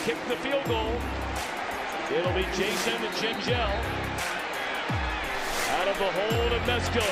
kick the field goal. It'll be Jason Changel out of the hold of Mesco.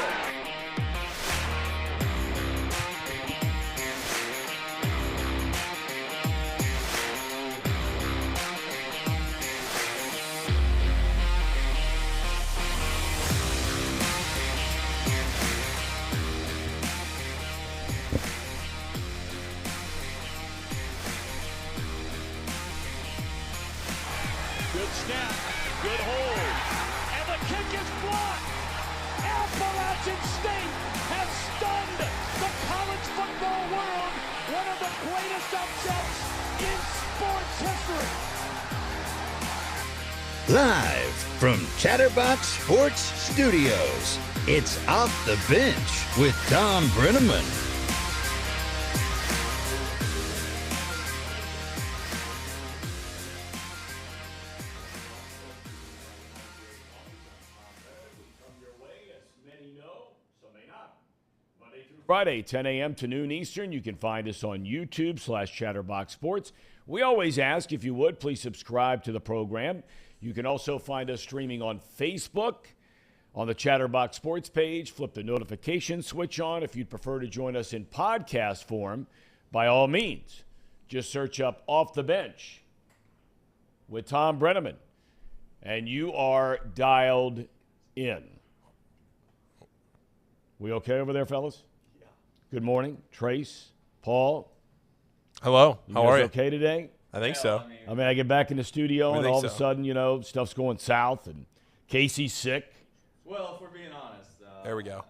Good snap, good hold, and the kick is blocked. Appalachian State has stunned the college football world. One of the greatest upsets in sports history. Live from Chatterbox Sports Studios, it's Off the Bench with Thom Brennaman. Friday, 10 a.m. to noon Eastern. You can find us on YouTube/Chatterbox Sports. We always ask, if you would, please subscribe to the program. You can also find us streaming on Facebook, on the Chatterbox Sports page. Flip the notification switch on. If you'd prefer to join us in podcast form, by all means, just search up Off the Bench with Thom Brennaman, and you are dialed in. We okay over there, fellas? Good morning, Trace, Paul. Hello. How are you? Okay today? I think so. I mean, I get back in the studio and all of a so. sudden, stuff's going south and Casey's sick. Well, if we're being honest, there we go.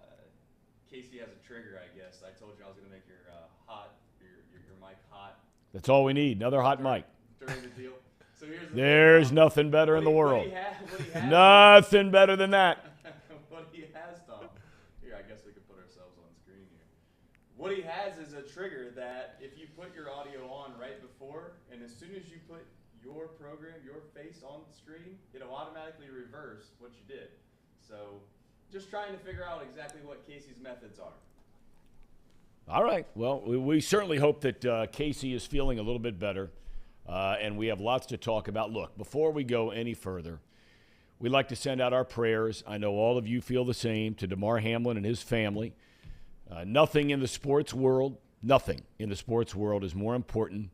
Casey has a trigger, I guess. I told you I was going to make your mic hot. That's all we need. Another hot mic. During the deal. So There's nothing better in the world. What he has, Nothing better than that. what he has, Tom. Here, I guess we could put ourselves on screen here. What he has is a trigger that if you put your audio on right before, and as soon as you put your program, your face on the screen, it'll automatically reverse what you did. So just trying to figure out exactly what Casey's methods are. All right. Well, we certainly hope that Casey is feeling a little bit better, and we have lots to talk about. Look, before we go any further, we'd like to send out our prayers. I know all of you feel the same to Damar Hamlin and his family. Nothing in the sports world is more important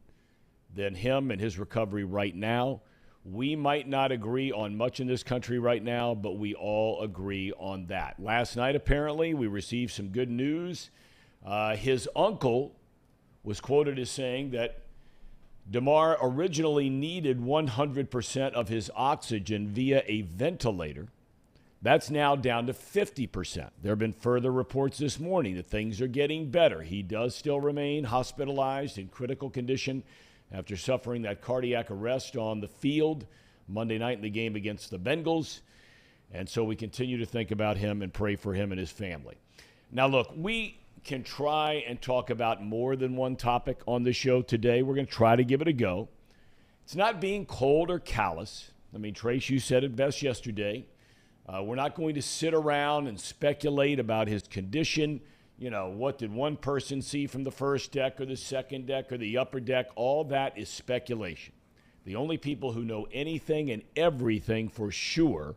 than him and his recovery right now. We might not agree on much in this country right now, but we all agree on that. Last night, apparently, we received some good news. His uncle was quoted as saying that Demar originally needed 100% of his oxygen via a ventilator. That's now down to 50%. There have been further reports this morning that things are getting better. He does still remain hospitalized in critical condition after suffering that cardiac arrest on the field Monday night in the game against the Bengals. And so we continue to think about him and pray for him and his family. Now, look, we can try and talk about more than one topic on the show today. We're going to try to give it a go. It's not being cold or callous. I mean, Trace, you said it best yesterday. We're not going to sit around and speculate about his condition. What did one person see from the first deck or the second deck or the upper deck? All that is speculation. The only people who know anything and everything for sure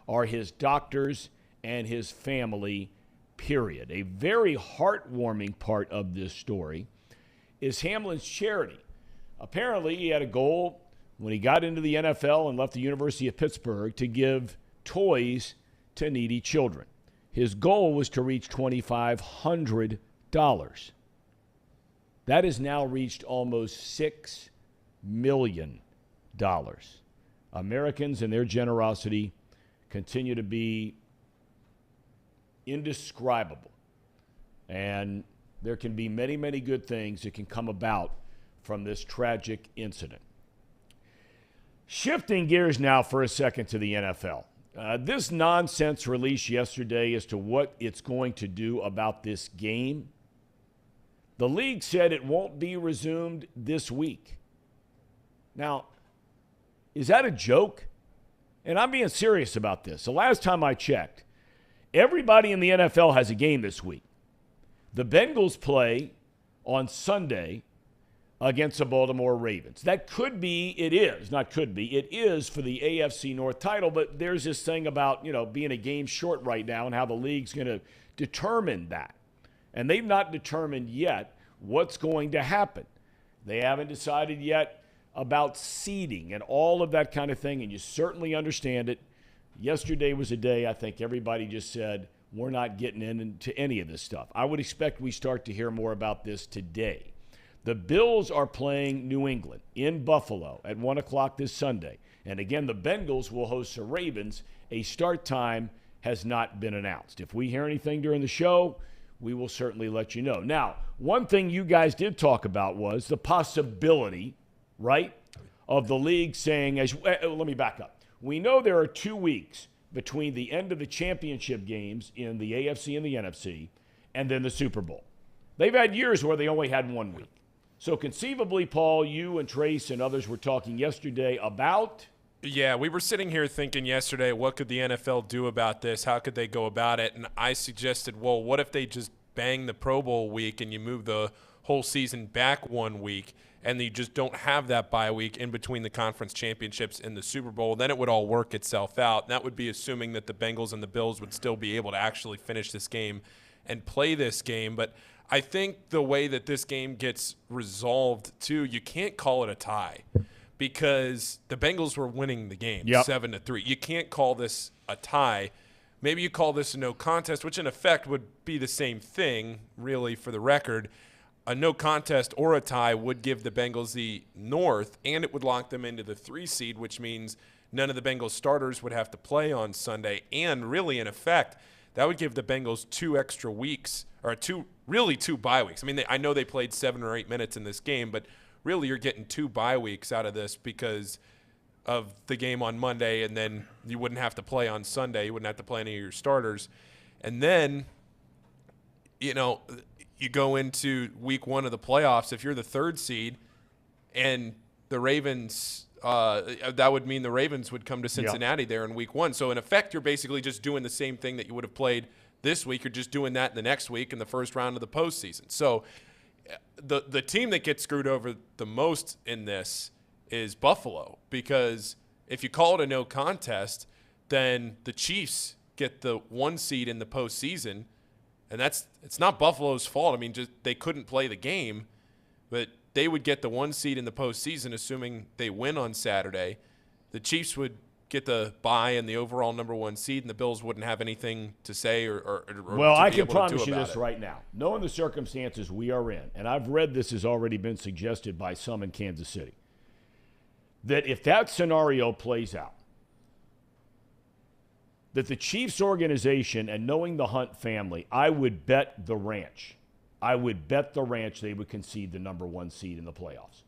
are his doctors and his family, period. A very heartwarming part of this story is Hamlin's charity. Apparently, he had a goal when he got into the NFL and left the University of Pittsburgh to give toys to needy children. His goal was to reach $2,500. That has now reached almost $6 million. Americans and their generosity continue to be indescribable. And there can be many, many good things that can come about from this tragic incident. Shifting gears now for a second to the NFL. This nonsense release yesterday as to what it's going to do about this game, the league said it won't be resumed this week. Now, is that a joke? And I'm being serious about this. The last time I checked, everybody in the NFL has a game this week. The Bengals play on Sunday against the Baltimore Ravens. That could be, it is, not could be, it is for the AFC North title, but there's this thing about, being a game short right now and how the league's going to determine that. And they've not determined yet what's going to happen. They haven't decided yet about seeding and all of that kind of thing, and you certainly understand it. Yesterday was a day I think everybody just said, we're not getting into any of this stuff. I would expect we start to hear more about this today. The Bills are playing New England in Buffalo at 1 o'clock this Sunday. And again, the Bengals will host the Ravens. A start time has not been announced. If we hear anything during the show, we will certainly let you know. Now, one thing you guys did talk about was the possibility, right, of the league saying, let me back up. We know there are 2 weeks between the end of the championship games in the AFC and the NFC and then the Super Bowl. They've had years where they only had 1 week. So conceivably, Paul, you and Trace and others were talking yesterday about... Yeah, we were sitting here thinking yesterday, what could the NFL do about this? How could they go about it? And I suggested, well, what if they just bang the Pro Bowl week and you move the whole season back 1 week and you just don't have that bye week in between the conference championships and the Super Bowl? Then it would all work itself out. And that would be assuming that the Bengals and the Bills would still be able to actually finish this game and play this game. But I think the way that this game gets resolved, too, you can't call it a tie because the Bengals were winning the game 7-3. You can't call this a tie. Maybe you call this a no contest, which in effect would be the same thing, really, for the record. A no contest or a tie would give the Bengals the North, and it would lock them into the 3 seed, which means none of the Bengals starters would have to play on Sunday. And really, in effect, that would give the Bengals 2 extra weeks, or 2 bye weeks. I mean, I know they played 7 or 8 minutes in this game, but really you're getting 2 bye weeks out of this because of the game on Monday, and then you wouldn't have to play on Sunday. You wouldn't have to play any of your starters. And then, you go into week 1 of the playoffs. If you're the 3rd seed and the Ravens, that would mean the Ravens would come to Cincinnati there in week 1. So in effect, you're basically just doing the same thing that you would have played this week. You're just doing that in the next week in the first round of the postseason. So the team that gets screwed over the most in this is Buffalo, because if you call it a no contest, then the Chiefs get the 1 seed in the postseason, and it's not Buffalo's fault. I mean, just they couldn't play the game, but they would get the 1 seed in the postseason, assuming they win on Saturday. The Chiefs would get the bye and the overall number 1 seed, and the Bills wouldn't have anything to say or well, to I be can able promise to do you about this it. right now. Knowing the circumstances we are in, and I've read this has already been suggested by some in Kansas City, that if that scenario plays out, that the Chiefs organization and knowing the Hunt family, I would bet the ranch they would concede the number 1 seed in the playoffs.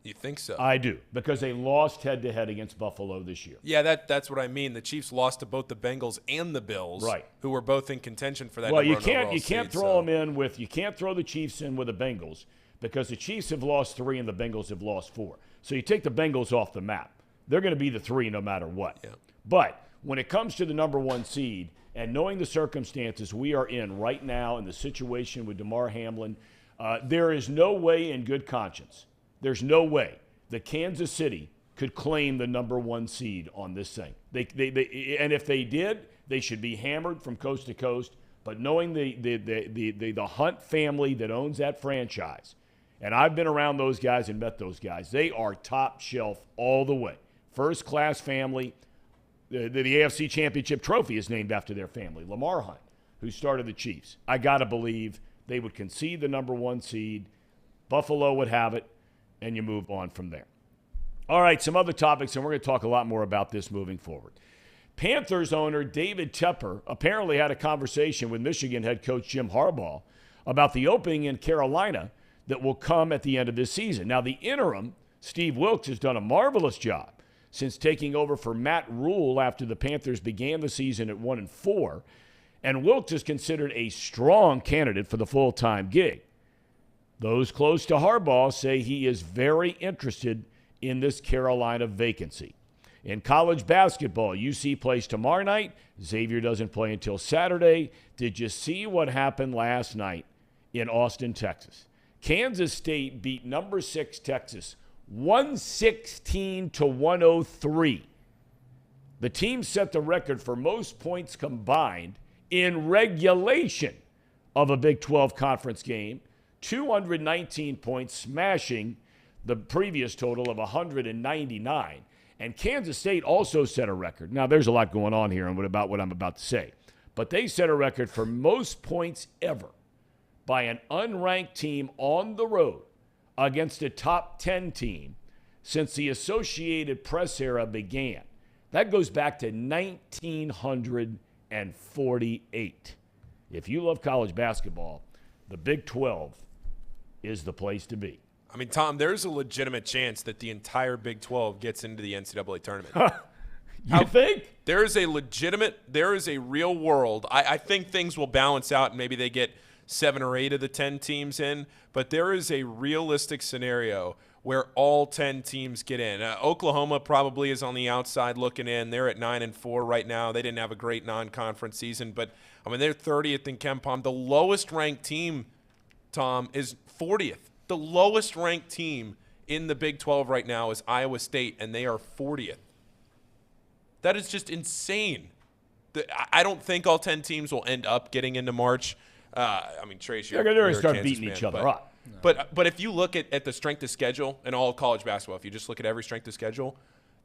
You think so? I do, because they lost head-to-head against Buffalo this year. Yeah, that's what I mean. The Chiefs lost to both the Bengals and the Bills, right, who were both in contention for that. Well, number you can't throw the Chiefs in with the Bengals, because the Chiefs have lost 3 and the Bengals have lost 4. So you take the Bengals off the map. They're going to be the 3 no matter what. Yeah. But when it comes to the number 1 seed, and knowing the circumstances we are in right now and the situation with Damar Hamlin, there is no way in good conscience, there's no way that Kansas City could claim the number 1 seed on this thing. And if they did, they should be hammered from coast to coast. But knowing the Hunt family that owns that franchise, and I've been around those guys and met those guys, they are top shelf all the way. First-class family. The AFC Championship trophy is named after their family, Lamar Hunt, who started the Chiefs. I got to believe they would concede the number 1 seed. Buffalo would have it, and you move on from there. All right, some other topics, and we're going to talk a lot more about this moving forward. Panthers owner David Tepper apparently had a conversation with Michigan head coach Jim Harbaugh about the opening in Carolina that will come at the end of this season. Now, the interim, Steve Wilks, has done a marvelous job since taking over for Matt Rule after the Panthers began the season at 1-4, and Wilks is considered a strong candidate for the full-time gig. Those close to Harbaugh say he is very interested in this Carolina vacancy. In college basketball, UC plays tomorrow night. Xavier doesn't play until Saturday. Did you see what happened last night in Austin, Texas? Kansas State beat number 6 Texas 116-103. The team set the record for most points combined in regulation of a Big 12 conference game, 219 points, smashing the previous total of 199. And Kansas State also set a record. Now, there's a lot going on here about what I'm about to say. But they set a record for most points ever by an unranked team on the road against a top 10 team since the Associated Press era began. That goes back to 1948. If you love college basketball, the Big 12 is the place to be. I mean, Tom, there's a legitimate chance that the entire Big 12 gets into the NCAA tournament. You think? There is a real world. I think things will balance out and maybe they get 7 or 8 of the 10 teams in, but there is a realistic scenario where all 10 teams get in. Oklahoma probably is on the outside looking in. They're at 9-4 right now. They didn't have a great non-conference season, but I mean they're 30th in KenPom. The lowest ranked team, Tom, is 40th. The lowest ranked team in the Big 12 right now is Iowa State, and they are 40th. That is just insane. I don't think all 10 teams will end up getting into March. I mean, Trace, they're going to start beating each other up. But if you look at the strength of schedule in all of college basketball, if you just look at every strength of schedule,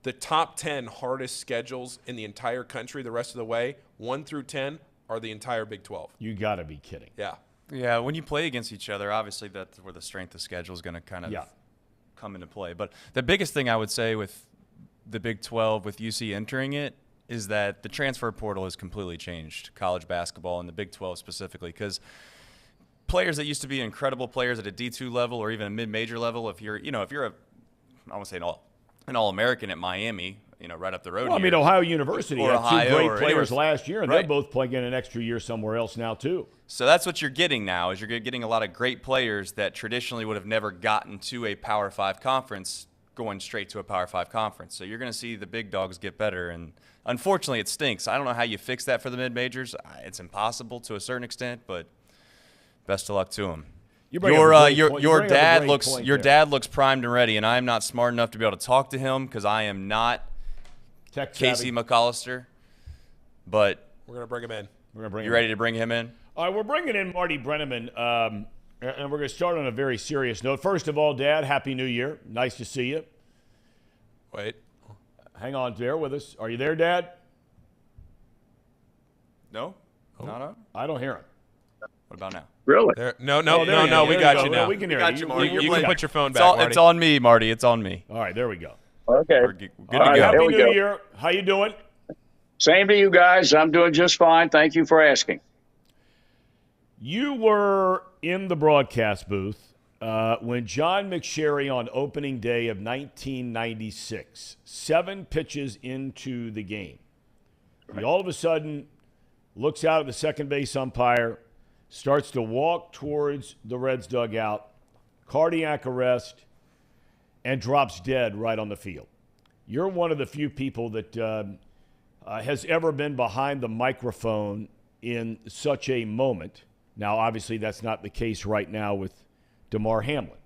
the top 10 hardest schedules in the entire country the rest of the way, 1 through 10, are the entire Big 12. You got to be kidding. Yeah. Yeah, when you play against each other, obviously that's where the strength of schedule is going to kind of come into play. But the biggest thing I would say with the Big 12, with UC entering it, is that the transfer portal has completely changed college basketball and the Big 12 specifically, because players that used to be incredible players at a D2 level or even a mid-major level, if you're I want to say an All-American at Miami, right up the road. Well, I mean, Ohio University had Ohio, 2 great players last year, and right. they're both playing an extra year somewhere else now too. So that's what you're getting now, is you're getting a lot of great players that traditionally would have never gotten to a Power 5 conference going straight to a Power 5 conference. So you're going to see the big dogs get better, and unfortunately it stinks. I don't know how you fix that for the mid-majors. It's impossible to a certain extent, but best of luck to them. Your dad looks primed and ready, and I'm not smart enough to be able to talk to him because I am not Casey McAllister. But we're going to bring him in. You ready to bring him in? All right, we're bringing in Marty Brennaman, and we're going to start on a very serious note. First of all, Dad, Happy New Year. Nice to see you. Wait. Hang on there with us. Are you there, Dad? No? Oh. No? I don't hear him. What about now? Really? No, we got you now. We can hear got you. you, Marty. You can put your phone back, It's on me, Marty. It's on me. All right, there we go. Okay. We're good to All right, go. Happy here we New go. Year. How you doing? Same to you guys. I'm doing just fine. Thank you for asking. You were in the broadcast booth when John McSherry on opening day of 1996, 7 pitches into the game, he all of a sudden looks out at the second base umpire, starts to walk towards the Reds dugout, cardiac arrest, and drops dead right on the field. You're one of the few people that has ever been behind the microphone in such a moment. Now, obviously, that's not the case right now with Damar Hamlin.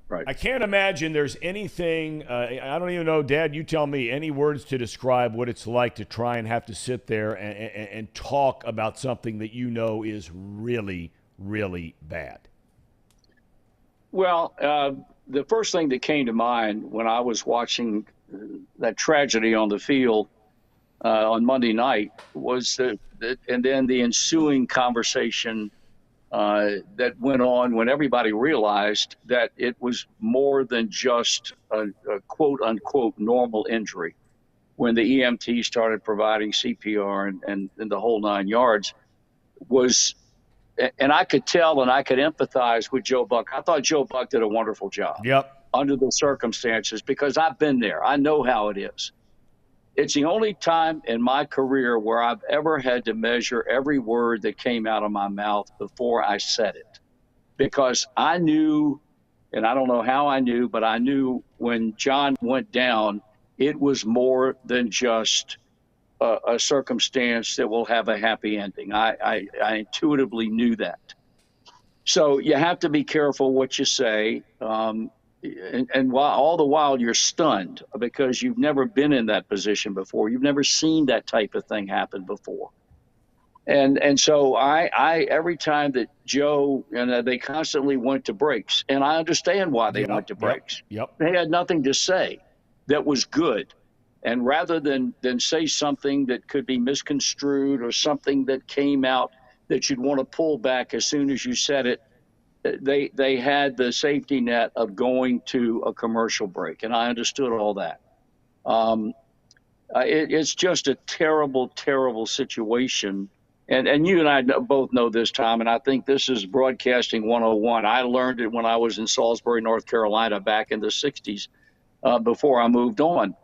Right. I can't imagine there's anything, I don't even know, Dad, you tell me, any words to describe what it's like to try and have to sit there and talk about something that you know is really, really bad. Well, the first thing that came to mind when I was watching that tragedy on the field on Monday night was and then the ensuing conversation that went on when everybody realized that it was more than just a quote unquote normal injury. When the EMT started providing CPR and the whole 9 yards and I could tell and I could empathize with Joe Buck. I thought Joe Buck did a wonderful job. Yep. Under the circumstances, because I've been there. I know how it is. It's the only time in my career where I've ever had to measure every word that came out of my mouth before I said it. Because I knew, and I don't know how I knew, but I knew when John went down, it was more than just a circumstance that will have a happy ending. I intuitively knew that. So you have to be careful what you say. And while, all the while you're stunned because you've never been in that position before. You've never seen that type of thing happen before. And so I every time that Joe and they constantly went to breaks, and I understand why they went to breaks. They had nothing to say that was good. And rather than say something that could be misconstrued or something that came out that you'd want to pull back as soon as you said it, they had the safety net of going to a commercial break. And I understood all that. It's just a terrible, terrible situation. And you and I both know this, Tom, and I think this is broadcasting 101. I learned it when I was in Salisbury, North Carolina back in the 60s before I moved on.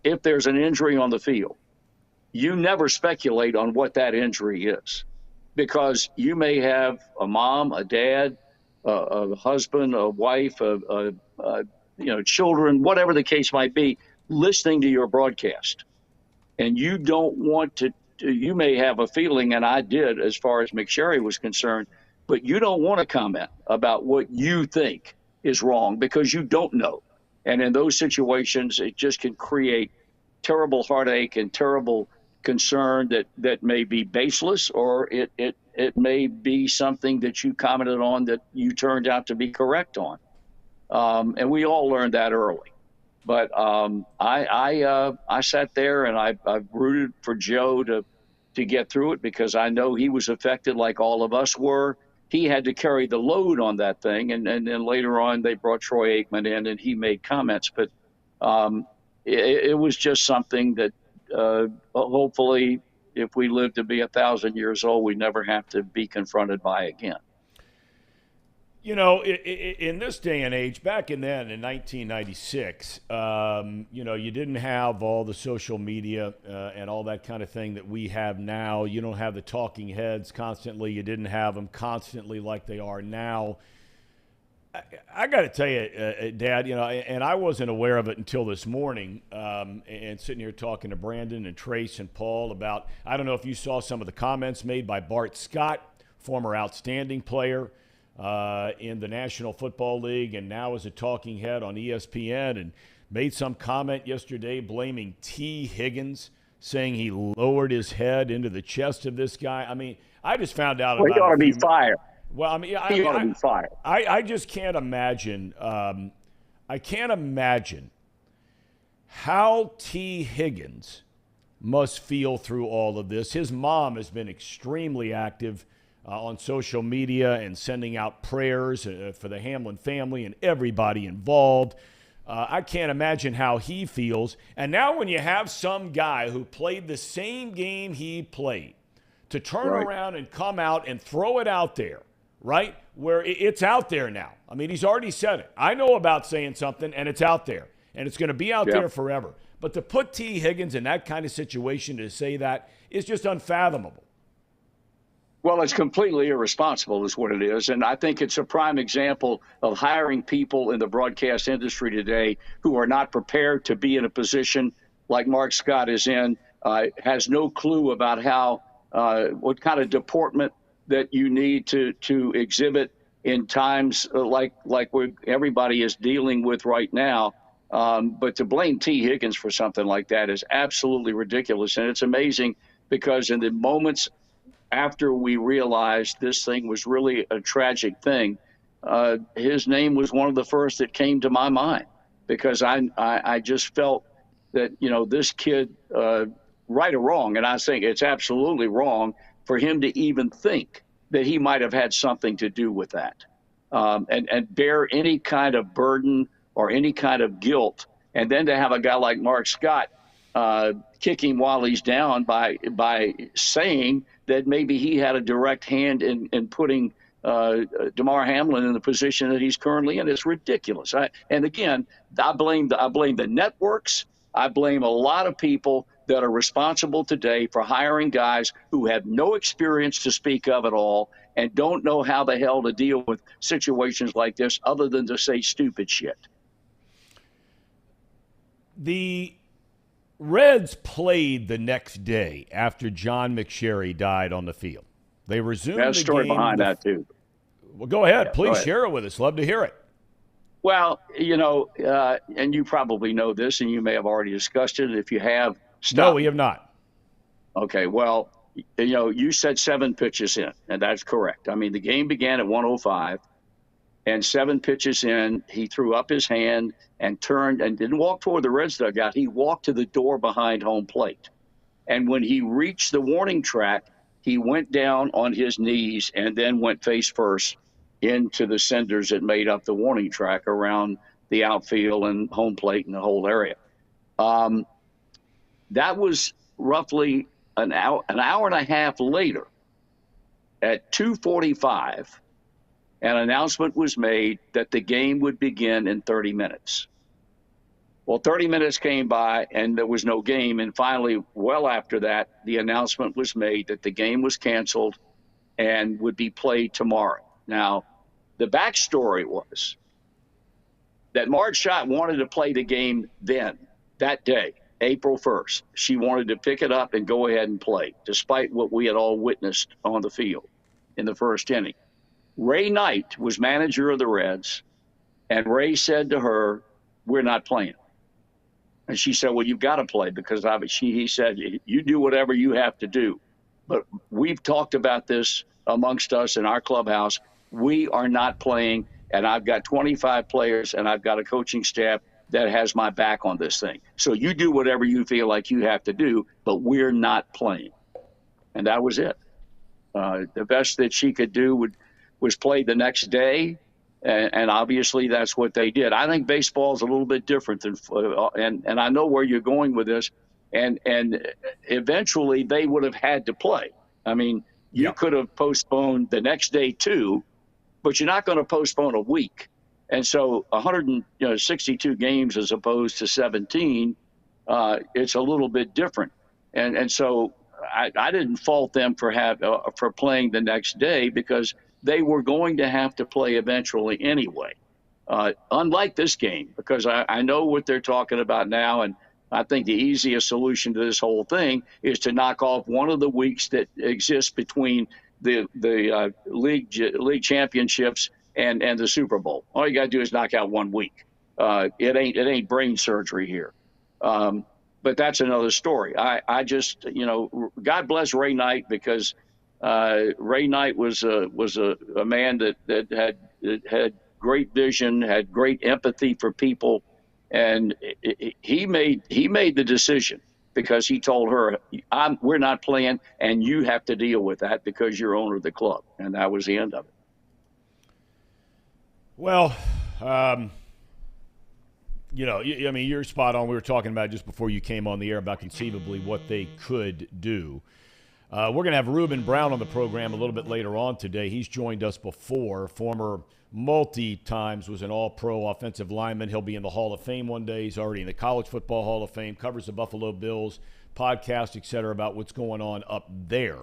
If there's an injury on the field, you never speculate on what that injury is, because you may have a mom, a dad, a husband, a wife, children, whatever the case might be, listening to your broadcast. And you don't want to, you may have a feeling, and I did as far as McSherry was concerned, but you don't want to comment about what you think is wrong because you don't know. And in those situations, it just can create terrible heartache and terrible concern that may be baseless, or it may be something that you commented on that you turned out to be correct on. And we all learned that early. But I sat there and I rooted for Joe to get through it, because I know he was affected like all of us were. He had to carry the load on that thing. And then later on, they brought Troy Aikman in and he made comments. But it was just something that hopefully, if we live to be 1,000 years old, we never have to be confronted by again. You know, in this day and age, back in 1996, you didn't have all the social media and all that kind of thing that we have now. You don't have the talking heads constantly. You didn't have them constantly like they are now. I got to tell you, Dad, and I wasn't aware of it until this morning, and sitting here talking to Brandon and Trace and Paul about, I don't know if you saw some of the comments made by Bart Scott, former outstanding player in the National Football League and now is a talking head on ESPN, and made some comment yesterday blaming T. Higgins, saying he lowered his head into the chest of this guy. I mean, I just found out about it. He ought to be fired. Well, I mean, he ought to be fired. I just can't imagine. I can't imagine how T. Higgins must feel through all of this. His mom has been extremely active on social media and sending out prayers for the Hamlin family and everybody involved. I can't imagine how he feels. And now when you have some guy who played the same game he played to turn around and come out and throw it out there, right, where it's out there now. I mean, he's already said it. I know about saying something, and it's out there, and it's going to be out there forever. But to put T. Higgins in that kind of situation, to say that, is just unfathomable. Well, it's completely irresponsible is what it is. And I think it's a prime example of hiring people in the broadcast industry today who are not prepared to be in a position like Mark Scott is in, has no clue about how, what kind of deportment that you need to exhibit in times like everybody is dealing with right now. But to blame T. Higgins for something like that is absolutely ridiculous. And it's amazing because in the moments after we realized this thing was really a tragic thing, his name was one of the first that came to my mind, because I just felt that, this kid, right or wrong, and I think it's absolutely wrong for him to even think that he might have had something to do with that, and bear any kind of burden or any kind of guilt. And then to have a guy like Mark Scott kick him while he's down by saying that maybe he had a direct hand in putting Damar Hamlin in the position that he's currently in. It's ridiculous. And again, I blame the networks. I blame a lot of people that are responsible today for hiring guys who have no experience to speak of at all and don't know how the hell to deal with situations like this other than to say stupid shit. The Reds played the next day after John McSherry died on the field. They resumed There's a story behind that, too. Well, go ahead. Yeah, Please go ahead. share it with us. Love to hear it. Well, and you probably know this, and you may have already discussed it. If you have, stop. No, we have not. Okay, well, you said 7 pitches in, and that's correct. I mean, the game began at 1:05, and 7 pitches in, he threw up his hand and turned and didn't walk toward the Reds dugout. He walked to the door behind home plate. And when he reached the warning track, he went down on his knees and then went face first into the cinders that made up the warning track around the outfield and home plate and the whole area. That was roughly an hour and a half later. At 2:45, an announcement was made that the game would begin in 30 minutes. Well, 30 minutes came by and there was no game. And finally, well after that, the announcement was made that the game was canceled and would be played tomorrow. Now, the backstory was that Marge Schott wanted to play the game then, that day, April 1st. She wanted to pick it up and go ahead and play, despite what we had all witnessed on the field in the first inning. Ray Knight was manager of the Reds, and Ray said to her, "We're not playing." And she said, "Well, you've got to play," because he said, "You do whatever you have to do. But we've talked about this amongst us in our clubhouse. We are not playing, and I've got 25 players, and I've got a coaching staff that has my back on this thing. So you do whatever you feel like you have to do, but we're not playing." And that was it. The best that she could do was play the next day, and obviously that's what they did. I think baseball is a little bit different than, and I know where you're going with this, and eventually they would have had to play. I mean, you could have postponed the next day too, but you're not going to postpone a week. And so 162 games as opposed to 17, it's a little bit different. And so I didn't fault them for playing the next day, because they were going to have to play eventually anyway. Unlike this game, because I know what they're talking about now, and I think the easiest solution to this whole thing is to knock off one of the weeks that exists between the league championships and the Super Bowl. All you got to do is knock out 1 week. It ain't brain surgery here. But that's another story. I just, God bless Ray Knight, because Ray Knight was a man that had great vision, had great empathy for people, and he made the decision, because he told her, "We're not playing, and you have to deal with that because you're owner of the club," and that was the end of it. Well, you're spot on. We were talking about just before you came on the air about conceivably what they could do. We're going to have Reuben Brown on the program a little bit later on today. He's joined us before. Former multi-times was an all-pro offensive lineman. He'll be in the Hall of Fame one day. He's already in the College Football Hall of Fame, covers the Buffalo Bills, podcast, et cetera, about what's going on up there.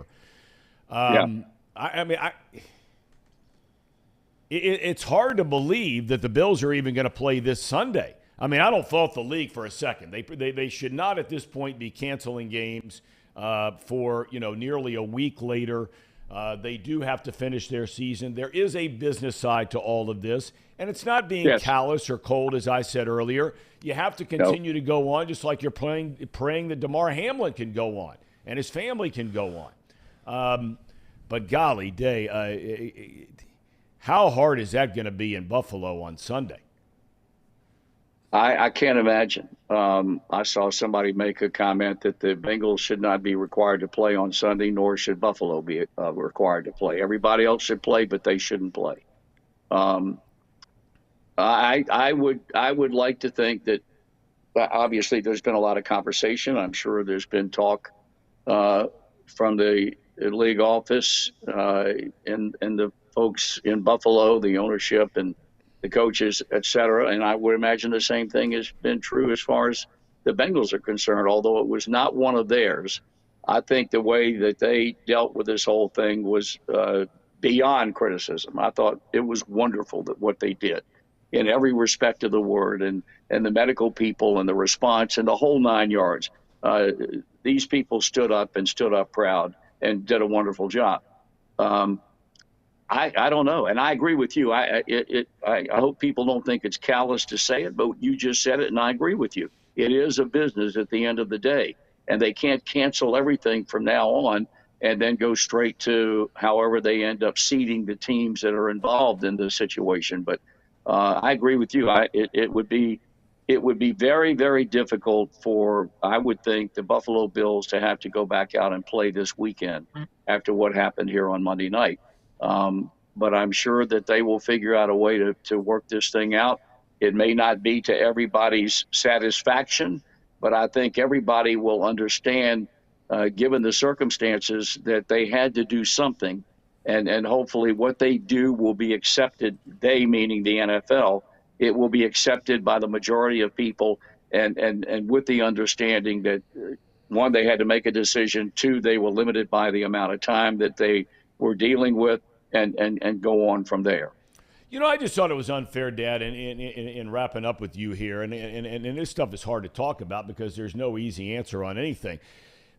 It's hard to believe that the Bills are even going to play this Sunday. I mean, I don't fault the league for a second. They should not at this point be canceling games for nearly a week later. They do have to finish their season. There is a business side to all of this, and it's not being callous or cold, as I said earlier. You have to continue to go on, just like you're praying that Damar Hamlin can go on and his family can go on. But golly day, how hard is that going to be in Buffalo on Sunday? I can't imagine. I saw somebody make a comment that the Bengals should not be required to play on Sunday, nor should Buffalo be required to play. Everybody else should play, but they shouldn't play. I would like to think that, obviously there's been a lot of conversation. I'm sure there's been talk from the league office and the folks in Buffalo, the ownership and the coaches, et cetera. And I would imagine the same thing has been true as far as the Bengals are concerned, although it was not one of theirs. I think the way that they dealt with this whole thing was beyond criticism. I thought it was wonderful that what they did in every respect of the word, and the medical people and the response and the whole 9 yards. These people stood up proud and did a wonderful job. I don't know, and I agree with you. I hope people don't think it's callous to say it, but you just said it, and I agree with you. It is a business at the end of the day, and they can't cancel everything from now on and then go straight to however they end up seeding the teams that are involved in the situation. But I agree with you. It would be very, very difficult for, I would think, the Buffalo Bills to have to go back out and play this weekend after what happened here on Monday night. But I'm sure that they will figure out a way to work this thing out. It may not be to everybody's satisfaction, but I think everybody will understand, given the circumstances, that they had to do something. And hopefully what they do will be accepted, they meaning the NFL, it will be accepted by the majority of people, and with the understanding that, one, they had to make a decision, two, they were limited by the amount of time that they were dealing with, and go on from there. You know, I just thought it was unfair, Dad, in wrapping up with you here, and this stuff is hard to talk about because there's no easy answer on anything.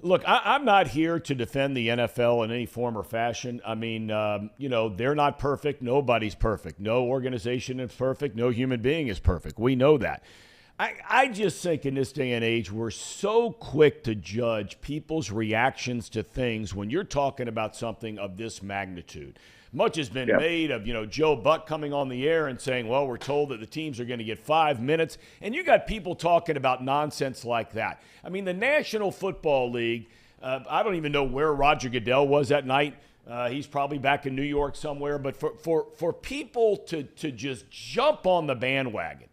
Look, I'm not here to defend the NFL in any form or fashion. I mean, they're not perfect. Nobody's perfect. No organization is perfect. No human being is perfect. We know that. I just think in this day and age, we're so quick to judge people's reactions to things when you're talking about something of this magnitude. Much has been made of, Joe Buck coming on the air and saying, well, we're told that the teams are going to get 5 minutes. And you got people talking about nonsense like that. I mean, the National Football League, I don't even know where Roger Goodell was that night. He's probably back in New York somewhere. But for people to just jump on the bandwagon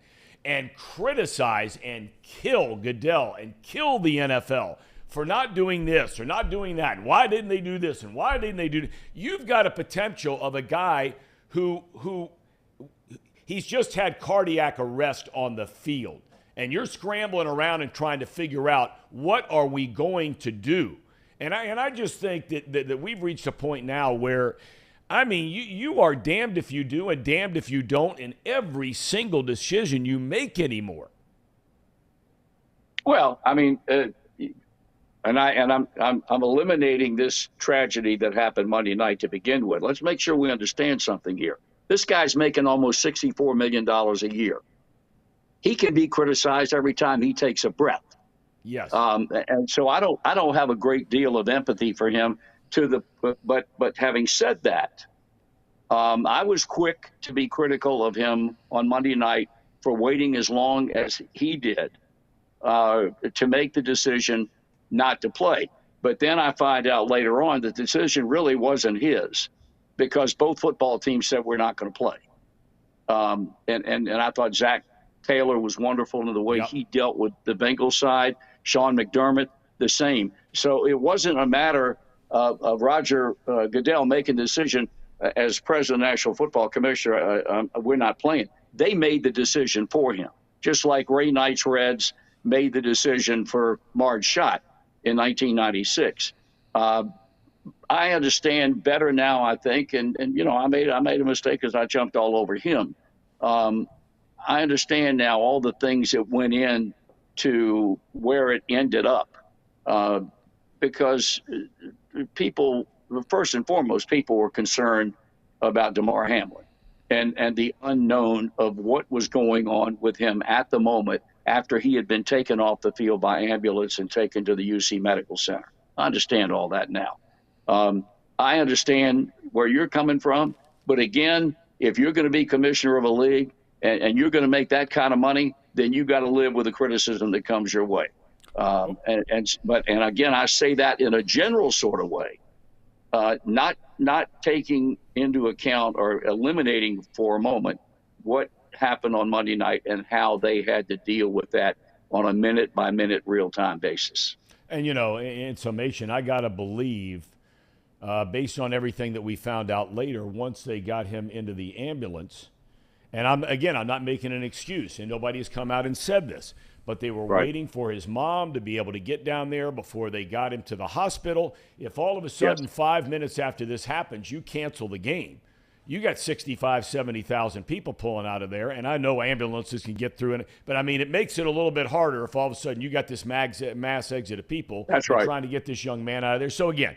and criticize and kill Goodell and kill the NFL for not doing this or not doing that, and why didn't they do this and why didn't they do that? You've got a potential of a guy who he's just had cardiac arrest on the field, and you're scrambling around and trying to figure out what are we going to do. And I just think that we've reached a point now where, I mean, you are damned if you do and damned if you don't in every single decision you make anymore. Well, I mean, I'm eliminating this tragedy that happened Monday night to begin with. Let's make sure we understand something here. This guy's making almost $64 million a year. He can be criticized every time he takes a breath. Yes. And so I don't have a great deal of empathy for him. But having said that, I was quick to be critical of him on Monday night for waiting as long as he did to make the decision not to play. But then I find out later on that the decision really wasn't his, because both football teams said we're not going to play. And I thought Zach Taylor was wonderful in the way he dealt with the Bengals side. Sean McDermott, the same. So it wasn't a matter of Roger Goodell making the decision as president of the National Football Commissioner, we're not playing. They made the decision for him, just like Ray Knight's Reds made the decision for Marge Schott in 1996. I understand better now, I think, and I made a mistake because I jumped all over him. I understand now all the things that went in to where it ended up, because people, first and foremost, people were concerned about Damar Hamlin and the unknown of what was going on with him at the moment after he had been taken off the field by ambulance and taken to the UC Medical Center. I understand all that now. I understand where you're coming from, but again, if you're going to be commissioner of a league and you're going to make that kind of money, then you got to live with the criticism that comes your way. And again, I say that in a general sort of way, not taking into account or eliminating for a moment what happened on Monday night and how they had to deal with that on a minute by minute real time basis. And in summation, I got to believe, based on everything that we found out later, once they got him into the ambulance, and I'm not making an excuse, and nobody has come out and said this, but they were waiting for his mom to be able to get down there before they got him to the hospital. If all of a sudden 5 minutes after this happens, you cancel the game, you got 65, 70,000 people pulling out of there, and I know ambulances can get through it, but I mean, it makes it a little bit harder if all of a sudden you got this mass exit of people trying to get this young man out of there. So again,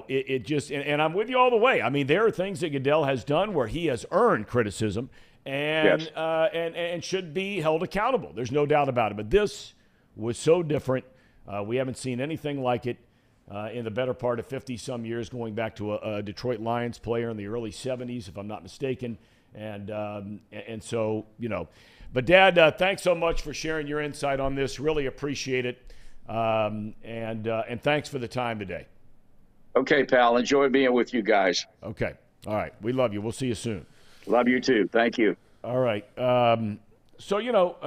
it just, and I'm with you all the way. I mean, there are things that Goodell has done where he has earned criticism and Yes. And should be held accountable. There's no doubt about it. But this was so different. We haven't seen anything like it in the better part of 50-some years, going back to a Detroit Lions player in the early 70s, if I'm not mistaken. And so, But, Dad, thanks so much for sharing your insight on this. Really appreciate it. And thanks for the time today. Okay, pal. Enjoy being with you guys. Okay. All right. We love you. We'll see you soon. Love you too. Thank you. All right. So,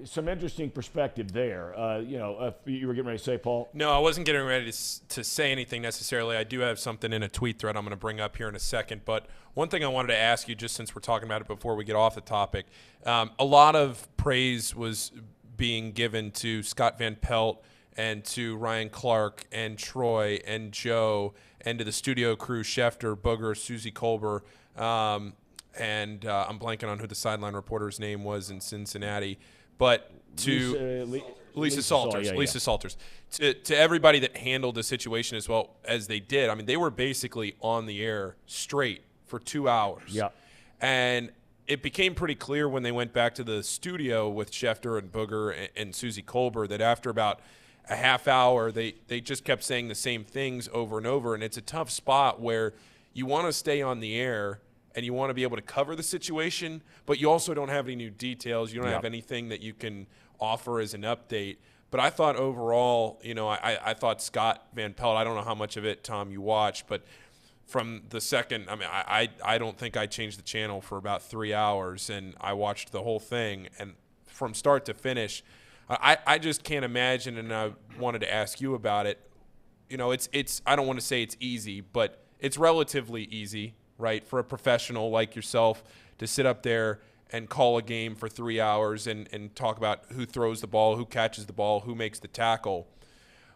some interesting perspective there. You were getting ready to say, Paul? No, I wasn't getting ready to say anything necessarily. I do have something in a tweet thread I'm going to bring up here in a second. But one thing I wanted to ask you, just since we're talking about it before we get off the topic, a lot of praise was being given to Scott Van Pelt and to Ryan Clark and Troy and Joe and to the studio crew, Schefter, Booger, Susie Kolber, and I'm blanking on who the sideline reporter's name was in Cincinnati. But to Lisa Salters, Lisa Salters, to everybody that handled the situation as well as they did. I mean, they were basically on the air straight for 2 hours. Yeah. And it became pretty clear when they went back to the studio with Schefter and Booger and Susie Kolber that after about a half hour, they just kept saying the same things over and over. And it's a tough spot where you want to stay on the air and you want to be able to cover the situation, but you also don't have any new details. You don't have anything that you can offer as an update. But I thought overall, I thought Scott Van Pelt, I don't know how much of it, Tom, you watched, but from the second, I don't think I changed the channel for about 3 hours, and I watched the whole thing. And from start to finish, I just can't imagine, and I wanted to ask you about it. It's I don't want to say it's easy, but it's relatively easy, right, for a professional like yourself to sit up there and call a game for 3 hours and talk about who throws the ball, who catches the ball, who makes the tackle.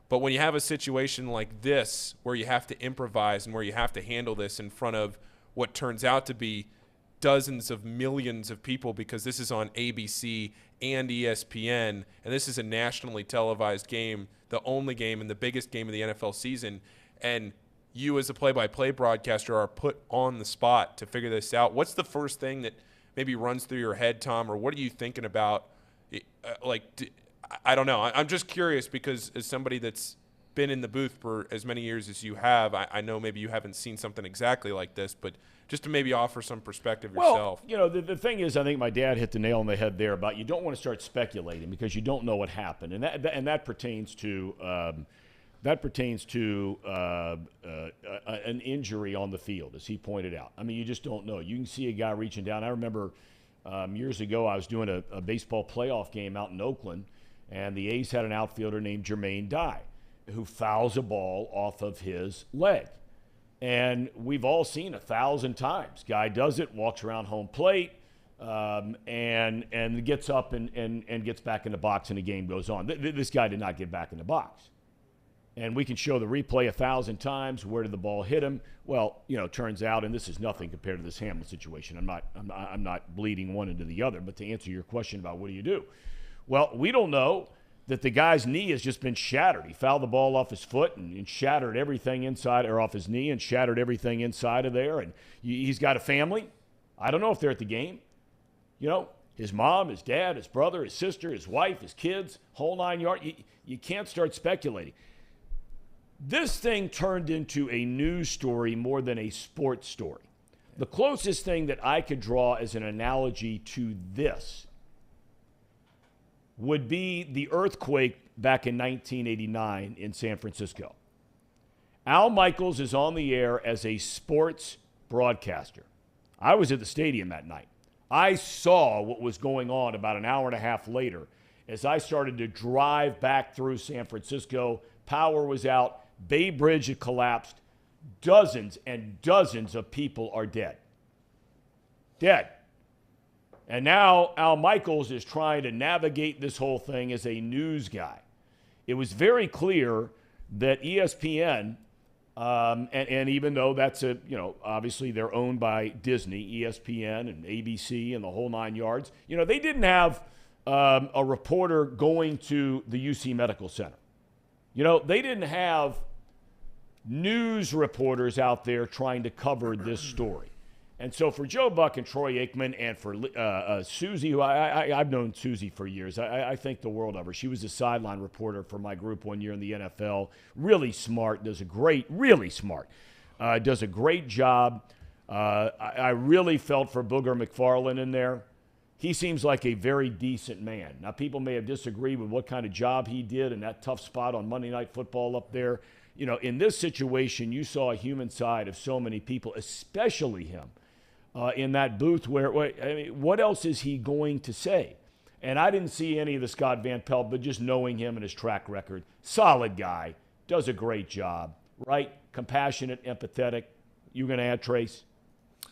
But when you have a situation like this where you have to improvise and where you have to handle this in front of what turns out to be dozens of millions of people, because this is on ABC and ESPN, and this is a nationally televised game, the only game and the biggest game of the NFL season, and you as a play-by-play broadcaster are put on the spot to figure this out. What's the first thing that maybe runs through your head, Tom, or what are you thinking about? I don't know. I'm just curious because as somebody that's been in the booth for as many years as you have, I know maybe you haven't seen something exactly like this, but just to maybe offer some perspective yourself. Well, the thing is, I think my dad hit the nail on the head there about you don't want to start speculating because you don't know what happened, and that pertains to an injury on the field, as he pointed out. I mean, you just don't know. You can see a guy reaching down. I remember years ago I was doing a baseball playoff game out in Oakland, and the A's had an outfielder named Jermaine Dye who fouls a ball off of his leg. And we've all seen 1,000 times. Guy does it, walks around home plate, and gets up and gets back in the box, and the game goes on. This guy did not get back in the box. And we can show the replay 1,000 times. Where did the ball hit him? Well, turns out, and this is nothing compared to this Hamlin situation. I'm not bleeding one into the other. But to answer your question about what do you do? Well, we don't know that the guy's knee has just been shattered. He fouled the ball off his foot and shattered everything inside, or off his knee and shattered everything inside of there. And he's got a family. I don't know if they're at the game. His mom, his dad, his brother, his sister, his wife, his kids, whole 9 yards. You can't start speculating. This thing turned into a news story more than a sports story. The closest thing that I could draw as an analogy to this would be the earthquake back in 1989 in San Francisco. Al Michaels is on the air as a sports broadcaster. I was at the stadium that night. I saw what was going on about an hour and a half later as I started to drive back through San Francisco. Power was out. Bay Bridge had collapsed. Dozens and dozens of people are dead. Dead. And now Al Michaels is trying to navigate this whole thing as a news guy. It was very clear that ESPN, and even though that's obviously they're owned by Disney, ESPN and ABC and the whole 9 yards, they didn't have a reporter going to the UC Medical Center. They didn't have news reporters out there trying to cover this story. And so for Joe Buck and Troy Aikman and for Susie, who I've known Susie for years. I think the world of her. She was a sideline reporter for my group one year in the NFL. Really smart, does a great job. I really felt for Booger McFarland in there. He seems like a very decent man. Now, people may have disagreed with what kind of job he did in that tough spot on Monday Night Football up there. You know, in this situation, you saw a human side of so many people, especially him, in that booth where, I mean, what else is he going to say? And I didn't see any of the Scott Van Pelt, but just knowing him and his track record, solid guy, does a great job, right? Compassionate, empathetic. You going to add, Trace?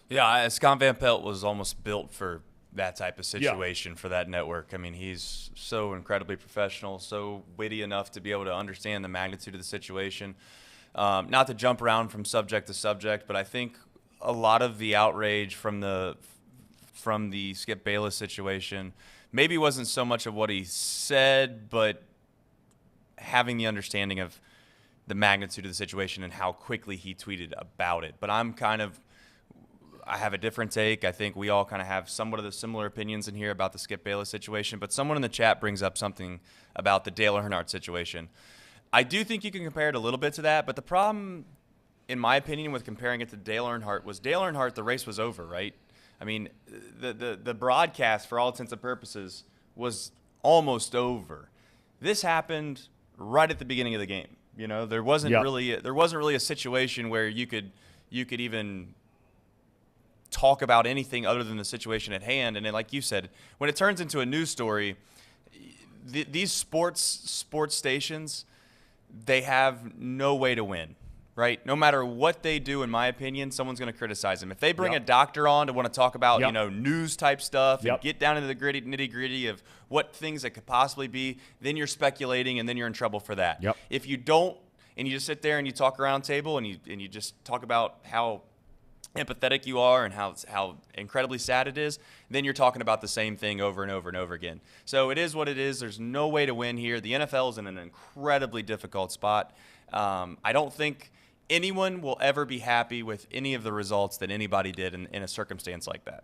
Yeah, Scott Van Pelt was almost built for that type of situation for that network. I mean, he's so incredibly professional, so witty enough to be able to understand the magnitude of the situation. Not to jump around from subject to subject, but I think a lot of the outrage from the Skip Bayless situation maybe wasn't so much of what he said, but having the understanding of the magnitude of the situation and how quickly he tweeted about it. But I have a different take. I think we all kind of have somewhat of the similar opinions in here about the Skip Bayless situation, but someone in the chat brings up something about the Dale Earnhardt situation. I do think you can compare it a little bit to that, but the problem, in my opinion, with comparing it to Dale Earnhardt was Dale Earnhardt, the race was over, right? I mean, the broadcast, for all intents and purposes, was almost over. This happened right at the beginning of the game. You know, there wasn't really a situation where you could even talk about anything other than the situation at hand. And then, like you said, when it turns into a news story, these sports stations, they have no way to win, right? No matter what they do, in my opinion, someone's going to criticize them. If they bring a doctor on to want to talk about, news type stuff and get down into the nitty gritty of what things that could possibly be, then you're speculating and then you're in trouble for that. If you don't, and you just sit there and you talk around table and you just talk about how empathetic you are and how incredibly sad it is, then you're talking about the same thing over and over and over again. So it is what it is. There's no way to win here. The NFL is in an incredibly difficult spot. I don't think anyone will ever be happy with any of the results that anybody did in a circumstance like that.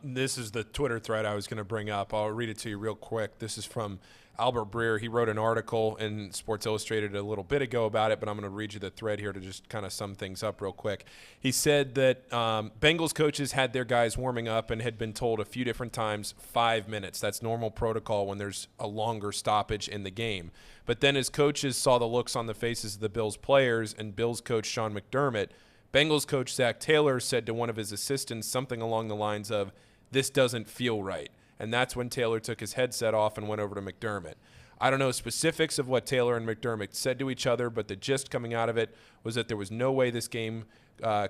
This is the Twitter thread I was going to bring up. I'll read it to you real quick. This is from Albert Breer. He wrote an article in Sports Illustrated a little bit ago about it, but I'm going to read you the thread here to just kind of sum things up real quick. He said that Bengals coaches had their guys warming up and had been told a few different times 5 minutes. That's normal protocol when there's a longer stoppage in the game. But then as coaches saw the looks on the faces of the Bills players and Bills coach Sean McDermott, Bengals coach Zach Taylor said to one of his assistants something along the lines of, "This doesn't feel right." And that's when Taylor took his headset off and went over to McDermott. I don't know specifics of what Taylor and McDermott said to each other, but the gist coming out of it was that there was no way this game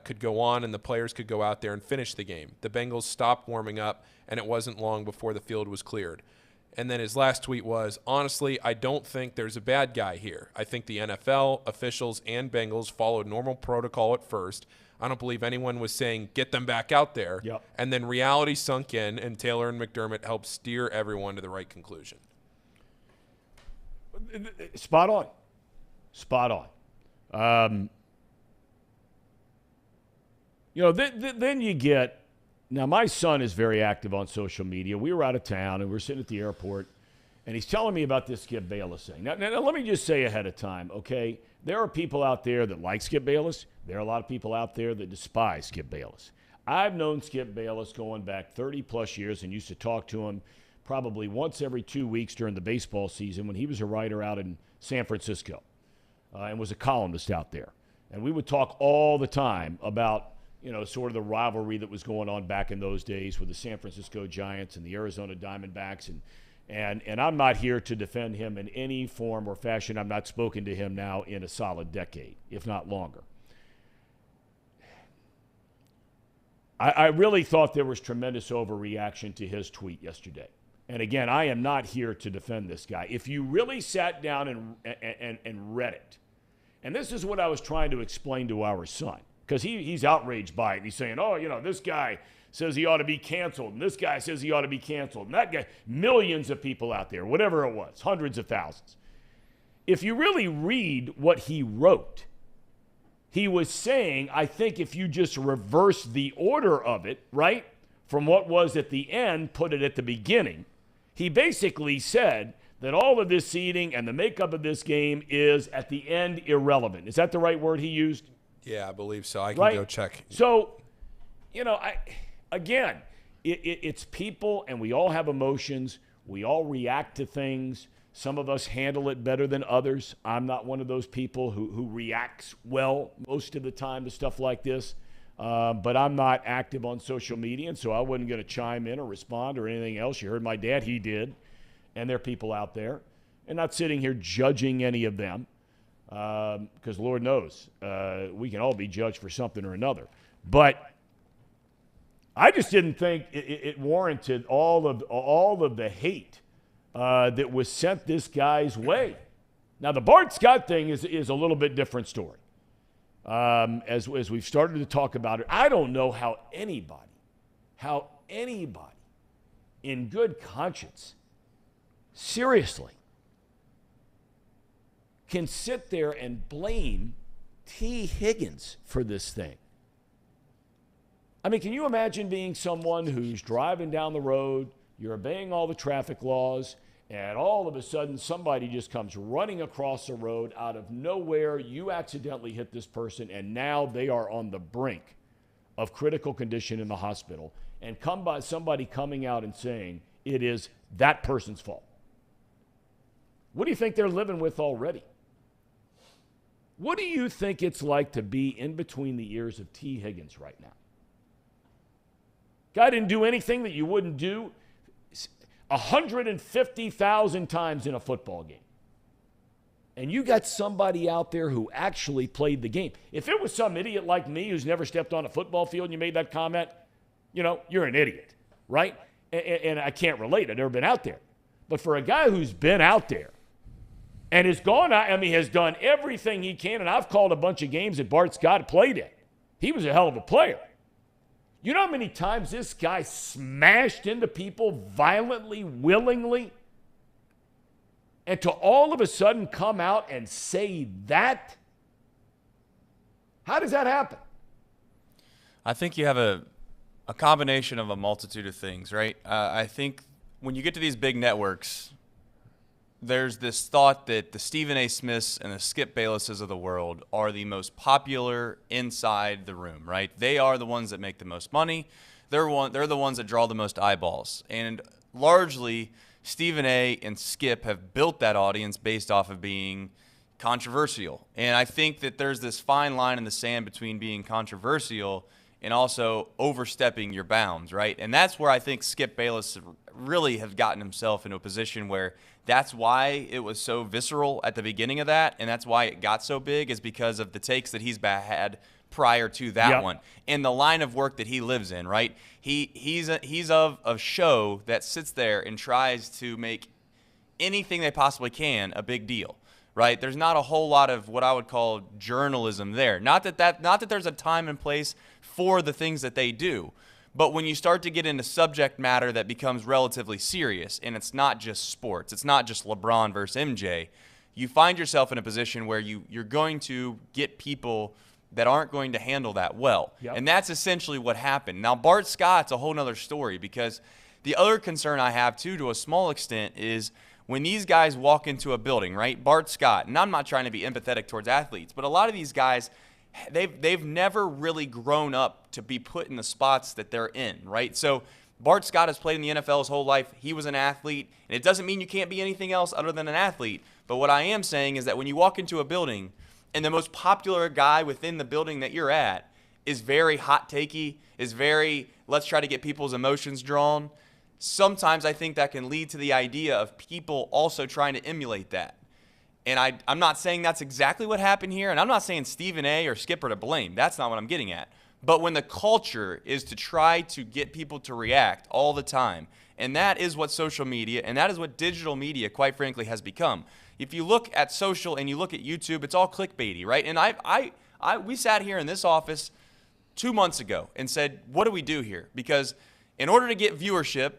could go on and the players could go out there and finish the game. The Bengals stopped warming up, and it wasn't long before the field was cleared. And then his last tweet was, "Honestly, I don't think there's a bad guy here. I think the NFL, officials, and Bengals followed normal protocol at first. I don't believe anyone was saying, get them back out there." And then reality sunk in, and Taylor and McDermott helped steer everyone to the right conclusion. Spot on. Spot on. Then you get – now, my son is very active on social media. We were out of town, and we were sitting at the airport, and he's telling me about this Skip Bayless thing. Now, let me just say ahead of time, okay, there are people out there that like Skip Bayless. There are a lot of people out there that despise Skip Bayless. I've known Skip Bayless going back 30-plus years and used to talk to him probably once every 2 weeks during the baseball season when he was a writer out in San Francisco and was a columnist out there. And we would talk all the time about, sort of the rivalry that was going on back in those days with the San Francisco Giants and the Arizona Diamondbacks. And I'm not here to defend him in any form or fashion. I've not spoken to him now in a solid decade, if not longer. I really thought there was tremendous overreaction to his tweet yesterday. And again, I am not here to defend this guy. If you really sat down and read it, and this is what I was trying to explain to our son, because he's outraged by it. He's saying, this guy says he ought to be canceled, and this guy says he ought to be canceled, and that guy, millions of people out there, whatever it was, hundreds of thousands. If you really read what he wrote, He was saying, I think if you just reverse the order of it, right, from what was at the end, put it at the beginning, he basically said that all of this seeding and the makeup of this game is, at the end, irrelevant. Is that the right word he used? Yeah, I believe so. I can go check. So, it's people, and we all have emotions. We all react to things. Some of us handle it better than others. I'm not one of those people who reacts well most of the time to stuff like this. But I'm not active on social media, and so I wasn't going to chime in or respond or anything else. You heard my dad, he did. And there are people out there. And not sitting here judging any of them, because Lord knows we can all be judged for something or another. But I just didn't think it warranted all of the hate that was sent this guy's way. Now, the Bart Scott thing is a little bit different story. As we've started to talk about it, I don't know how anybody in good conscience, seriously, can sit there and blame T. Higgins for this thing. I mean, can you imagine being someone who's driving down the road, you're obeying all the traffic laws, and all of a sudden somebody just comes running across the road out of nowhere, you accidentally hit this person, and now they are on the brink of critical condition in the hospital, and somebody coming out and saying it is that person's fault. What do you think they're living with already? What do you think it's like to be in between the ears of T. Higgins right now? Guy didn't do anything that you wouldn't do 150,000 times in a football game. And you got somebody out there who actually played the game. If it was some idiot like me who's never stepped on a football field and you made that comment, you're an idiot, right? And I can't relate. I've never been out there. But for a guy who's been out there and has gone out, has done everything he can, and I've called a bunch of games that Bart Scott played in. He was a hell of a player. You know how many times this guy smashed into people violently, willingly? And to all of a sudden come out and say that? How does that happen? I think you have a combination of a multitude of things, right? I think when you get to these big networks, there's this thought that the Stephen A. Smiths and the Skip Baylesses of the world are the most popular inside the room, right? They are the ones that make the most money. They're the ones that draw the most eyeballs. And largely, Stephen A. and Skip have built that audience based off of being controversial. And I think that there's this fine line in the sand between being controversial and also overstepping your bounds, right? And that's where I think Skip Bayless really has gotten himself into a position where that's why it was so visceral at the beginning of that, and that's why it got so big, is because of the takes that he's had prior to that one and the line of work that he lives in, right? He's of a show that sits there and tries to make anything they possibly can a big deal, right? There's not a whole lot of what I would call journalism there. Not that there's a time and place for the things that they do. But when you start to get into subject matter that becomes relatively serious, and it's not just sports, it's not just LeBron versus MJ, you find yourself in a position where you're going to get people that aren't going to handle that well. Yep. And that's essentially what happened. Now, Bart Scott's a whole nother story, because the other concern I have, too, to a small extent, is when these guys walk into a building, right? Bart Scott, and I'm not trying to be empathetic towards athletes, but a lot of these guys, they've never really grown up to be put in the spots that they're in, right? So Bart Scott has played in the NFL his whole life. He was an athlete, and it doesn't mean you can't be anything else other than an athlete. But what I am saying is that when you walk into a building and the most popular guy within the building that you're at is very hot takey, is very, let's try to get people's emotions drawn, sometimes I think that can lead to the idea of people also trying to emulate that. And I'm not saying that's exactly what happened here, and I'm not saying Stephen A. or Skip are to blame. That's not what I'm getting at. But when the culture is to try to get people to react all the time, and that is what social media and that is what digital media, quite frankly, has become. If you look at social and you look at YouTube, it's all clickbaity, right? And we sat here in this office 2 months ago and said, what do we do here? Because in order to get viewership,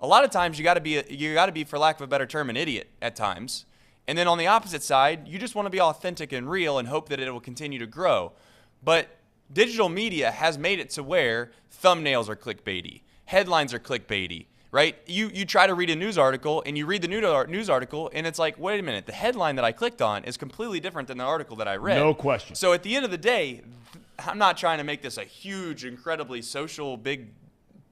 a lot of times you got to be, for lack of a better term, an idiot at times. And then on the opposite side, you just want to be authentic and real and hope that it will continue to grow. But digital media has made it to where thumbnails are clickbaity, headlines are clickbaity, right? You try to read a news article, and you read the news article, and it's like, wait a minute, the headline that I clicked on is completely different than the article that I read. No question. So at the end of the day, I'm not trying to make this a huge, incredibly social, big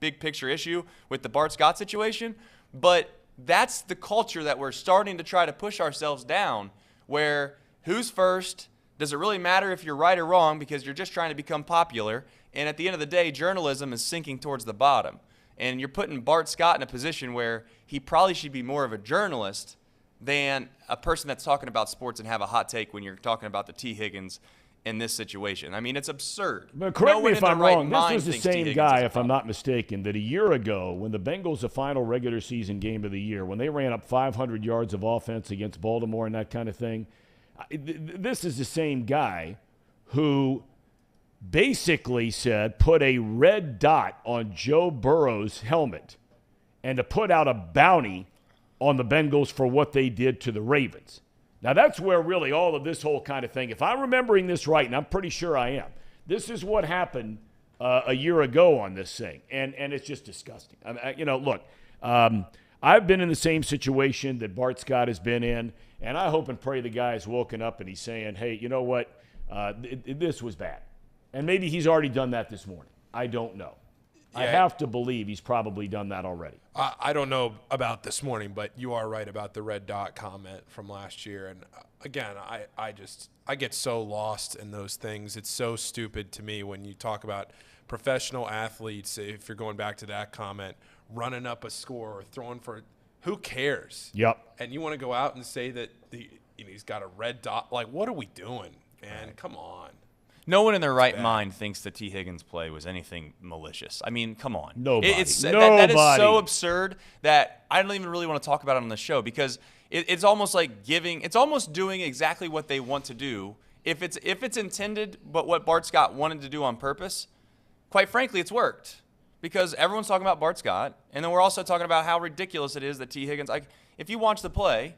picture issue with the Bart Scott situation, but that's the culture that we're starting to try to push ourselves down, where who's first? Does it really matter if you're right or wrong, because you're just trying to become popular? And at the end of the day, journalism is sinking towards the bottom. And you're putting Bart Scott in a position where he probably should be more of a journalist than a person that's talking about sports and have a hot take when you're talking about the T. Higgins in this situation. I mean, it's absurd. But correct me if I'm wrong. This was the thinks T. same Higgins guy, is a if I'm not mistaken, that a year ago, when the Bengals, the final regular season game of the year, when they ran up 500 yards of offense against Baltimore and that kind of thing, this is the same guy who basically said, put a red dot on Joe Burrow's helmet and to put out a bounty on the Bengals for what they did to the Ravens. Now, that's where really all of this whole kind of thing, if I'm remembering this right, and I'm pretty sure I am, this is what happened a year ago on this thing, and it's just disgusting. Look, I've been in the same situation that Bart Scott has been in, and I hope and pray the guy has woken up and he's saying, hey, you know what, this was bad. And maybe he's already done that this morning. I don't know. Yeah. I have to believe he's probably done that already. I don't know about this morning, but you are right about the red dot comment from last year. And again, I get so lost in those things. It's so stupid to me when you talk about professional athletes, if you're going back to that comment, running up a score or throwing for – who cares? Yep. And you want to go out and say that he's got a red dot. Like, what are we doing, man? Right. Come on. No one in their right mind thinks the T. Higgins play was anything malicious. I mean, come on. Nobody. That is so absurd that I don't even really want to talk about it on the show, because it's almost like it's almost doing exactly what they want to do. If it's intended, but what Bart Scott wanted to do on purpose, quite frankly, it's worked. Because everyone's talking about Bart Scott, and then we're also talking about how ridiculous it is that T. Higgins, like, if you watch the play,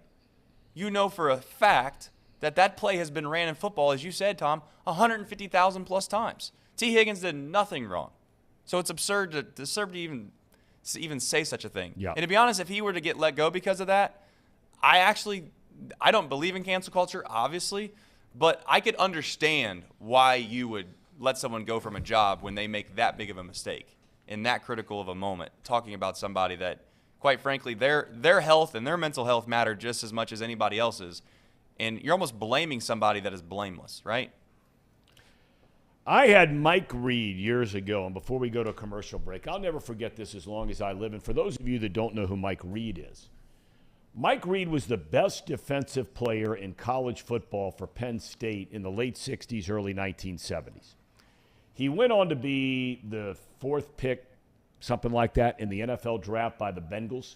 you know for a fact that play has been ran in football, as you said, Tom, 150,000 plus times. T. Higgins did nothing wrong. So it's absurd to even say such a thing. Yep. And to be honest, if he were to get let go because of that, I don't believe in cancel culture, obviously, but I could understand why you would let someone go from a job when they make that big of a mistake in that critical of a moment, talking about somebody that, quite frankly, their health and their mental health matter just as much as anybody else's. And you're almost blaming somebody that is blameless, right? I had Mike Reed years ago, and before we go to a commercial break, I'll never forget this as long as I live. And for those of you that don't know who Mike Reed is, Mike Reed was the best defensive player in college football for Penn State in the late 60s, early 1970s. He went on to be the fourth pick, something like that, in the NFL draft by the Bengals.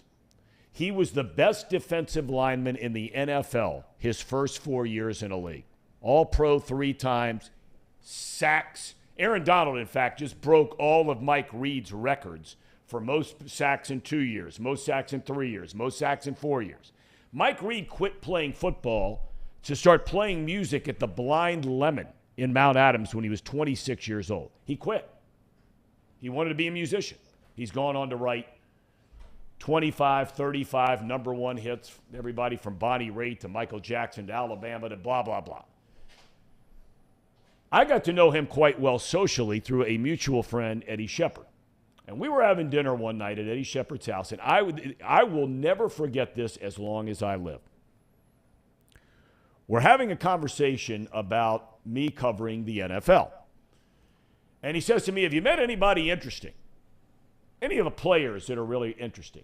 He was the best defensive lineman in the NFL his first 4 years in a league. All-pro 3 times, sacks. Aaron Donald, in fact, just broke all of Mike Reed's records for most sacks in 2 years, most sacks in 3 years, most sacks in 4 years. Mike Reed quit playing football to start playing music at the Blind Lemon in Mount Adams when he was 26 years old. He quit. He wanted to be a musician. He's gone on to write 25, 35 number one hits, everybody from Bonnie Raitt to Michael Jackson to Alabama to blah, blah, blah. I got to know him quite well socially through a mutual friend, Eddie Shepard. And we were having dinner one night at Eddie Shepard's house, and I will never forget this as long as I live. We're having a conversation about me covering the NFL. And he says to me, have you met anybody interesting? Any of the players that are really interesting?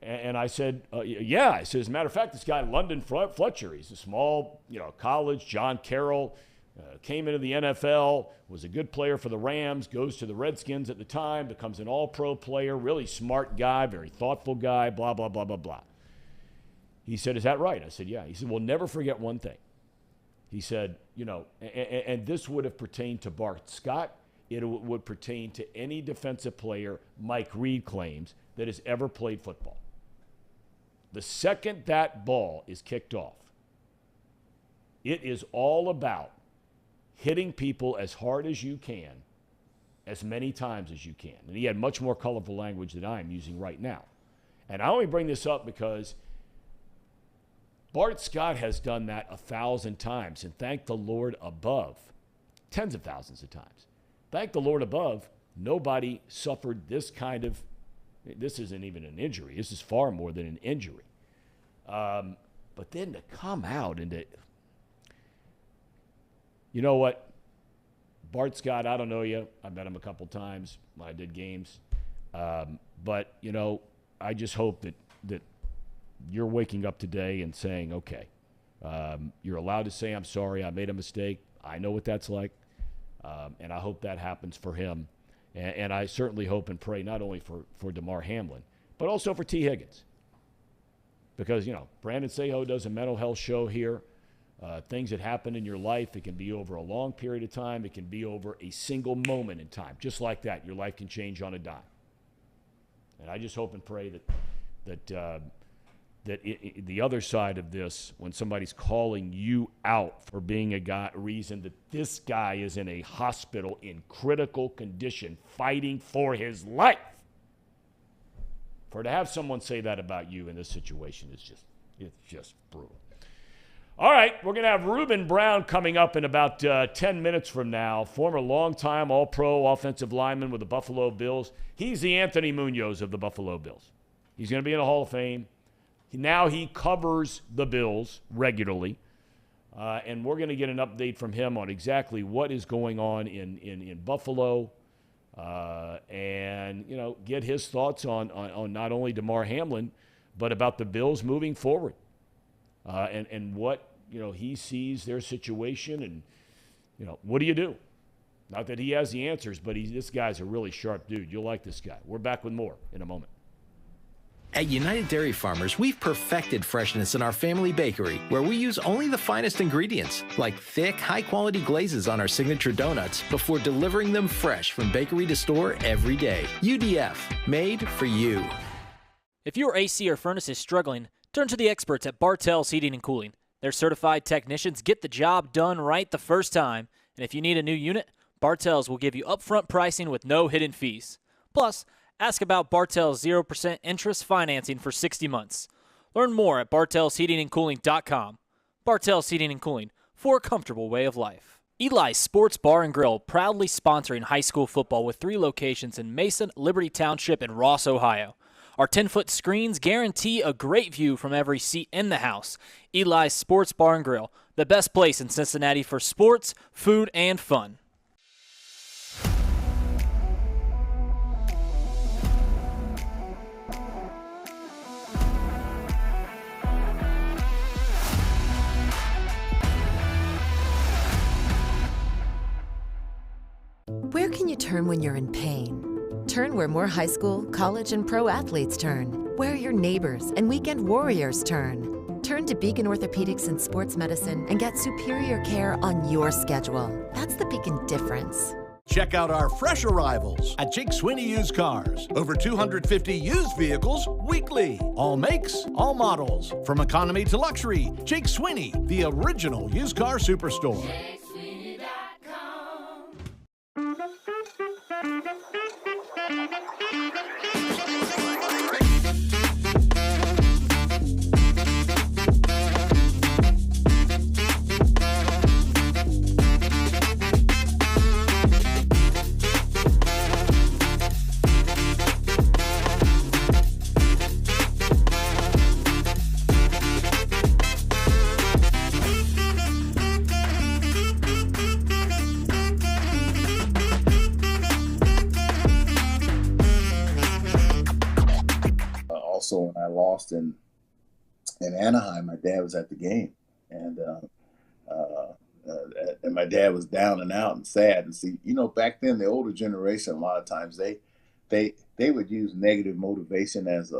And I said, yeah. I said, as a matter of fact, this guy, London Fletcher, he's a small, college, John Carroll, came into the NFL, was a good player for the Rams, goes to the Redskins at the time, becomes an all-pro player, really smart guy, very thoughtful guy, blah, blah, blah, blah, blah. He said, is that right? I said, yeah. He said, we'll never forget one thing. He said, and this would have pertained to Bart Scott. It would pertain to any defensive player Mike Reed claims that has ever played football. The second that ball is kicked off, It is all about hitting people as hard as you can, as many times as you can. And he had much more colorful language than I am using right now. And I only bring this up because Bart Scott has done that 1,000 times, and thank the Lord above, tens of thousands of times. Thank the Lord above, nobody suffered this kind of, this isn't even an injury. This is far more than an injury. But then to come out and to, you know what? Bart Scott, I don't know you. I met him a couple times when I did games. But, you know, I just hope that you're waking up today and saying, okay, you're allowed to say, I'm sorry, I made a mistake. I know what that's like. And I hope that happens for him. And I certainly hope and pray not only for Damar Hamlin, but also for T. Higgins. Because, you know, Brandon Sejo does a mental health show here. Things that happen in your life, it can be over a long period of time. It can be over a single moment in time. Just like that, your life can change on a dime. And I just hope and pray that the other side of this, when somebody's calling you out for being a reason that this guy is in a hospital in critical condition fighting for his life, for to have someone say that about you in this situation is just brutal. All right, we're going to have Reuben Brown coming up in about 10 minutes from now, former longtime All-Pro offensive lineman with the Buffalo Bills. He's the Anthony Munoz of the Buffalo Bills. He's going to be in the Hall of Fame. Now he covers the Bills regularly, and we're going to get an update from him on exactly what is going on in Buffalo, and you know, get his thoughts on not only Damar Hamlin, but about the Bills moving forward, and what, you know, he sees their situation, and you know, what do you do? Not that he has the answers, but this guy's a really sharp dude. You'll like this guy. We're back with more in a moment. At United Dairy Farmers, we've perfected freshness in our family bakery, where we use only the finest ingredients, like thick, high-quality glazes on our signature donuts, before delivering them fresh from bakery to store every day. UDF, made for you. If your AC or furnace is struggling, turn to the experts at Bartell's Heating and Cooling. Their certified technicians get the job done right the first time, and if you need a new unit, Bartell's will give you upfront pricing with no hidden fees. Plus, ask about Bartell's 0% interest financing for 60 months. Learn more at bartellsheatingandcooling.com. Bartell's Heating and Cooling, for a comfortable way of life. Eli's Sports Bar and Grill, proudly sponsoring high school football with 3 locations in Mason, Liberty Township, and Ross, Ohio. Our 10-foot screens guarantee a great view from every seat in the house. Eli's Sports Bar and Grill, the best place in Cincinnati for sports, food, and fun. Where can you turn when you're in pain? Turn where more high school, college, and pro athletes turn. Where your neighbors and weekend warriors turn. Turn to Beacon Orthopedics and Sports Medicine and get superior care on your schedule. That's the Beacon difference. Check out our fresh arrivals at Jake Swinney Used Cars. Over 250 used vehicles weekly. All makes, all models. From economy to luxury, Jake Swinney, the original used car superstore. Also, when I lost in Anaheim, my dad was at the game, and my dad was down and out and sad. And see, you know, back then the older generation, a lot of times they would use negative motivation as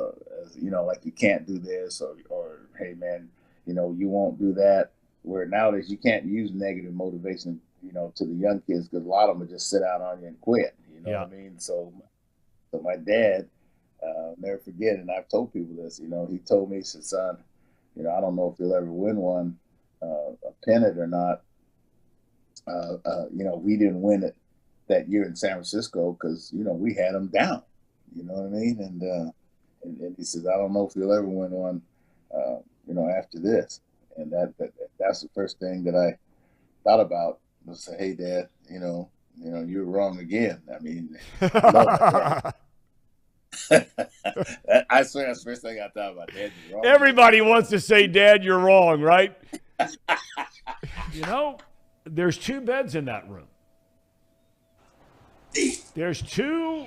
you know, like, you can't do this, or hey man, you know, you won't do that. Where nowadays you can't use negative motivation, you know, to the young kids, because a lot of them will just sit out on you and quit. You know what I mean? So my dad. Never forget, and I've told people this, you know, he told me, he said, son, you know, I don't know if you'll ever win one, a pennant or not, we didn't win it that year in San Francisco because, we had them down. You know what I mean? And he says, I don't know if you'll ever win one, after this. And that's the first thing that I thought about was say, hey, Dad, you're wrong again. I mean, I swear that's the first thing I thought about. Dad, you're wrong. Everybody wants to say, Dad, you're wrong, right? There's 2 beds in that room. There's 2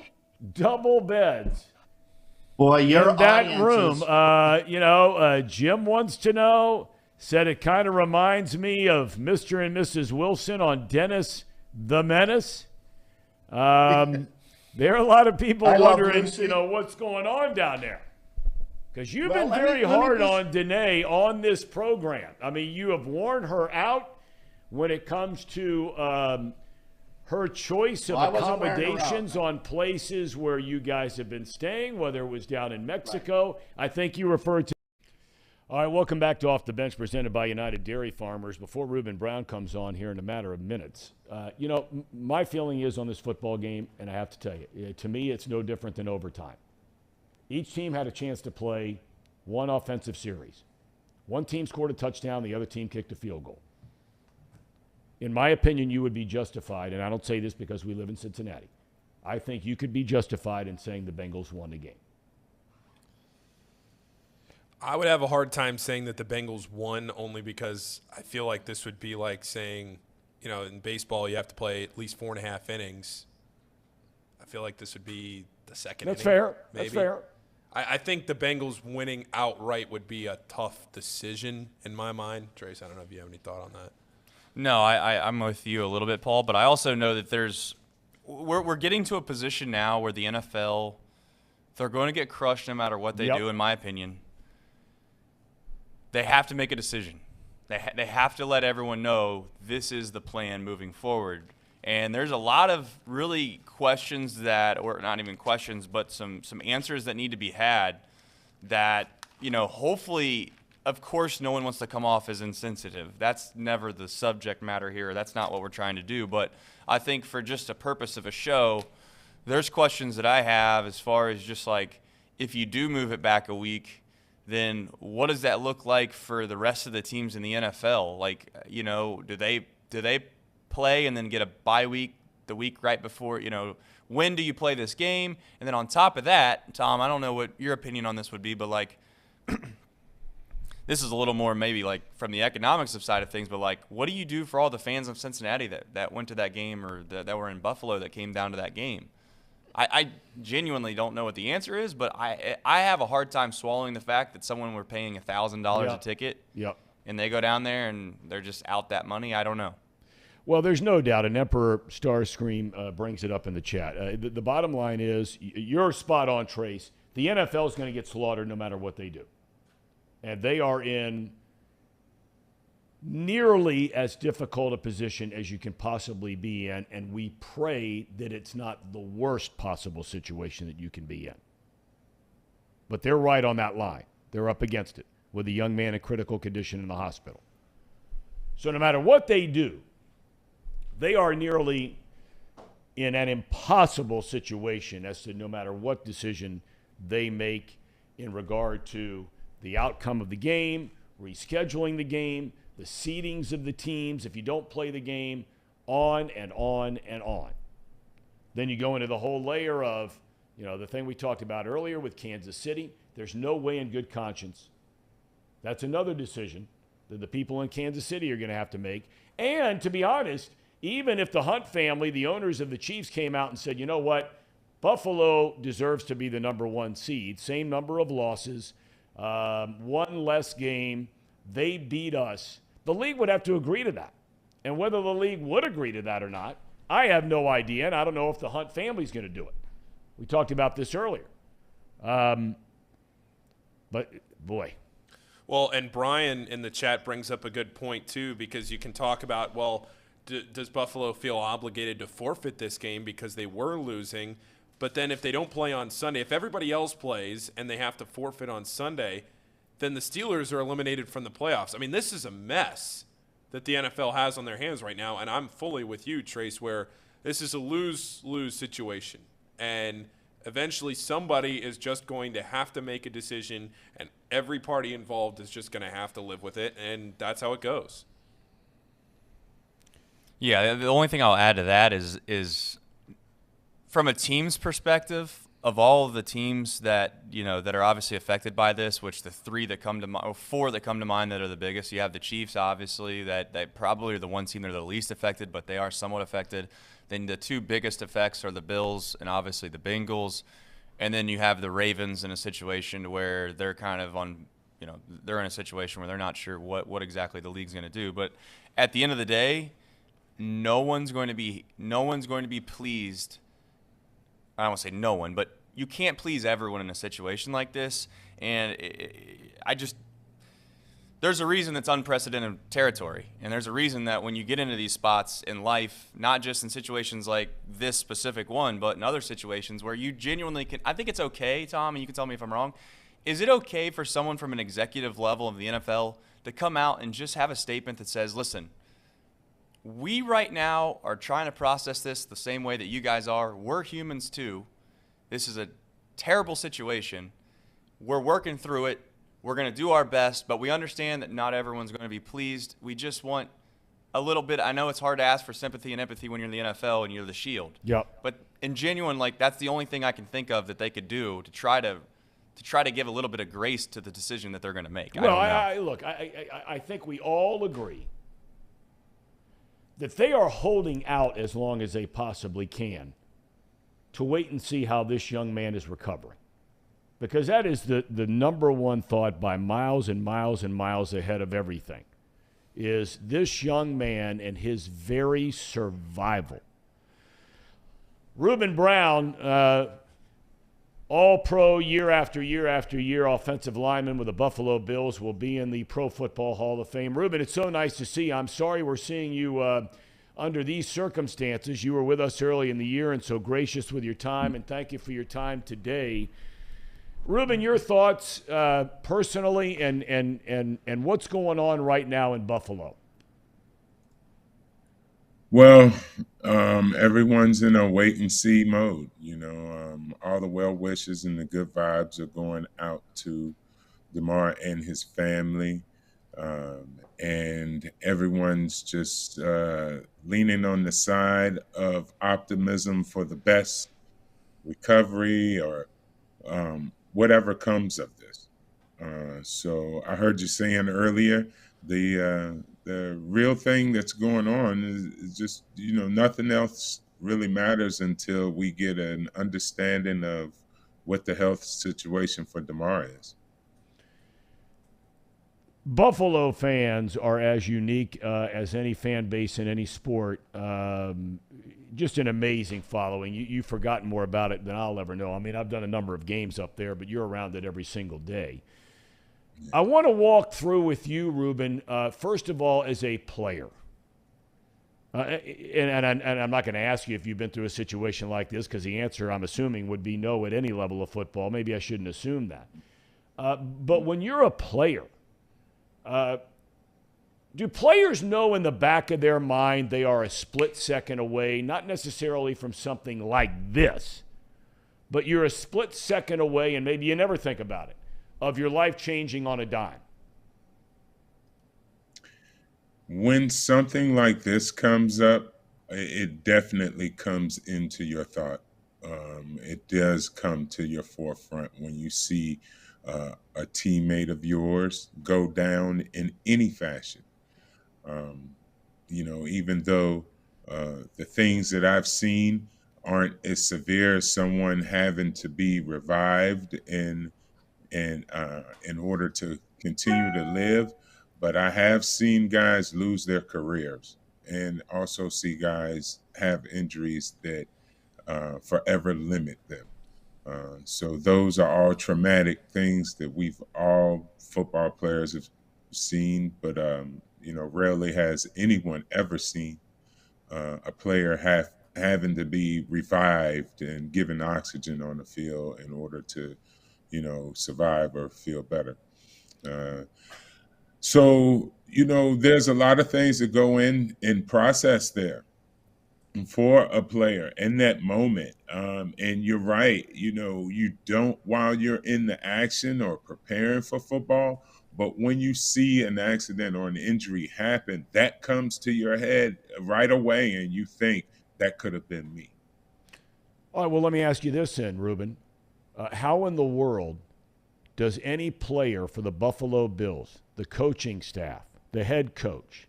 double beds. Boy, your in that room. Jim wants to know, said it kind of reminds me of Mr. and Mrs. Wilson on Dennis the Menace. There are a lot of people wondering, what's going on down there. Because you've been very hard on Danae on this program. I mean, you have worn her out when it comes to her choice of accommodations on places where you guys have been staying, whether it was down in Mexico. Right. I think you referred to. All right, welcome back to Off the Bench, presented by United Dairy Farmers. Before Reuben Brown comes on here in a matter of minutes, my feeling is on this football game, and I have to tell you, to me, it's no different than overtime. Each team had a chance to play one offensive series. One team scored a touchdown, the other team kicked a field goal. In my opinion, you would be justified, and I don't say this because we live in Cincinnati. I think you could be justified in saying the Bengals won the game. I would have a hard time saying that the Bengals won only because I feel like this would be like saying, in baseball you have to play at least 4.5 innings. I feel like this would be the second That's inning. Fair. Maybe. That's fair. I think the Bengals winning outright would be a tough decision in my mind. Trace, I don't know if you have any thought on that. No, I'm with you a little bit, Paul, but I also know that we're getting to a position now where the NFL, they're going to get crushed no matter what they do, in my opinion. They have to make a decision. They have to let everyone know this is the plan moving forward. And there's a lot of really questions or not even questions, but some answers that need to be had that, hopefully – of course, no one wants to come off as insensitive. That's never the subject matter here. That's not what we're trying to do. But I think for just a purpose of a show, there's questions that I have as far as just like, if you do move it back a week, then what does that look like for the rest of the teams in the NFL? Like, do they play and then get a bye week the week right before, when do you play this game? And then on top of that, Tom, I don't know what your opinion on this would be, but like, this is a little more maybe like from the economics side of things, but like, what do you do for all the fans of Cincinnati that went to that game or that were in Buffalo that came down to that game? I genuinely don't know what the answer is, but I have a hard time swallowing the fact that someone were paying $1,000 a ticket, and they go down there and they're just out that money. I don't know. Well, there's no doubt, and Emperor Starscream brings it up in the chat. The bottom line is, you're spot on, Trace. The NFL is going to get slaughtered no matter what they do. And they are in nearly as difficult a position as you can possibly be in, and we pray that it's not the worst possible situation that you can be in. But they're right on that line. They're up against it with a young man in critical condition in the hospital. So no matter what they do, they are nearly in an impossible situation as to no matter what decision they make in regard to the outcome of the game, rescheduling the game, the seedings of the teams, if you don't play the game, on and on and on. Then you go into the whole layer of, the thing we talked about earlier with Kansas City. There's no way in good conscience. That's another decision that the people in Kansas City are going to have to make. And to be honest, even if the Hunt family, the owners of the Chiefs, came out and said, you know what, Buffalo deserves to be the number 1 seed, same number of losses, one less game, they beat us, the league would have to agree to that. And whether the league would agree to that or not, I have no idea, and I don't know if the Hunt family's going to do it. We talked about this earlier. But, boy. Well, and Brian in the chat brings up a good point, too, because you can talk about, well, does Buffalo feel obligated to forfeit this game because they were losing? But then if they don't play on Sunday, if everybody else plays and they have to forfeit on Sunday, then the Steelers are eliminated from the playoffs. I mean, this is a mess that the NFL has on their hands right now, and I'm fully with you, Trace, where this is a lose-lose situation. And eventually somebody is just going to have to make a decision, and every party involved is just going to have to live with it, and that's how it goes. Yeah, the only thing I'll add to that is from a team's perspective, of all of the teams that that are obviously affected by this, which the four that come to mind that are the biggest, you have the Chiefs, obviously, that probably are the one team that are the least affected, but they are somewhat affected. Then the two biggest effects are the Bills and obviously the Bengals, and then you have the Ravens in a situation where they're kind of they're in a situation where they're not sure what exactly the league's going to do. But at the end of the day, no one's going to be pleased. I don't want to say no one, but you can't please everyone in a situation like this. And there's a reason it's unprecedented territory. And there's a reason that when you get into these spots in life, not just in situations like this specific one, but in other situations where you genuinely can, I think it's okay, Tom, and you can tell me if I'm wrong. Is it okay for someone from an executive level of the NFL to come out and just have a statement that says, listen, we right now are trying to process this the same way that you guys are. We're humans too. This is a terrible situation. We're working through it. We're going to do our best, but we understand that not everyone's going to be pleased. We just want a little bit. I know it's hard to ask for sympathy and empathy when you're in the NFL and you're the shield. Yep. But in genuine, that's the only thing I can think of that they could do to try to give a little bit of grace to the decision that they're going to make. Well, I think we all agree that they are holding out as long as they possibly can to wait and see how this young man is recovering. Because that is the number one thought by miles and miles and miles ahead of everything, is this young man and his very survival. Reuben Brown, all-pro year after year after year, offensive lineman with the Buffalo Bills, will be in the Pro Football Hall of Fame. Reuben, it's so nice to see you. I'm sorry we're seeing you under these circumstances. You were with us early in the year and so gracious with your time, and thank you for your time today. Reuben, your thoughts personally and what's going on right now in Buffalo? Well, everyone's in a wait-and-see mode. All the well wishes and the good vibes are going out to Demar and his family, and everyone's just leaning on the side of optimism for the best recovery or whatever comes of this. So I heard you saying earlier, the real thing that's going on is just, nothing else really matters until we get an understanding of what the health situation for Demar is. Buffalo fans are as unique as any fan base in any sport. Just an amazing following. You've forgotten more about it than I'll ever know. I mean, I've done a number of games up there, but you're around it every single day. I want to walk through with you, Reuben, first of all, as a player. And I'm not going to ask you if you've been through a situation like this, because the answer, I'm assuming, would be no at any level of football. Maybe I shouldn't assume that. But when you're a player, do players know in the back of their mind they are a split second away, not necessarily from something like this, but you're a split second away, and maybe you never think about it, of your life changing on a dime? When something like this comes up, it definitely comes into your thought. It does come to your forefront when you see a teammate of yours go down in any fashion. Even though the things that I've seen aren't as severe as someone having to be revived in order to continue to live, but I have seen guys lose their careers and also see guys have injuries that forever limit them. So those are all traumatic things that all football players have seen, but rarely has anyone ever seen a player having to be revived and given oxygen on the field in order to, survive or feel better. So, there's a lot of things that go in process there for a player in that moment. And you're right, you don't, while you're in the action or preparing for football, but when you see an accident or an injury happen, that comes to your head right away, and you think that could have been me. All right, well, let me ask you this then, Reuben. How in the world does any player for the Buffalo Bills, the coaching staff, the head coach,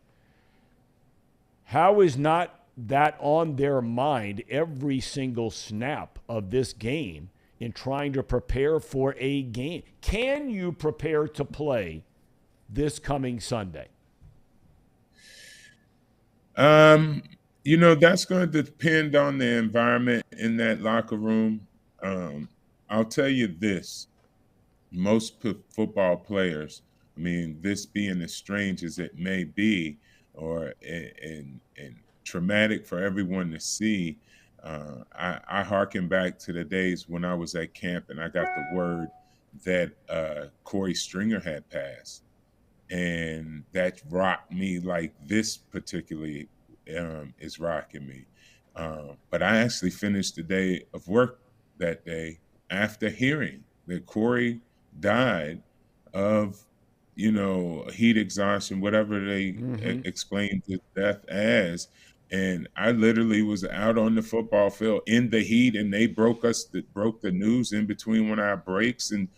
how is not that on their mind every single snap of this game in trying to prepare for a game? Can you prepare to play this coming Sunday? That's going to depend on the environment in that locker room. I'll tell you this. Most football players, this being as strange as it may be, or and traumatic for everyone to see, I hearken back to the days when I was at camp and I got the word that Corey Stringer had passed, and that rocked me like this particularly is rocking me. But I actually finished the day of work that day after hearing that Corey died of, heat exhaustion, whatever they explained his death as. And I literally was out on the football field in the heat, and they broke the news in between one of our breaks, and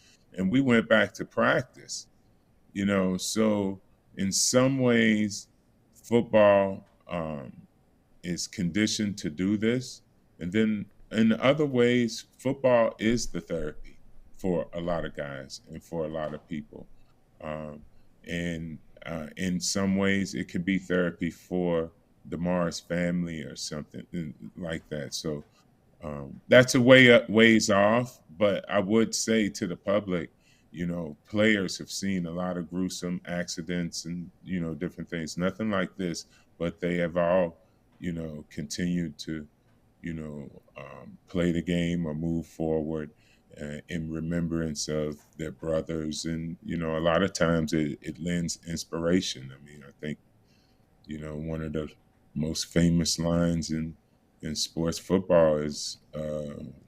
we went back to practice. So in some ways, football is conditioned to do this, and then in other ways, football is the therapy for a lot of guys and for a lot of people. And in some ways, it could be therapy for Damar's family or something like that. So that's a ways off. But I would say to the public, players have seen a lot of gruesome accidents and, different things. Nothing like this, but they have all, continued to, play the game or move forward in remembrance of their brothers. And, a lot of times it lends inspiration. I think, one of the most famous lines in sports football is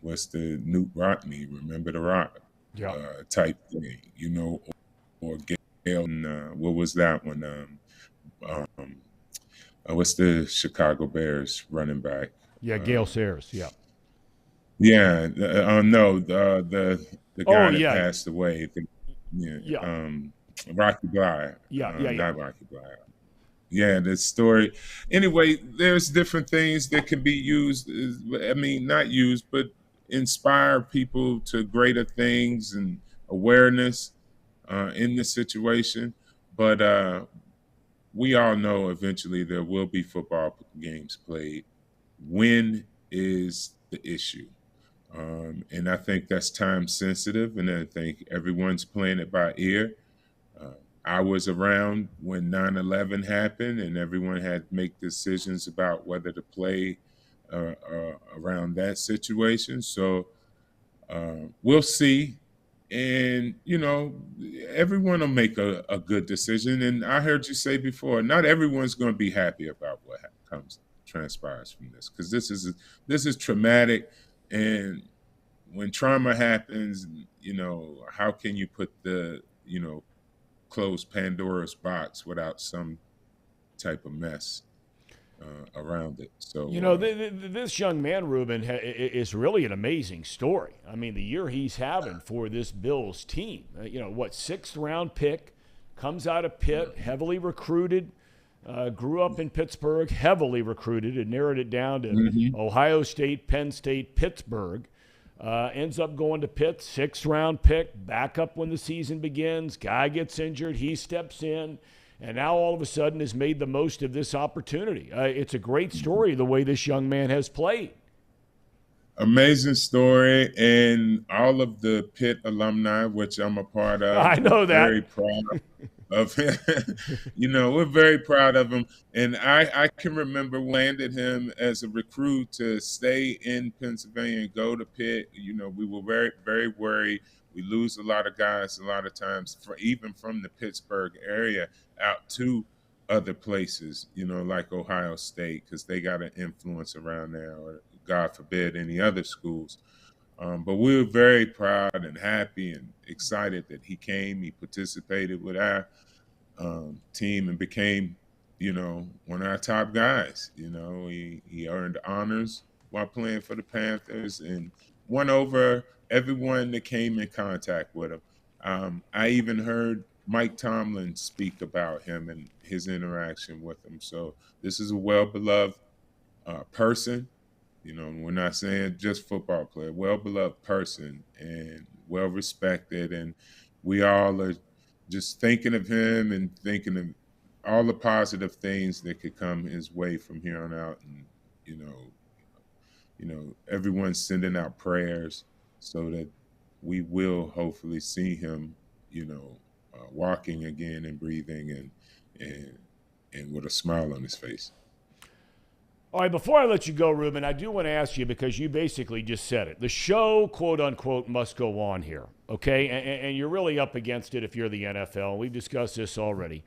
what's the Newt Rockney, Remember the Rock type thing, or Gail, what was that one? What's the Chicago Bears running back? Yeah, Gale Sayers, yeah. Yeah, no, the guy that passed away. Rocky Bly. Not Rocky Bly. Yeah, the story. Anyway, there's different things that can be used. Not used, but inspire people to greater things and awareness in the situation. But we all know eventually there will be football games played. When is the issue? And I think that's time sensitive, and I think everyone's playing it by ear. I was around when 9/11 happened, and everyone had to make decisions about whether to play around that situation. So we'll see. And, everyone will make a good decision. And I heard you say before, not everyone's going to be happy about what transpires from this, because this is traumatic. And when trauma happens, how can you put the, close Pandora's box without some type of mess around it? So this young man, Reuben, is really an amazing story. The year he's having for this Bills team, 6th round pick, comes out of Pitt, heavily recruited, grew up in Pittsburgh, heavily recruited, and narrowed it down to Ohio State, Penn State, Pittsburgh. Ends up going to Pitt, 6th round pick, back up when the season begins. Guy gets injured, he steps in, and now all of a sudden has made the most of this opportunity. It's a great story the way this young man has played. Amazing story, and all of the Pitt alumni, which I'm a part of. I know that. Very proud of him. We're very proud of him. And I can remember landed him as a recruit to stay in Pennsylvania and go to Pitt. We were very, very worried. We lose a lot of guys a lot of times, even from the Pittsburgh area out to other places, like Ohio State, because they got an influence around there, or God forbid, any other schools. But we were very proud and happy and excited that he came. He participated with our team and became, one of our top guys. He earned honors while playing for the Panthers and won over everyone that came in contact with him. I even heard Mike Tomlin speak about him and his interaction with him. So this is a well-beloved person. We're not saying just football player, well-beloved person and well-respected. And we all are just thinking of him and thinking of all the positive things that could come his way from here on out. And, everyone's sending out prayers so that we will hopefully see him, walking again and breathing and with a smile on his face. All right, before I let you go, Reuben, I do want to ask you, because you basically just said it. The show, quote unquote, must go on here, okay? And you're really up against it if you're the NFL. We've discussed this already.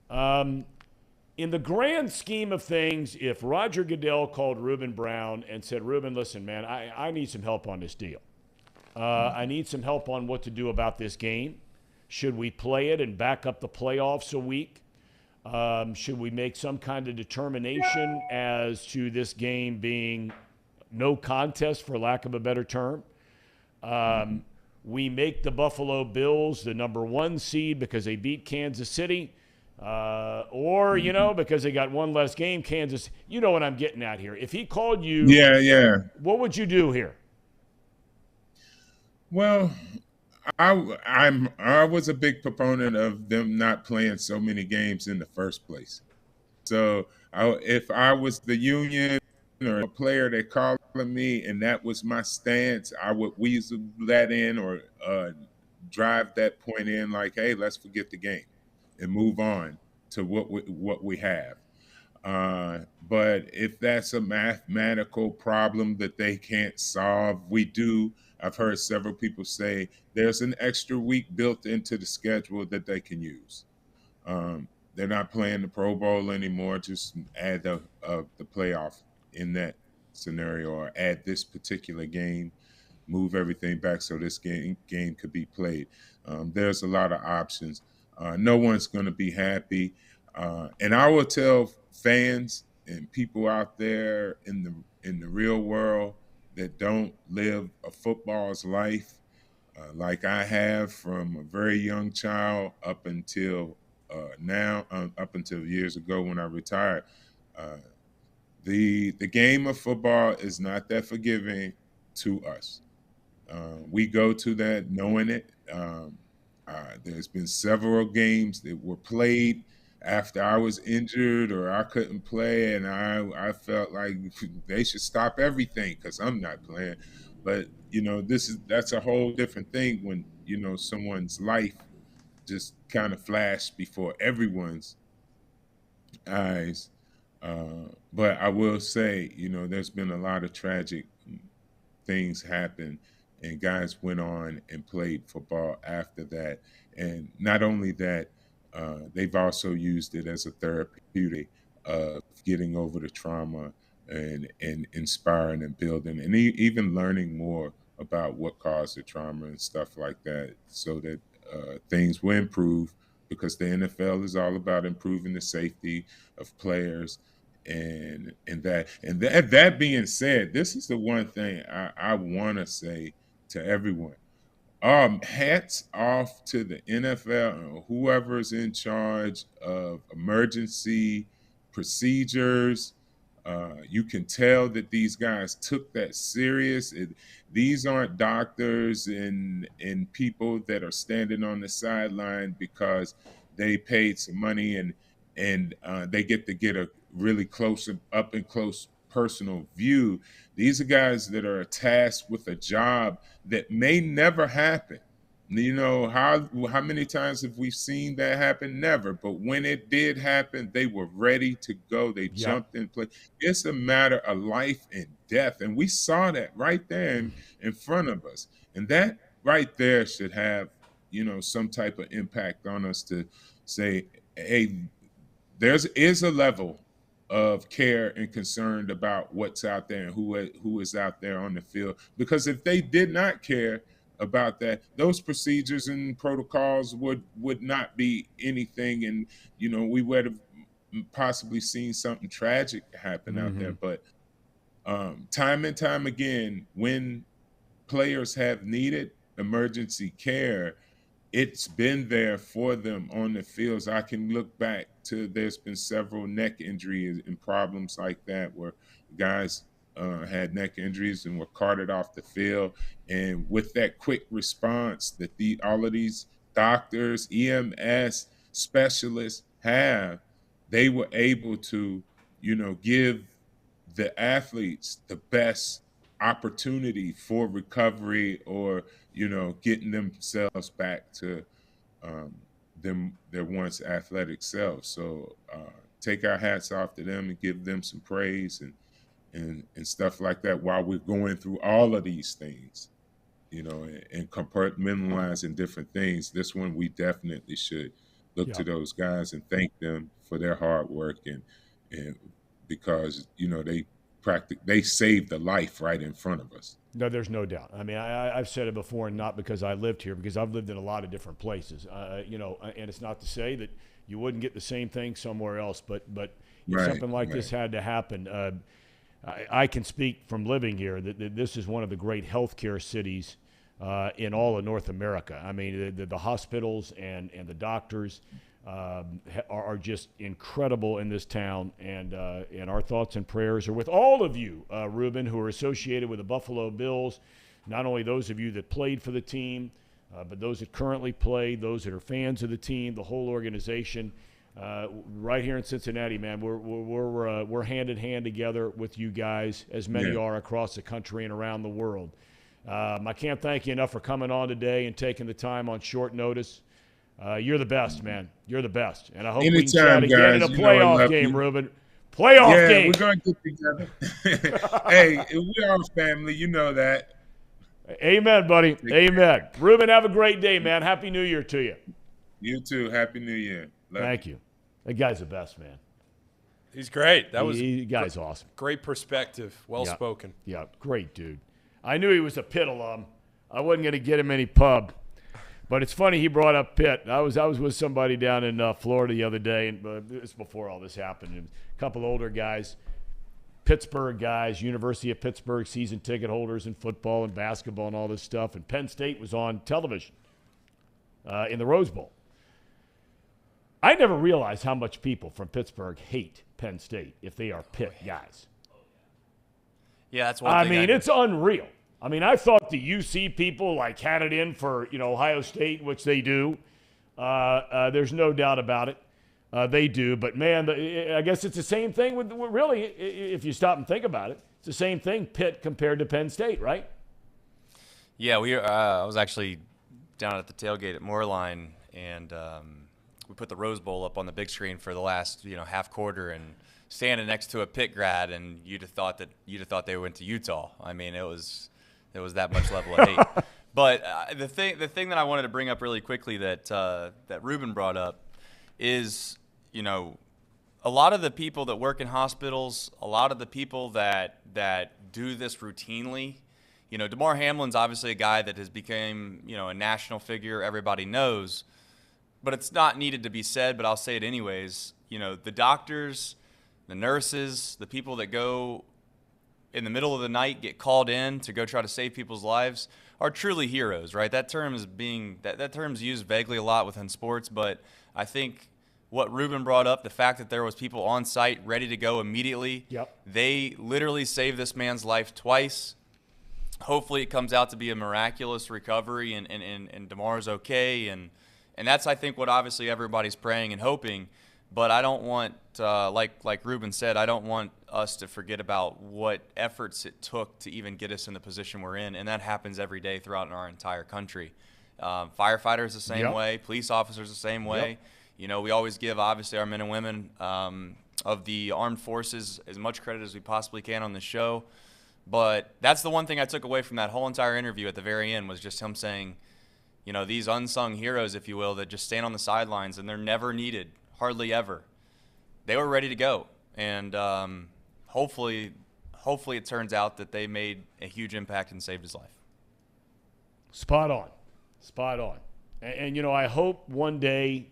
In the grand scheme of things, if Roger Goodell called Reuben Brown and said, Reuben, listen, man, I need some help on this deal. I need some help on what to do about this game. Should we play it and back up the playoffs a week? Should we make some kind of determination as to this game being no contest, for lack of a better term? We make the Buffalo Bills the number 1 seed because they beat Kansas City, or, because they got one less game, Kansas. You know what I'm getting at here. If he called you, what would you do here? Well, I was a big proponent of them not playing so many games in the first place. So if I was the union or a player that called me and that was my stance, I would weasel that in or drive that point in like, hey, let's forget the game and move on to what we have. But if that's a mathematical problem that they can't solve, we do. I've heard several people say there's an extra week built into the schedule that they can use. They're not playing the Pro Bowl anymore. Just add the playoff in that scenario, or add this particular game, move everything back so this game could be played. There's a lot of options. No one's going to be happy. And I will tell fans and people out there in the real world that don't live a football's life like I have from a very young child up until now, up until years ago when I retired. The game of football is not that forgiving to us. We go to that knowing it. There's been several games that were played after I was injured or I couldn't play, and I felt like they should stop everything because I'm not playing. But that's a whole different thing when someone's life just kind of flashed before everyone's eyes. But I will say, there's been a lot of tragic things happen, and guys went on and played football after that. And not only that, they've also used it as a therapeutic of getting over the trauma and inspiring and building and even learning more about what caused the trauma and stuff like that, so that things will improve, because the NFL is all about improving the safety of players. And that being said, this is the one thing I want to say to everyone. Hats off to the NFL and whoever's in charge of emergency procedures. You can tell that these guys took that serious. These aren't doctors and people that are standing on the sideline because they paid some money and they get a really close, up and close personal view. These are guys that are tasked with a job that may never happen. You know, how many times have we seen that happen? Never. But when it did happen, they were ready to go. They jumped in play. It's a matter of life and death. And we saw that right there in front of us. And that right there should have, you know, some type of impact on us to say, hey, is a level of care and concern about what's out there and who is out there on the field. Because if they did not care about that, those procedures and protocols would not be anything, and you know, we would have possibly seen something tragic happen out there. But time and time again, when players have needed emergency care, it's been there for them on the fields. I can look back to, there's been several neck injuries and problems like that where guys had neck injuries and were carted off the field. And with that quick response that all of these doctors, EMS specialists have, they were able to, you know, give the athletes the best opportunity for recovery, or, you know, getting themselves back to their once athletic selves. So take our hats off to them and give them some praise and stuff like that while we're going through all of these things, you know, and compartmentalizing different things. This one, we definitely should look to those guys and thank them for their hard work, and because, you know, they saved the life right in front of us. No, there's no doubt. I mean, I've said it before, and not because I lived here, because I've lived in a lot of different places. You know, and it's not to say that you wouldn't get the same thing somewhere else, but if something like this had to happen, I can speak from living here that this is one of the great healthcare cities in all of North America. I mean, the hospitals and the doctors are just incredible in this town, and our thoughts and prayers are with all of you, Reuben, who are associated with the Buffalo Bills, not only those of you that played for the team, but those that currently play, those that are fans of the team, the whole organization. Right here in Cincinnati, man, we're hand in hand together with you guys, as many are across the country and around the world. I can't thank you enough for coming on today and taking the time on short notice. You're the best, man. You're the best. And I hope we can chat again in a playoff game, Reuben. Playoff game. We're going to get together. Hey, we are family. You know that. Amen, buddy. Amen. Reuben, have a great day, man. Happy New Year to you. You too. Happy New Year. Thank you. That guy's the best, man. He's great. Guy's awesome. Great perspective. Well spoken. Yeah, great dude. I knew he was a Pitt alum. I wasn't going to get him any pub. But it's funny he brought up Pitt. I was with somebody down in Florida the other day, and this before all this happened. And a couple older guys, Pittsburgh guys, University of Pittsburgh season ticket holders in football and basketball and all this stuff. And Penn State was on television in the Rose Bowl. I never realized how much people from Pittsburgh hate Penn State if they are Pitt guys. Yeah, that's one thing. I mean, it's unreal. I mean, I thought the UC people like had it in for, you know, Ohio State, which they do. There's no doubt about it. They do. But, man, I guess it's the same thing with really, if you stop and think about it, it's the same thing, Pitt compared to Penn State, right? Yeah, I was actually down at the tailgate at Moorline, and we put the Rose Bowl up on the big screen for the last, you know, half quarter, and standing next to a Pitt grad, and you'd have thought they went to Utah. I mean, it was that much level of hate. But the thing that I wanted to bring up really quickly that Reuben brought up is, you know, a lot of the people that work in hospitals, a lot of the people that do this routinely, you know, Damar Hamlin's obviously a guy that has become, you know, a national figure everybody knows, but it's not needed to be said, but I'll say it anyways. You know, the doctors, the nurses, the people that go in the middle of the night, get called in to go try to save people's lives, are truly heroes, right? That term is that term's used vaguely a lot within sports, but I think what Reuben brought up, the fact that there was people on site ready to go immediately, they literally saved this man's life twice. Hopefully it comes out to be a miraculous recovery and Damar's okay, and that's, I think, what obviously everybody's praying and hoping. But I don't want, like Reuben said, I don't want us to forget about what efforts it took to even get us in the position we're in, and that happens every day throughout our entire country. Firefighters the same Yep. way, police officers the same way. Yep. You know, we always give, obviously, our men and women of the armed forces as much credit as we possibly can on the show. But that's the one thing I took away from that whole entire interview at the very end, was just him saying, you know, these unsung heroes, if you will, that just stand on the sidelines and they're never needed, hardly ever. They were ready to go. And hopefully it turns out that they made a huge impact and saved his life. Spot on. Spot on. And you know, I hope one day,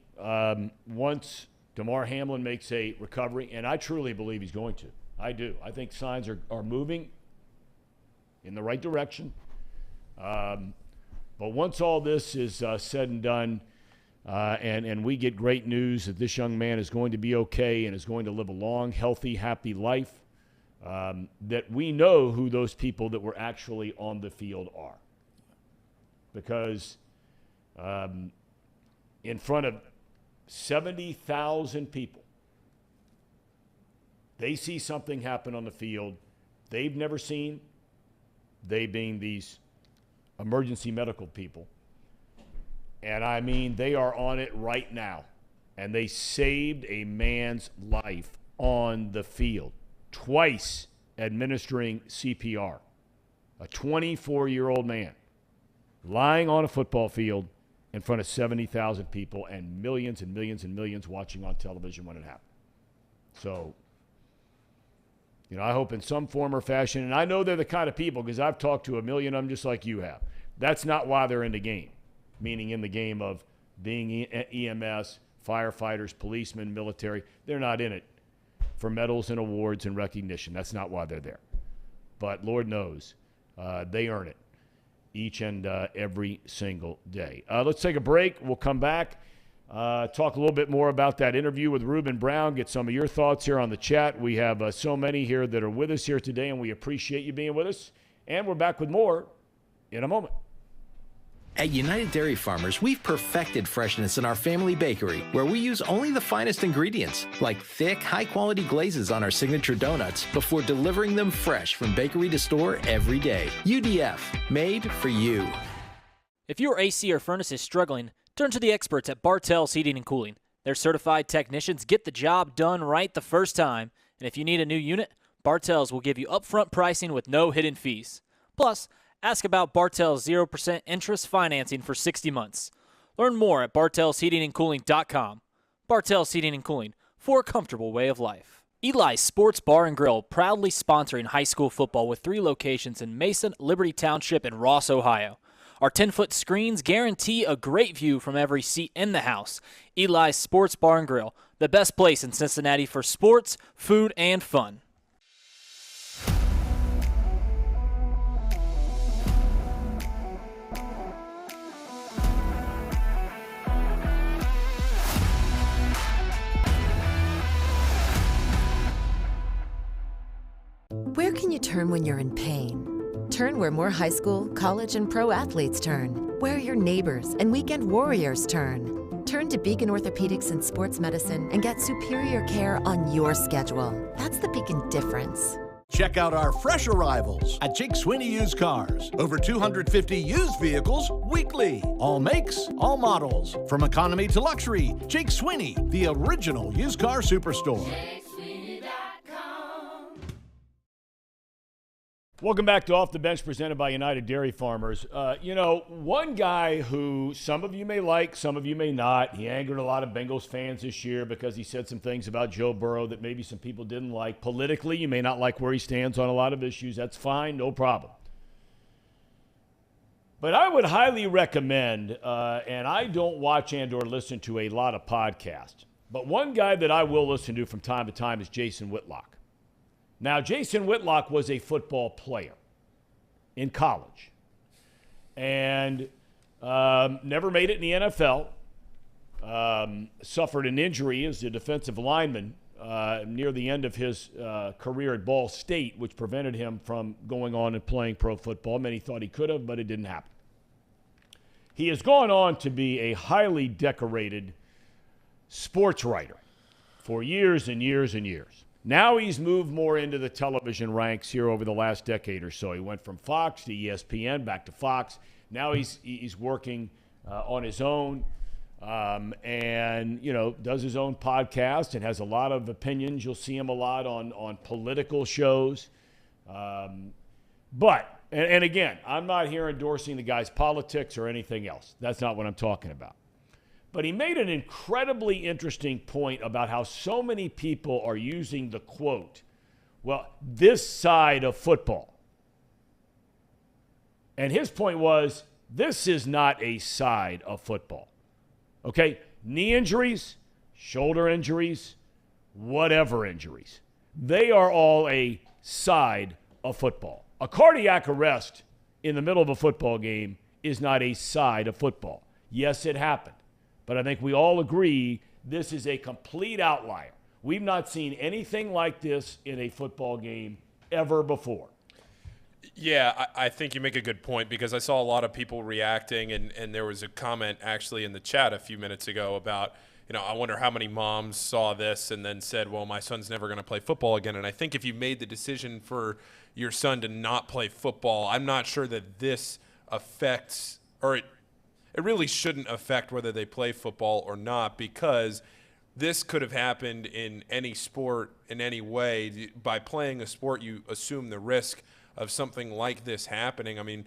once Damar Hamlin makes a recovery, and I truly believe he's going to. I do. I think signs are moving in the right direction. But once all this is said and done, and we get great news that this young man is going to be okay and is going to live a long, healthy, happy life, that we know who those people that were actually on the field are. Because in front of 70,000 people, they see something happen on the field they've never seen, they being these emergency medical people. And I mean, they are on it right now. And they saved a man's life on the field, twice administering CPR. A 24-year-old man lying on a football field in front of 70,000 people and millions and millions and millions watching on television when it happened. So, you know, I hope in some form or fashion, and I know they're the kind of people, because I've talked to a million of them just like you have. That's not why they're in the game, meaning in the game of being EMS, firefighters, policemen, military. They're not in it for medals and awards and recognition. That's not why they're there. But Lord knows they earn it each and every single day. Let's take a break. We'll come back, talk a little bit more about that interview with Reuben Brown, get some of your thoughts here on the chat. We have so many here that are with us here today, and we appreciate you being with us. And we're back with more in a moment. At United Dairy Farmers, we've perfected freshness in our family bakery, where we use only the finest ingredients, like thick, high-quality glazes on our signature donuts, before delivering them fresh from bakery to store every day. UDF, made for you. If your AC or furnace is struggling, turn to the experts at Bartell's Heating and Cooling. Their certified technicians get the job done right the first time, and if you need a new unit, Bartell's will give you upfront pricing with no hidden fees. Plus, ask about Bartell's 0% interest financing for 60 months. Learn more at bartellsheatingandcooling.com. Bartell's Heating and Cooling, for a comfortable way of life. Eli's Sports Bar and Grill, proudly sponsoring high school football with 3 locations in Mason, Liberty Township, and Ross, Ohio. Our 10-foot screens guarantee a great view from every seat in the house. Eli's Sports Bar and Grill, the best place in Cincinnati for sports, food, and fun. Where can you turn when you're in pain? Turn where more high school, college, and pro athletes turn. Where your neighbors and weekend warriors turn. Turn to Beacon Orthopedics and Sports Medicine and get superior care on your schedule. That's the Beacon difference. Check out our fresh arrivals at Jake Sweeney Used Cars. Over 250 used vehicles weekly. All makes, all models. From economy to luxury, Jake Sweeney, the original used car superstore. Welcome back to Off the Bench, presented by United Dairy Farmers. You know, one guy who some of you may like, some of you may not. He angered a lot of Bengals fans this year because he said some things about Joe Burrow that maybe some people didn't like. Politically, you may not like where he stands on a lot of issues. That's fine, no problem. But I would highly recommend, and I don't watch and or listen to a lot of podcasts, but one guy that I will listen to from time to time is Jason Whitlock. Now, Jason Whitlock was a football player in college and never made it in the NFL. Suffered an injury as a defensive lineman near the end of his career at Ball State, which prevented him from going on and playing pro football. Many thought he could have, but it didn't happen. He has gone on to be a highly decorated sports writer for years and years and years. Now he's moved more into the television ranks here over the last decade or so. He went from Fox to ESPN, back to Fox. Now he's working on his own, and, does his own podcast and has a lot of opinions. You'll see him a lot on political shows. But again, I'm not here endorsing the guy's politics or anything else. That's not what I'm talking about. But he made an incredibly interesting point about how so many people are using the quote, well, this side of football. And his point was, this is not a side of football. Okay? Knee injuries, shoulder injuries, whatever injuries. They are all a side of football. A cardiac arrest in the middle of a football game is not a side of football. Yes, it happened. But I think we all agree this is a complete outlier. We've not seen anything like this in a football game ever before. Yeah, I think you make a good point, because I saw a lot of people reacting, and there was a comment actually in the chat a few minutes ago about, I wonder how many moms saw this and then said, well, my son's never going to play football again. And I think if you made the decision for your son to not play football, I'm not sure that this affects, or it really shouldn't affect whether they play football or not, because this could have happened in any sport in any way. By playing a sport, you assume the risk of something like this happening. I mean,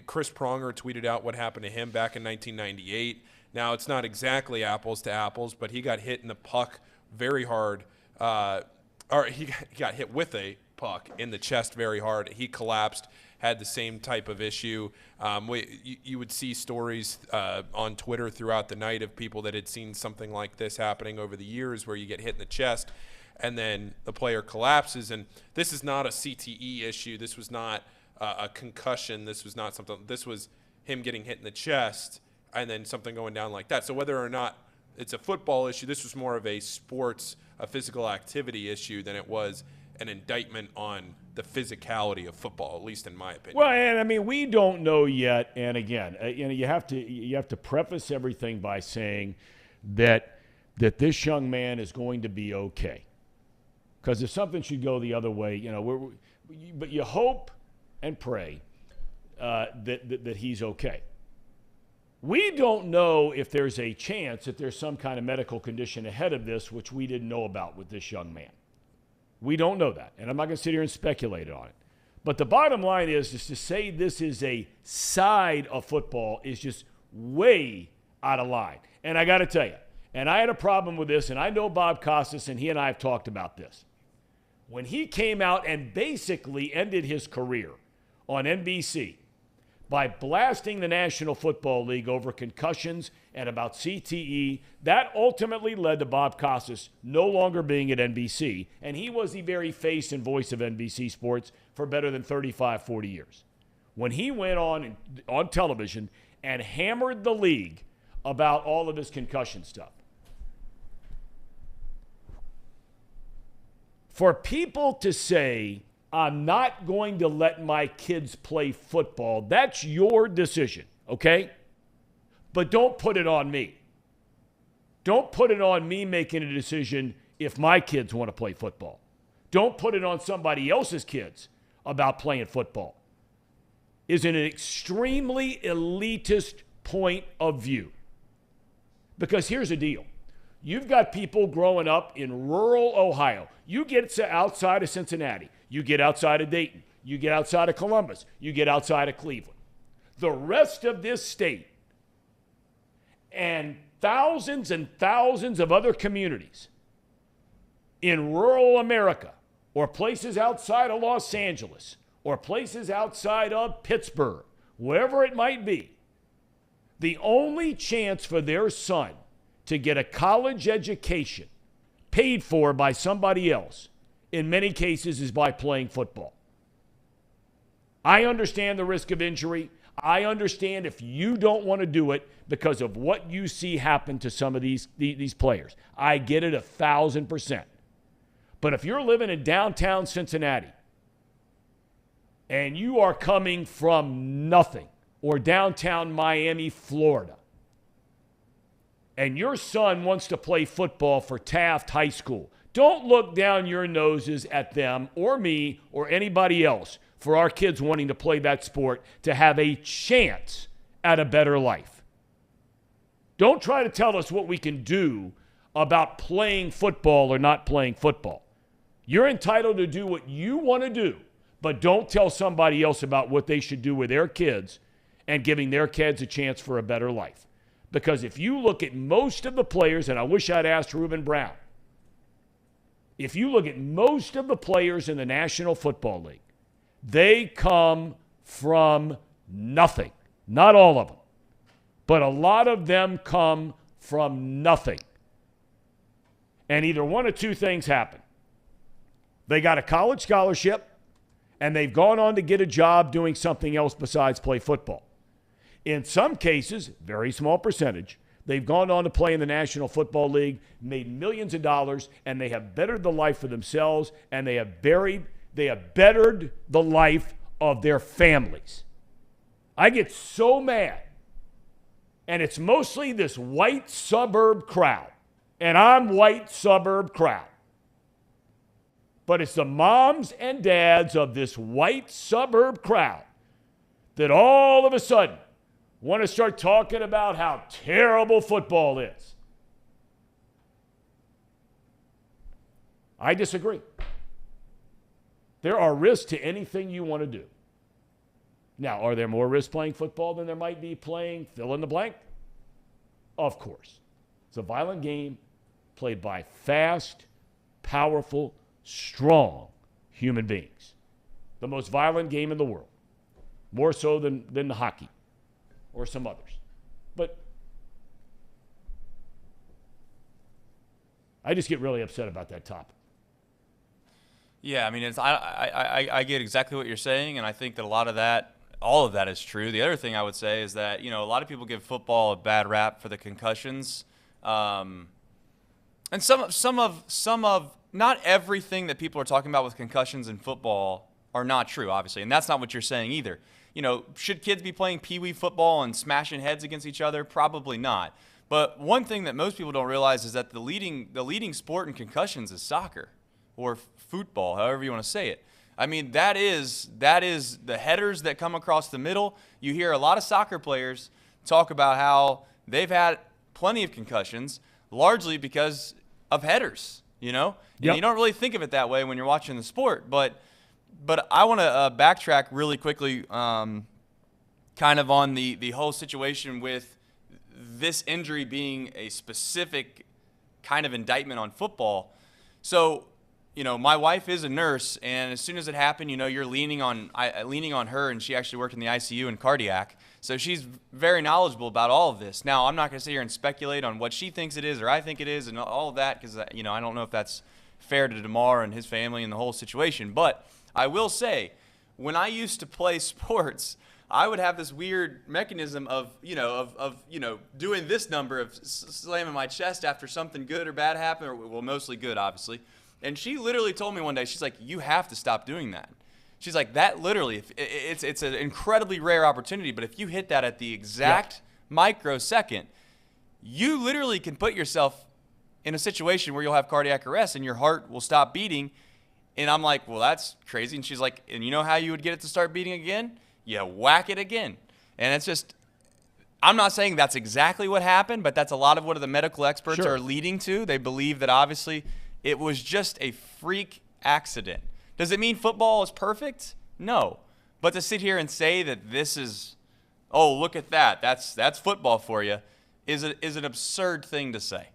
Chris Pronger tweeted out what happened to him back in 1998. Now, it's not exactly apples to apples, but he got hit in the puck very hard, or he got hit with a puck in the chest very hard. He collapsed, had the same type of issue. You would see stories on Twitter throughout the night of people that had seen something like this happening over the years, where you get hit in the chest and then the player collapses. And this is not a CTE issue. This was not a concussion. This was not something. This was him getting hit in the chest and then something going down like that. So whether or not it's a football issue, this was more of a physical activity issue than it was an indictment on the physicality of football, at least in my opinion. Well, and I mean, we don't know yet. And again, you have to preface everything by saying that this young man is going to be okay. Because if something should go the other way, but you hope and pray that he's okay. We don't know if there's a chance that there's some kind of medical condition ahead of this, which we didn't know about with this young man. We don't know that, and I'm not going to sit here and speculate on it. But the bottom line is to say this is a side of football is just way out of line. And I got to tell you, and I had a problem with this, and I know Bob Costas, and he and I have talked about this. When he came out and basically ended his career on NBC by blasting the National Football League over concussions and about CTE, that ultimately led to Bob Costas no longer being at NBC, and he was the very face and voice of NBC Sports for better than 35, 40 years. When he went on television and hammered the league about all of his concussion stuff. For people to say, I'm not going to let my kids play football, that's your decision, okay? But don't put it on me. Don't put it on me making a decision if my kids want to play football. Don't put it on somebody else's kids about playing football. Is an extremely elitist point of view. Because here's the deal. You've got people growing up in rural Ohio. You get outside of Cincinnati. You get outside of Dayton. You get outside of Columbus. You get outside of Cleveland. The rest of this state and thousands of other communities in rural America or places outside of Los Angeles or places outside of Pittsburgh, wherever it might be, the only chance for their son to get a college education paid for by somebody else, in many cases, is by playing football. I understand the risk of injury. I understand if you don't want to do it because of what you see happen to some of these players. I get it 1,000%. But if you're living in downtown Cincinnati and you are coming from nothing, or downtown Miami, Florida, and your son wants to play football for Taft High School, don't look down your noses at them or me or anybody else for our kids wanting to play that sport to have a chance at a better life. Don't try to tell us what we can do about playing football or not playing football. You're entitled to do what you want to do, but don't tell somebody else about what they should do with their kids and giving their kids a chance for a better life. Because if you look at most of the players, and I wish I'd asked Reuben Brown, if you look at most of the players in the National Football League, they come from nothing. Not all of them, but a lot of them come from nothing. And either one of two things happen. They got a college scholarship, and they've gone on to get a job doing something else besides play football. In some cases, very small percentage, they've gone on to play in the National Football League, made millions of dollars, and they have bettered the life for themselves, and they have bettered the life of their families. I get so mad, and it's mostly this white suburb crowd, and I'm white suburb crowd. But it's the moms and dads of this white suburb crowd that all of a sudden want to start talking about how terrible football is. I disagree. There are risks to anything you want to do. Now, are there more risks playing football than there might be playing fill in the blank? Of course. It's a violent game played by fast, powerful, strong human beings. The most violent game in the world. More so than the hockey or some others. But I just get really upset about that topic. Yeah, I mean, I get exactly what you're saying, and I think that all of that is true. The other thing I would say is that, a lot of people give football a bad rap for the concussions. And some of not everything that people are talking about with concussions in football are not true, obviously, and that's not what you're saying either. Should kids be playing peewee football and smashing heads against each other? Probably not. But one thing that most people don't realize is that the leading sport in concussions is soccer or football, however you want to say it. I mean, that is the headers that come across the middle. You hear a lot of soccer players talk about how they've had plenty of concussions, largely because of headers, And you don't really think of it that way when you're watching the sport. But I want to backtrack really quickly kind of on the whole situation with this injury being a specific kind of indictment on football. So, my wife is a nurse, and as soon as it happened, you're leaning on her, and she actually worked in the ICU and cardiac. So she's very knowledgeable about all of this. Now, I'm not going to sit here and speculate on what she thinks it is or I think it is and all of that because, I don't know if that's fair to Demar and his family and the whole situation. But I will say, when I used to play sports, I would have this weird mechanism of doing this number of slamming my chest after something good or bad happened, or well, mostly good, obviously. And she literally told me one day, she's like, you have to stop doing that. She's like, that literally, it's an incredibly rare opportunity, but if you hit that at the exact microsecond, you literally can put yourself in a situation where you'll have cardiac arrest and your heart will stop beating. And I'm like, well, that's crazy. And she's like, and you know how you would get it to start beating again? You whack it again. And it's just, I'm not saying that's exactly what happened, but that's a lot of what the medical experts are leading to. They believe that obviously it was just a freak accident. Does it mean football is perfect? No. But to sit here and say that this is, oh, look at that, that's football for you, is an absurd thing to say.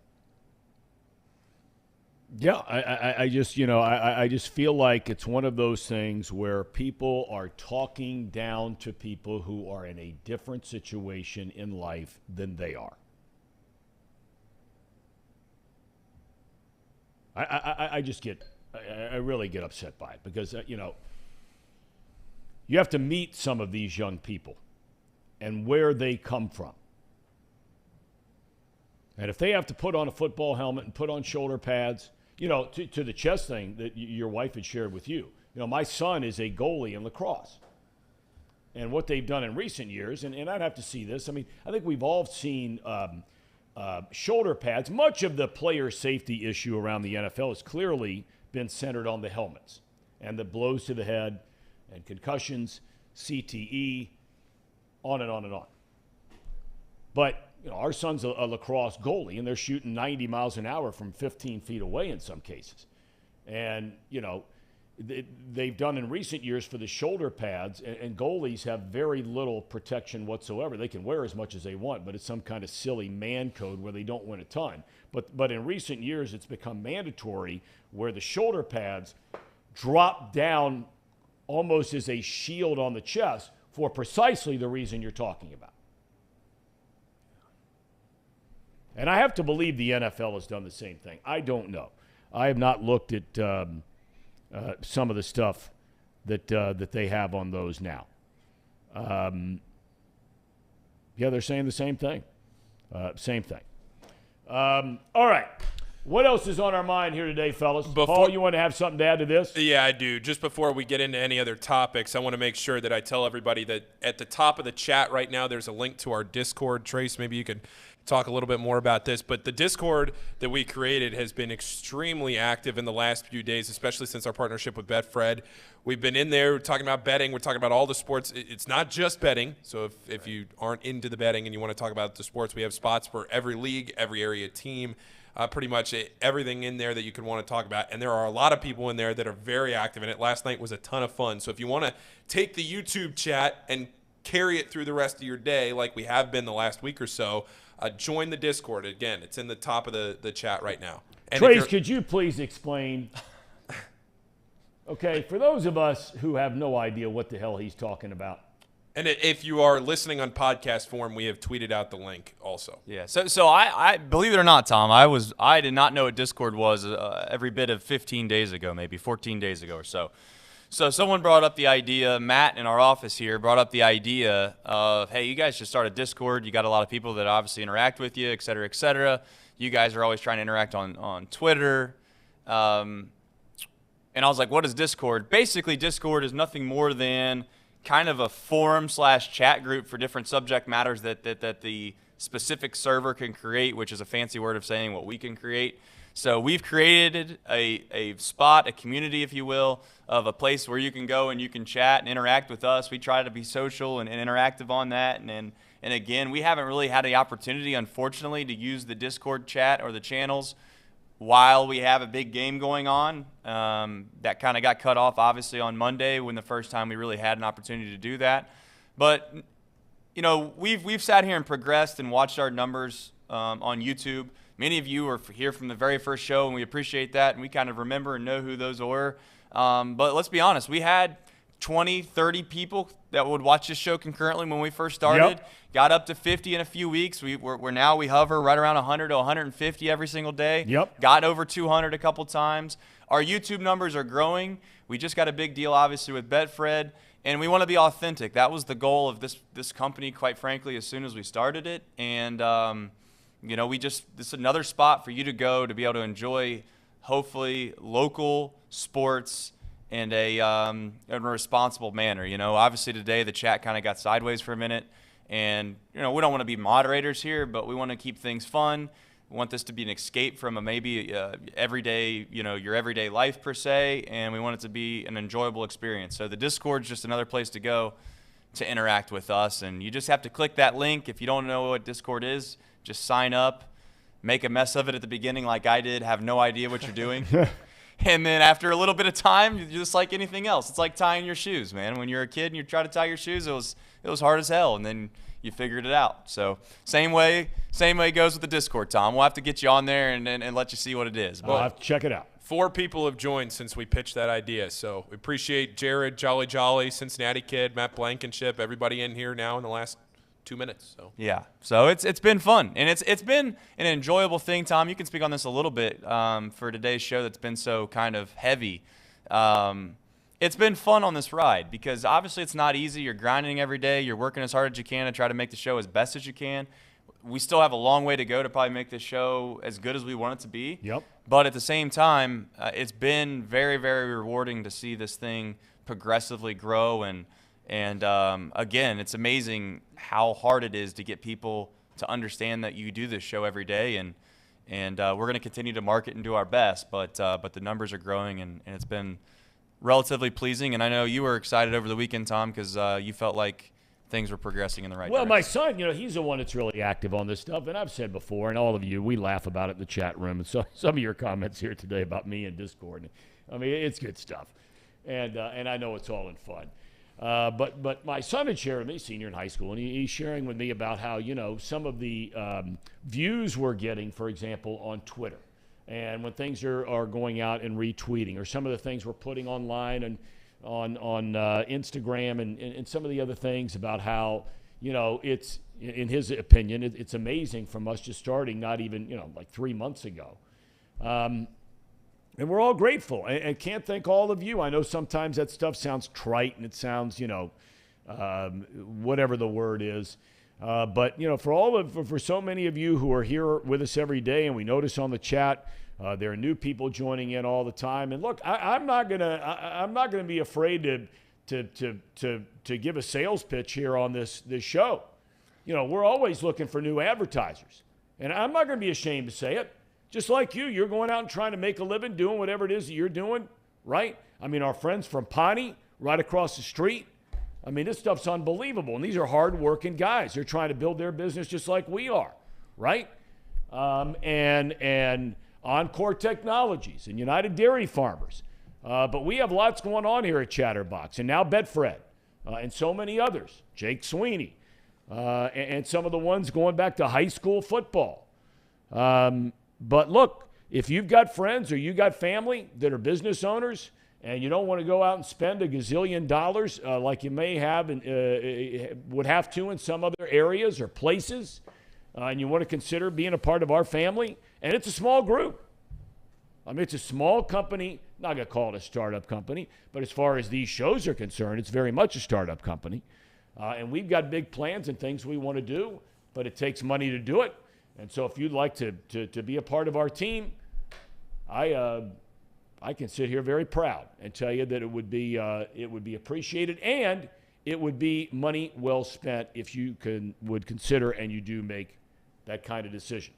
Yeah, I just, I just feel like it's one of those things where people are talking down to people who are in a different situation in life than they are. I really get upset by it because, you have to meet some of these young people and where they come from. And if they have to put on a football helmet and put on shoulder pads, to the chest thing that your wife had shared with you, my son is a goalie in lacrosse. And what they've done in recent years, and I'd have to see this, I think we've all seen shoulder pads. Much of the player safety issue around the NFL has clearly been centered on the helmets and the blows to the head and concussions, CTE, on and on and on. But our son's a lacrosse goalie, and they're shooting 90 miles an hour from 15 feet away in some cases. And, they've done in recent years for the shoulder pads, and goalies have very little protection whatsoever. They can wear as much as they want, but it's some kind of silly man code where they don't win a ton. But in recent years, it's become mandatory where the shoulder pads drop down almost as a shield on the chest for precisely the reason you're talking about. And I have to believe the NFL has done the same thing. I don't know. I have not looked at some of the stuff that they have on those now. They're saying the same thing. Same thing. All right. What else is on our mind here today, fellas? Paul, you want to have something to add to this? Yeah, I do. Just before we get into any other topics, I want to make sure that I tell everybody that at the top of the chat right now, there's a link to our Discord. Trace, maybe you could talk a little bit more about this. But the Discord that we created has been extremely active in the last few days, especially since our partnership with Betfred. We've been in there talking about betting. We're talking about all the sports. It's not just betting. So if you aren't into the betting and you want to talk about the sports, we have spots for every league, every area team. Pretty much everything in there that you could want to talk about. And there are a lot of people in there that are very active in it. Last night was a ton of fun. So if you want to take the YouTube chat and carry it through the rest of your day like we have been the last week or so, join the Discord. Again, it's in the top of the chat right now. And Trace, could you please explain? Okay, for those of us who have no idea what the hell he's talking about. And if you are listening on podcast form, we have tweeted out the link also. Yeah. So I believe it or not, Tom, I did not know what Discord was every bit of 15 days ago, maybe 14 days ago or so. So someone brought up the idea, Matt in our office here brought up the idea of, hey, you guys should start a Discord. You got a lot of people that obviously interact with you, et cetera, et cetera. You guys are always trying to interact on Twitter. And I was like, what is Discord? Basically, Discord is nothing more than kind of a forum/chat group for different subject matters that the specific server can create, which is a fancy word of saying what we can create. So we've created a spot, a community, if you will, of a place where you can go and you can chat and interact with us. We try to be social and interactive on that. And again, we haven't really had the opportunity, unfortunately, to use the Discord chat or the channels while we have a big game going on. That kind of got cut off, obviously, on Monday when the first time we really had an opportunity to do that. But, we've sat here and progressed and watched our numbers on YouTube. Many of you are here from the very first show, and we appreciate that, and we kind of remember and know who those were. But let's be honest, we had 20, 30 people that would watch this show concurrently when we first started. Yep. Got up to 50 in a few weeks. We're now we hover right around 100 to 150 every single day. Yep. Got over 200 a couple times. Our YouTube numbers are growing. We just got a big deal, obviously, with Betfred, and we want to be authentic. That was the goal of this company, quite frankly, as soon as we started it. And this is another spot for you to go to be able to enjoy, hopefully, local sports in a responsible manner. Obviously today the chat kind of got sideways for a minute. And, we don't want to be moderators here, but we want to keep things fun. We want this to be an escape from everyday, your everyday life per se, and we want it to be an enjoyable experience. So the Discord's just another place to go to interact with us. And you just have to click that link. If you don't know what Discord is, just sign up, make a mess of it at the beginning like I did, have no idea what you're doing. And then after a little bit of time, you're just like anything else. It's like tying your shoes, man. When you're a kid and you try to tie your shoes, it was hard as hell, and then you figured it out. So same way it goes with the Discord, Tom. We'll have to get you on there and let you see what it is. I'll have to check it out. 4 people have joined since we pitched that idea. So we appreciate Jared, Jolly, Cincinnati Kid, Matt Blankenship, everybody in here now in the last 2 minutes. So yeah, so it's been fun, and it's been an enjoyable thing. Tom, you can speak on this a little bit for today's show that's been so kind of heavy. It's been fun on this ride because obviously it's not easy. You're grinding every day. You're working as hard as you can to try to make the show as best as you can. We still have a long way to go to probably make this show as good as we want it to be. Yep. But at the same time, it's been very, very rewarding to see this thing progressively grow. And again, it's amazing how hard it is to get people to understand that you do this show every day. And we're going to continue to market and do our best. But the numbers are growing, and it's been relatively pleasing. And I know you were excited over the weekend, Tom, because you felt like things were progressing in the right Well, direction. my son, he's the one that's really active on this stuff, and I've said before, and all of you, we laugh about it in the chat room, and so some of your comments here today about me and Discord. I mean, it's good stuff, and I know it's all in fun. But my son had shared with me, senior in high school, and he's sharing with me about how, some of the views we're getting, for example, on Twitter, and when things are going out and retweeting, or some of the things we're putting online and on Instagram and some of the other things about how, it's, in his opinion, it's amazing from us just starting not even, like 3 months ago. And we're all grateful and can't thank all of you. I know sometimes that stuff sounds trite and it sounds, whatever the word is. But, for so many of you who are here with us every day, and we notice on the chat, there are new people joining in all the time. And look, I'm not gonna be afraid to give a sales pitch here on this show. We're always looking for new advertisers, and I'm not gonna be ashamed to say it. Just like you're going out and trying to make a living doing whatever it is that you're doing, right? I mean, our friends from Pawnee, right across the street. I mean, this stuff's unbelievable, and these are hard-working guys. They're trying to build their business just like we are, right? And Encore Technologies and United Dairy Farmers. But we have lots going on here at Chatterbox, and now Betfred, and so many others. Jake Sweeney, and some of the ones going back to high school football. But look, if you've got friends or you got family that are business owners, and you don't want to go out and spend a gazillion dollars like you may have and would have to in some other areas or places, and you want to consider being a part of our family, and it's a small group. I mean, it's a small company. Not going to call it a startup company, but as far as these shows are concerned, it's very much a startup company. And we've got big plans and things we want to do, but it takes money to do it. And so if you'd like to be a part of our team, I can sit here very proud and tell you that it would be appreciated, and it would be money well spent if you would consider and you do make that kind of decision.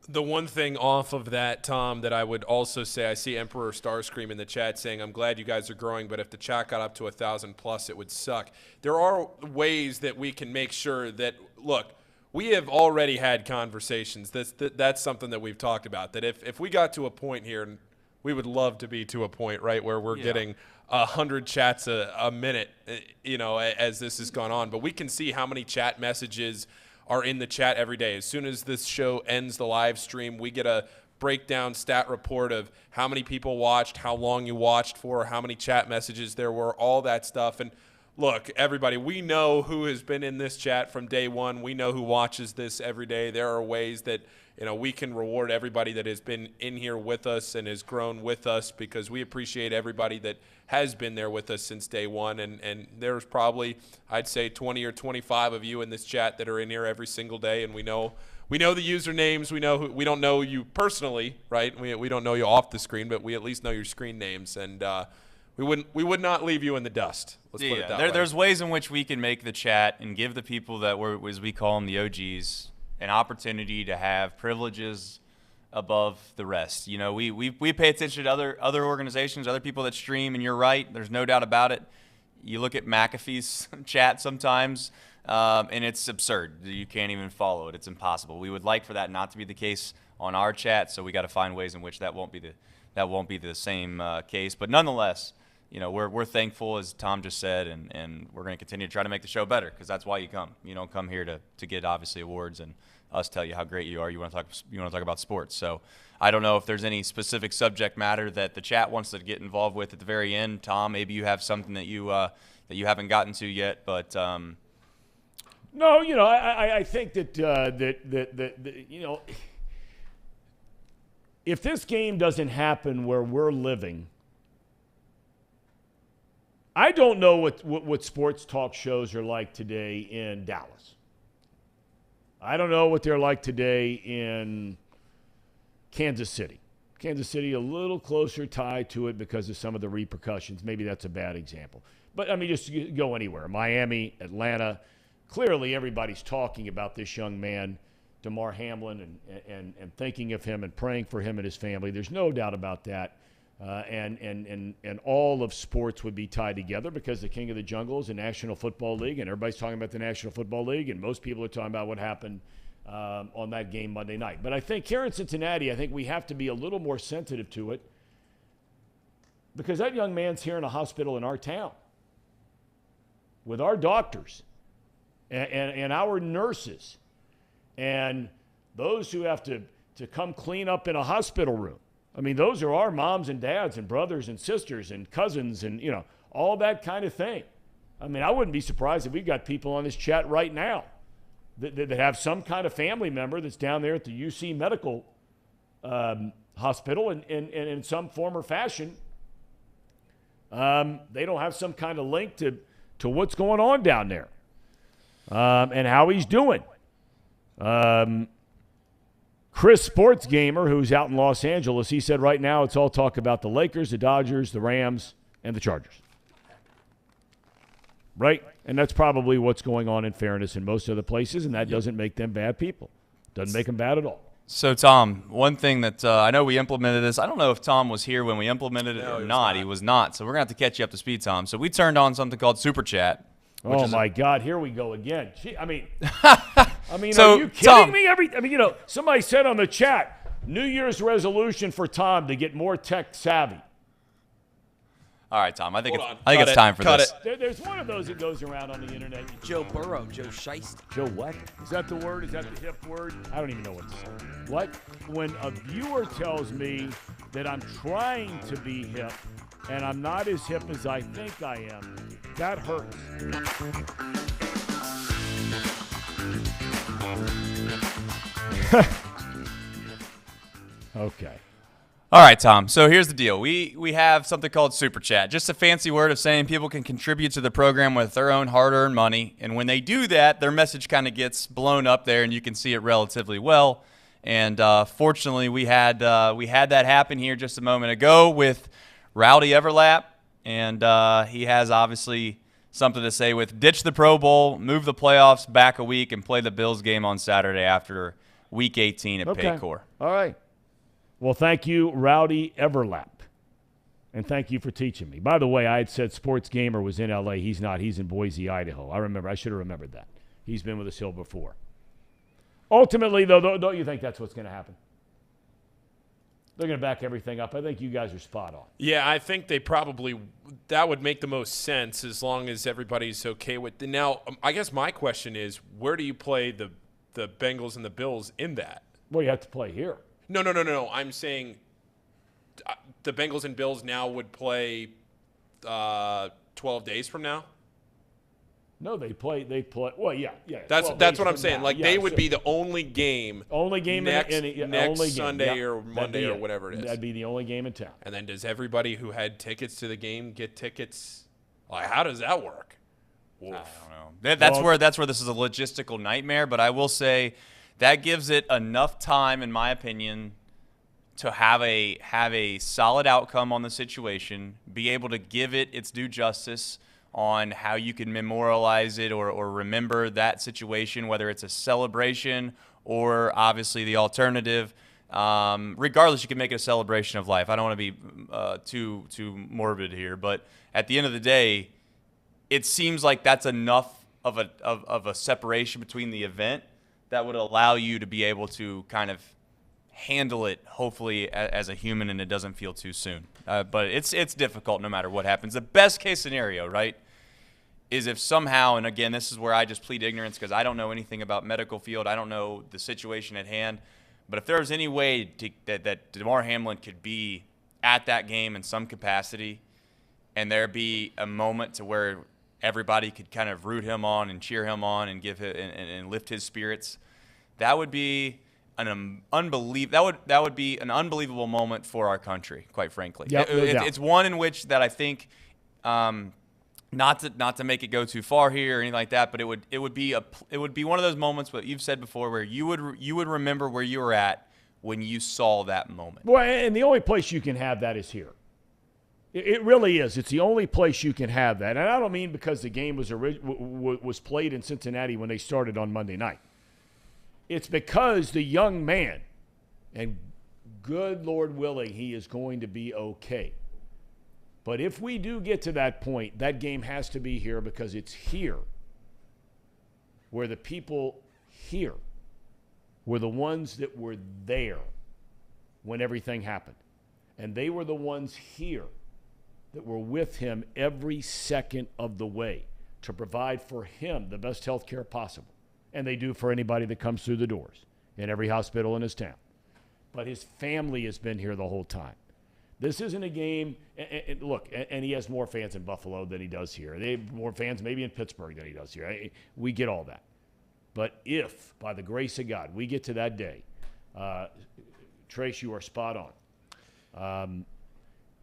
The one thing off of that, Tom, that I would also say, I see Emperor Starscream in the chat saying, I'm glad you guys are growing, but if the chat got up to 1,000 plus, it would suck. There are ways that we can make sure that, look, we have already had conversations. That's something that we've talked about, that if we got to a point here, and we would love to be to a point, right, where we're getting 100 chats a minute, as this has gone on. But we can see how many chat messages are in the chat every day. As soon as this show ends the live stream, we get a breakdown stat report of how many people watched, how long you watched for, how many chat messages there were, all that stuff. And look, everybody, we know who has been in this chat from day one. We know who watches this every day. There are ways that we can reward everybody that has been in here with us and has grown with us, because we appreciate everybody that has been there with us since day one. And there's probably, I'd say, 20 or 25 of you in this chat that are in here every single day, and we know the usernames. We know we don't know you personally, right? We don't know you off the screen, but we at least know your screen names, and we would not leave you in the dust. Let's put it that way. There's ways in which we can make the chat and give the people that were, as we call them, the OGs, an opportunity to have privileges above the rest. We pay attention to other organizations, other people that stream, and you're right. There's no doubt about it. You look at McAfee's chat sometimes, and it's absurd. You can't even follow it. It's impossible. We would like for that not to be the case on our chat, so we got to find ways in which that won't be the same case. But nonetheless, we're thankful, as Tom just said, and we're going to continue to try to make the show better, because that's why you come. You don't come here to get obviously awards and us tell you how great you are. You want to talk about sports. So I don't know if there's any specific subject matter that the chat wants to get involved with at the very end. Tom, maybe you have something that you haven't gotten to yet, but. No, I think that if this game doesn't happen where we're living, I don't know what sports talk shows are like today in Dallas. I don't know what they're like today in Kansas City. Kansas City a little closer tied to it because of some of the repercussions. Maybe that's a bad example. But, I mean, just go anywhere. Miami, Atlanta. Clearly everybody's talking about this young man, Damar Hamlin, and thinking of him and praying for him and his family. There's no doubt about that. and all of sports would be tied together because the King of the Jungle is the National Football League, and everybody's talking about the National Football League, and most people are talking about what happened on that game Monday night. But I think here in Cincinnati, I think we have to be a little more sensitive to it because that young man's here in a hospital in our town with our doctors and our nurses and those who have to come clean up in a hospital room. I mean, those are our moms and dads and brothers and sisters and cousins and, all that kind of thing. I mean, I wouldn't be surprised if we've got people on this chat right now that have some kind of family member that's down there at the UC Medical Hospital and in some form or fashion. They don't have some kind of link to what's going on down there and how he's doing. Chris Sports Gamer, who's out in Los Angeles, he said right now it's all talk about the Lakers, the Dodgers, the Rams, and the Chargers. Right? And that's probably what's going on in fairness in most other places, and that doesn't make them bad people. Doesn't make them bad at all. So, Tom, one thing that I know we implemented this. I don't know if Tom was here when we implemented it or not. He was not. So we're going to have to catch you up to speed, Tom. So we turned on something called Super Chat. Oh, my God. Here we go again. Gee, I mean, so, are you kidding Tom, me? Somebody said on the chat, New Year's resolution for Tom to get more tech savvy. All right, Tom. I think it's time for this. There's one of those that goes around on the internet. Joe Burrow, Joe Shiesty. Joe what? Is that the word? Is that the hip word? I don't even know what to say. What? When a viewer tells me that I'm trying to be hip and I'm not as hip as I think I am, that hurts. Okay. All right, Tom. So here's the deal. We have something called Super Chat, just a fancy word of saying people can contribute to the program with their own hard-earned money. And when they do that, their message kind of gets blown up there, and you can see it relatively well. And fortunately, we had that happen here just a moment ago with Rowdy Everlap, and he has obviously something to say with ditch the Pro Bowl, move the playoffs back a week, and play the Bills game on Saturday after Week 18 at Paycor. All right. Well, thank you, Rowdy Everlap, and thank you for teaching me. By the way, I had said Sports Gamer was in L.A. He's not. He's in Boise, Idaho. I should have remembered that. He's been with us here before. Ultimately, though, don't you think that's what's going to happen? They're going to back everything up. I think you guys are spot on. Yeah, I think that would make the most sense as long as everybody's okay with it. Now, I guess my question is, where do you play the Bengals and the Bills in that? Well, you have to play here. No. I'm saying the Bengals and Bills now would play 12 days from now. No, they play. Well, yeah. That's what I'm saying. Like they would be the only game. Next Sunday or Monday or whatever it is. That'd be the only game in town. And then does everybody who had tickets to the game get tickets? Like, how does that work? Oof. I don't know. That's where this is a logistical nightmare. But I will say that gives it enough time, in my opinion, to have a solid outcome on the situation, be able to give it its due justice on how you can memorialize it or remember that situation, whether it's a celebration or obviously the alternative. Regardless, you can make it a celebration of life. I don't want to be too morbid here, but at the end of the day, it seems like that's enough of a separation between the event that would allow you to be able to kind of handle it, hopefully, as a human, and it doesn't feel too soon. But it's difficult no matter what happens. The best case scenario, right, is if somehow, and again, this is where I just plead ignorance because I don't know anything about medical field. I don't know the situation at hand. But if there was any way that Damar Hamlin could be at that game in some capacity and there be a moment to where everybody could kind of root him on and cheer him on and give him and lift his spirits, that would be an unbelievable moment for our country, quite frankly. Yep, it's one in which that I think, not to make it go too far here or anything like that, but it would be one of those moments what you've said before where you would remember where you were at when you saw that moment. Well, and the only place you can have that is here. It really is. It's the only place you can have that. And I don't mean because the game was played in Cincinnati when they started on Monday night. It's because the young man, and good Lord willing, he is going to be okay. But if we do get to that point, that game has to be here because it's here where the people here were the ones that were there when everything happened. And they were the ones here that were with him every second of the way to provide for him the best health care possible. And they do for anybody that comes through the doors in every hospital in his town. But his family has been here the whole time. This isn't a game, and look, and he has more fans in Buffalo than he does here. They have more fans maybe in Pittsburgh than he does here. We get all that. But if, by the grace of God, we get to that day, Trace, you are spot on.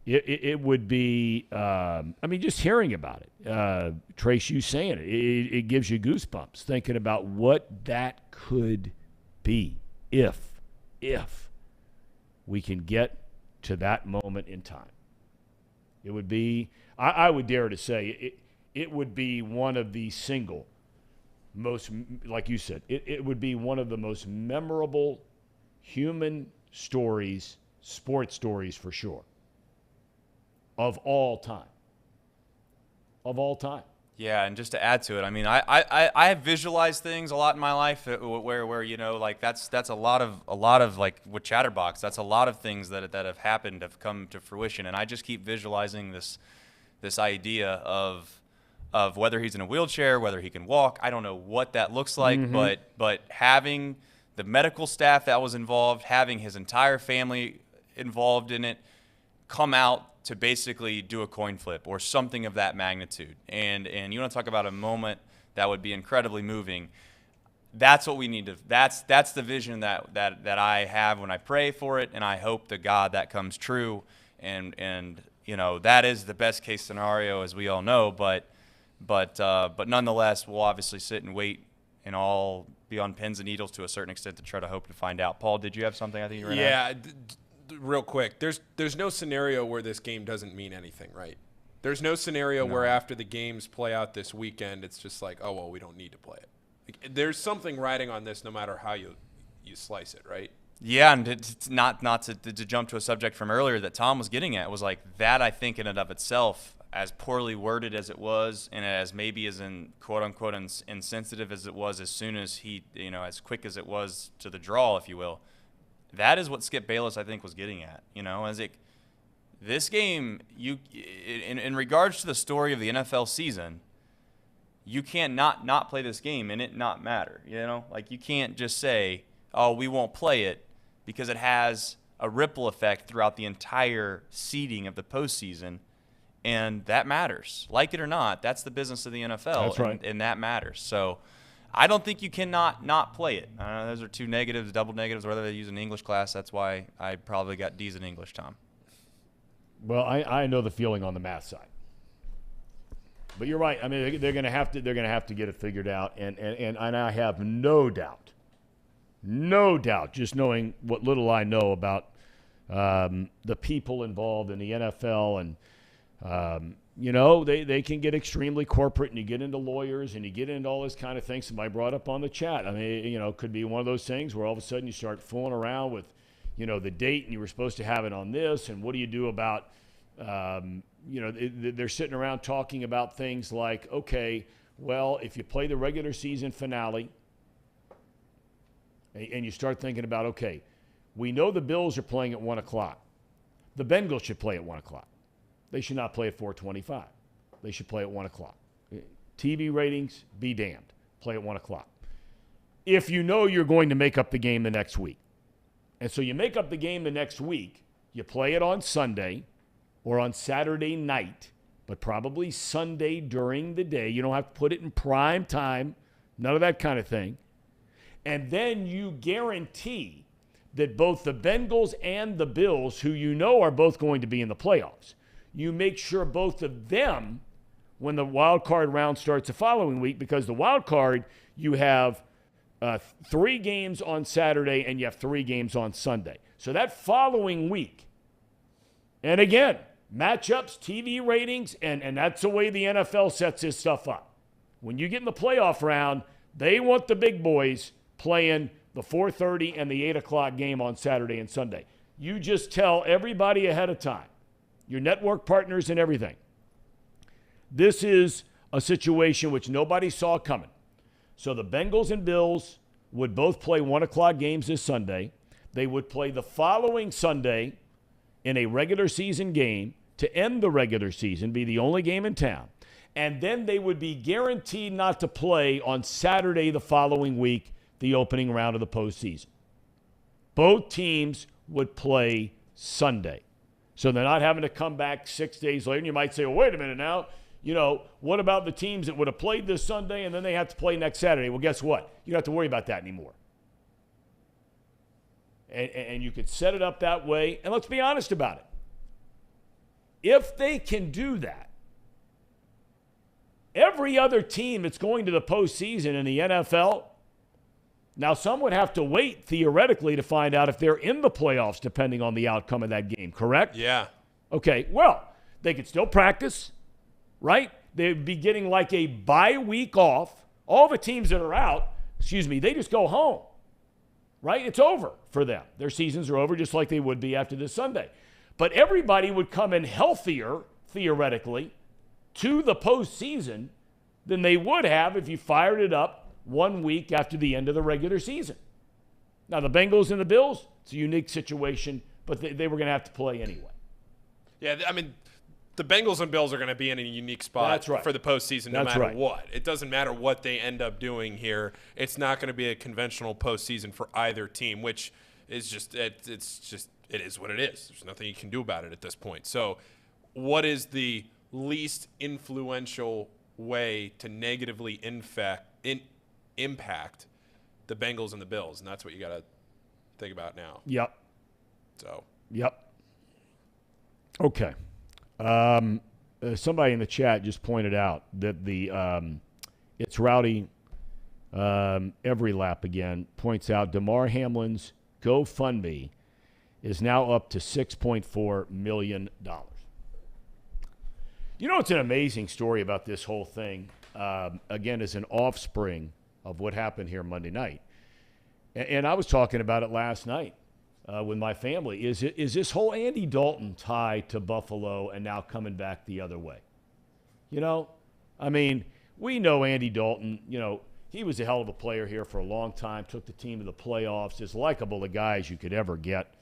It would be, just hearing about it, Trace, you saying it gives you goosebumps thinking about what that could be if we can get to that moment in time. It would be, I would dare to say, it would be one of the single most, like you said, it would be one of the most memorable human stories, sports stories for sure, of all time. Of all time. Yeah, and just to add to it, I mean, I have visualized things a lot in my life where you know, like that's a lot of like with Chatterbox, that's a lot of things that have happened, have come to fruition, and I just keep visualizing this idea of whether he's in a wheelchair, whether he can walk. I don't know what that looks like, but having the medical staff that was involved, having his entire family involved in it, come out to basically do a coin flip or something of that magnitude. And you want to talk about a moment that would be incredibly moving. That's what we need to, that's the vision that I have when I pray for it, and I hope to God that comes true. And you know, that is the best case scenario, as we all know, but nonetheless, we'll obviously sit and wait and all be on pins and needles to a certain extent to try to hope to find out. Paul, did you have something? I think you were real quick, there's no scenario where this game doesn't mean anything, right? There's no scenario where after the games play out this weekend, it's just like, oh, well, we don't need to play it. Like, there's something riding on this no matter how you slice it, right? Yeah, and it's not to jump to a subject from earlier that Thom was getting at, was like that, I think in and of itself, as poorly worded as it was and as maybe as in quote-unquote insensitive as it was as soon as he, you know, as quick as it was to the draw, if you will, that is what Skip Bayless, I think, was getting at. You know, as this game, in regards to the story of the NFL season, you can't not play this game and it not matter. You know, like you can't just say, oh, we won't play it, because it has a ripple effect throughout the entire seeding of the postseason, and that matters. Like it or not, that's the business of the NFL. That's right. And that matters. So I don't think you cannot not play it. Those are two negatives, double negatives, whether they use an English class. That's why I probably got D's in English, Tom. Well, I know the feeling on the math side. But you're right. I mean, they're going to have to get it figured out, and I have no doubt, just knowing what little I know about the people involved in the NFL, and you know, they can get extremely corporate, and you get into lawyers and you get into all this kind of things. Somebody brought up on the chat. I mean, you know, it could be one of those things where all of a sudden you start fooling around with, you know, the date, and you were supposed to have it on this, and what do you do about, you know, they're sitting around talking about things like, okay, well, if you play the regular season finale, and you start thinking about, okay, we know the Bills are playing at 1 o'clock. The Bengals should play at 1 o'clock. They should not play at 4:25. They should play at 1 o'clock. TV ratings, be damned. Play at 1 o'clock. If you know you're going to make up the game the next week. And so you make up the game the next week, you play it on Sunday or on Saturday night, but probably Sunday during the day. You don't have to put it in prime time, none of that kind of thing. And then you guarantee that both the Bengals and the Bills, who you know are both going to be in the playoffs, you make sure both of them, when the wild card round starts the following week, because the wild card, you have 3 games on Saturday and you have 3 games on Sunday. So that following week, and again, matchups, TV ratings, and that's the way the NFL sets this stuff up. When you get in the playoff round, they want the big boys playing the 4:30 and the 8 o'clock game on Saturday and Sunday. You just tell everybody ahead of time, your network partners and everything. This is a situation which nobody saw coming. So the Bengals and Bills would both play 1 o'clock games this Sunday. They would play the following Sunday in a regular season game to end the regular season, be the only game in town. And then they would be guaranteed not to play on Saturday the following week, the opening round of the postseason. Both teams would play Sunday. So they're not having to come back 6 days later. And you might say, well, wait a minute now. What about the teams that would have played this Sunday and then they have to play next Saturday? Well, guess what? You don't have to worry about that anymore. And you could set it up that way. And let's be honest about it. If they can do that, every other team that's going to the postseason in the NFL, now some would have to wait theoretically to find out if they're in the playoffs depending on the outcome of that game, correct? Yeah. Okay, well, they could still practice, right? They'd be getting like a bye week off. All the teams that are out, they just go home, right? It's over for them. Their seasons are over just like they would be after this Sunday. But everybody would come in healthier, theoretically, to the postseason than they would have if you fired it up 1 week after the end of the regular season. Now, the Bengals and the Bills, it's a unique situation, but they were going to have to play anyway. Yeah, I mean, the Bengals and Bills are going to be in a unique spot for the postseason no matter what. It doesn't matter what they end up doing here. It's not going to be a conventional postseason for either team, which is just it is what it is. There's nothing you can do about it at this point. So what is the least influential way to negatively impact the Bengals and the Bills? And that's what you got to think about now. Yep. So. Yep. Okay. Somebody in the chat just pointed out that the it's Rowdy every lap again points out Damar Hamlin's GoFundMe is now up to $6.4 million. It's an amazing story about this whole thing, again, as an offspring of what happened here Monday night. And I was talking about it last night with my family. Is this whole Andy Dalton tie to Buffalo and now coming back the other way? We know Andy Dalton, he was a hell of a player here for a long time, took the team to the playoffs, as likable a guy as you could ever get.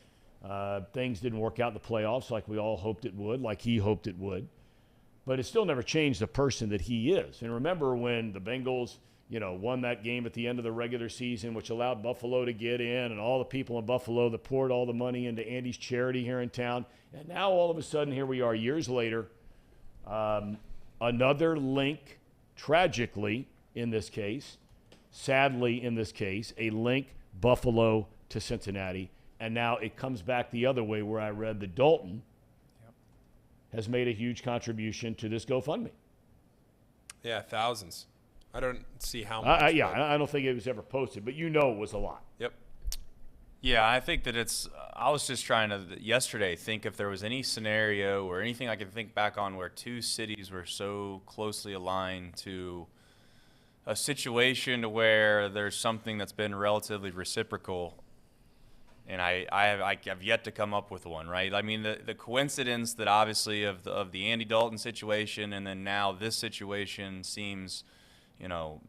Things didn't work out in the playoffs like we all hoped it would, like he hoped it would. But it still never changed the person that he is. And remember when the Bengals, won that game at the end of the regular season, which allowed Buffalo to get in, and all the people in Buffalo that poured all the money into Andy's charity here in town. And now all of a sudden, here we are years later, another link, tragically in this case, sadly in this case, a link Buffalo to Cincinnati. And now it comes back the other way where I read that Dalton has made a huge contribution to this GoFundMe. Yeah, thousands. I don't see how much. I don't think it was ever posted, but it was a lot. Yep. Yeah, I think that I was just trying to, yesterday, think if there was any scenario or anything I could think back on where two cities were so closely aligned to a situation where there's something that's been relatively reciprocal. And I have yet to come up with one, right? I mean, the coincidence that obviously of the Andy Dalton situation and then now this situation seems, 1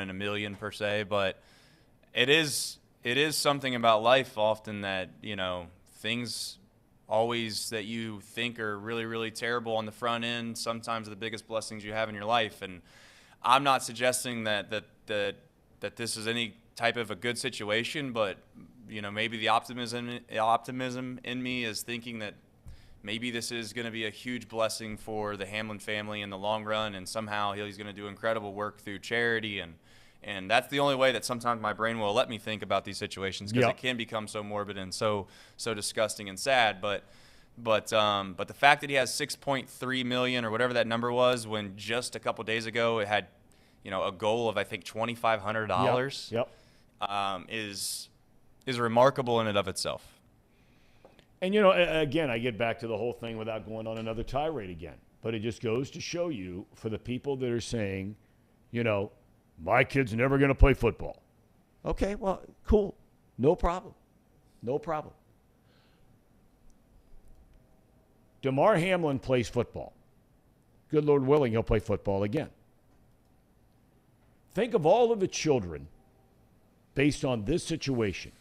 in a million per se. But it is something about life often that, things always that you think are really, really terrible on the front end, sometimes the biggest blessings you have in your life. And I'm not suggesting that this is any type of a good situation, but maybe the optimism in me is thinking that maybe this is going to be a huge blessing for the Hamlin family in the long run, and somehow he's going to do incredible work through charity, and that's the only way that sometimes my brain will let me think about these situations, because it can become so morbid and so disgusting and sad. But the fact that he has 6.3 million or whatever that number was, when just a couple days ago it had a goal of I think $2,500. Is remarkable in and of itself. And, again, I get back to the whole thing without going on another tirade again. But it just goes to show you, for the people that are saying, my kid's never going to play football. Okay, well, cool. No problem. Damar Hamlin plays football. Good Lord willing, he'll play football again. Think of all of the children based on this situation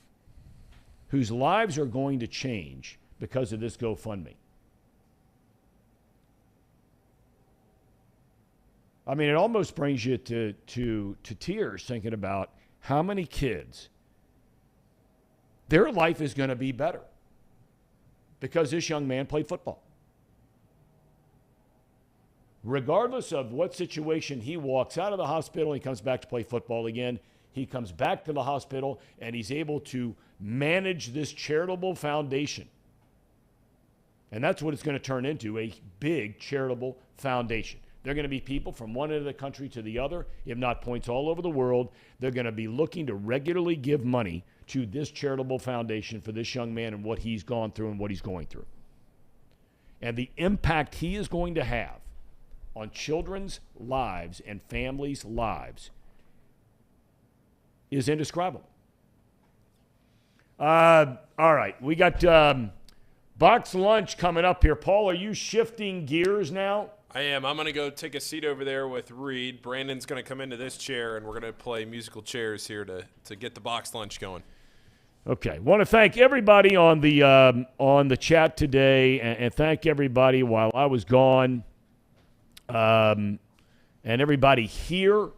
whose lives are going to change because of this GoFundMe. I mean, it almost brings you to tears thinking about how many kids, their life is going to be better because this young man played football. Regardless of what situation he walks out of the hospital, he comes back to play football again. He comes back to the hospital, and he's able to manage this charitable foundation. And that's what it's going to turn into, a big charitable foundation. They're going to be people from one end of the country to the other, if not points all over the world. They're going to be looking to regularly give money to this charitable foundation for this young man and what he's gone through and what he's going through. And the impact he is going to have on children's lives and families' lives is indescribable. All right, we got box lunch coming up here. Paul, are you shifting gears now? I am. I'm going to go take a seat over there with Reed. Brandon's going to come into this chair, and we're going to play musical chairs here to get the box lunch going. Okay. Want to thank everybody on the chat today, and thank everybody while I was gone, and everybody here,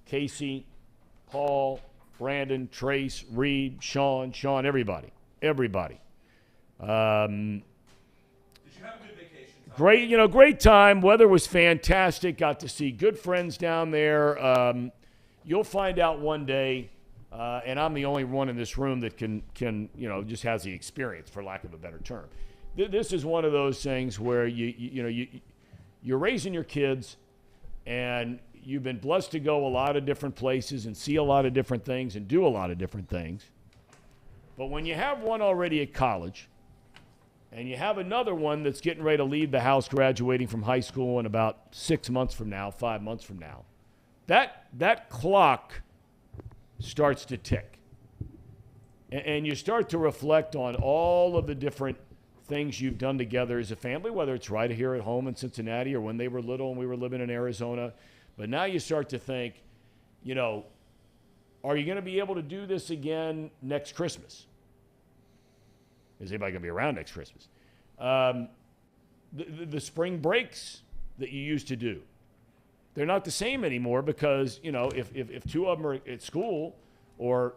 Casey, Paul, Brandon, Trace, Reed, Sean, everybody. Did you have a good vacation? Great time. Weather was fantastic. Got to see good friends down there. You'll find out one day, and I'm the only one in this room that can just has the experience, for lack of a better term. This is one of those things where you're raising your kids, and you've been blessed to go a lot of different places and see a lot of different things and do a lot of different things. But when you have one already at college, and you have another one that's getting ready to leave the house, graduating from high school in about 6 months from now, 5 months from now, that clock starts to tick. And you start to reflect on all of the different things you've done together as a family, whether it's right here at home in Cincinnati or when they were little and we were living in Arizona. But now you start to think, are you going to be able to do this again next Christmas? Is anybody going to be around next Christmas? The spring breaks that you used to do, they're not the same anymore because, if two of them are at school or,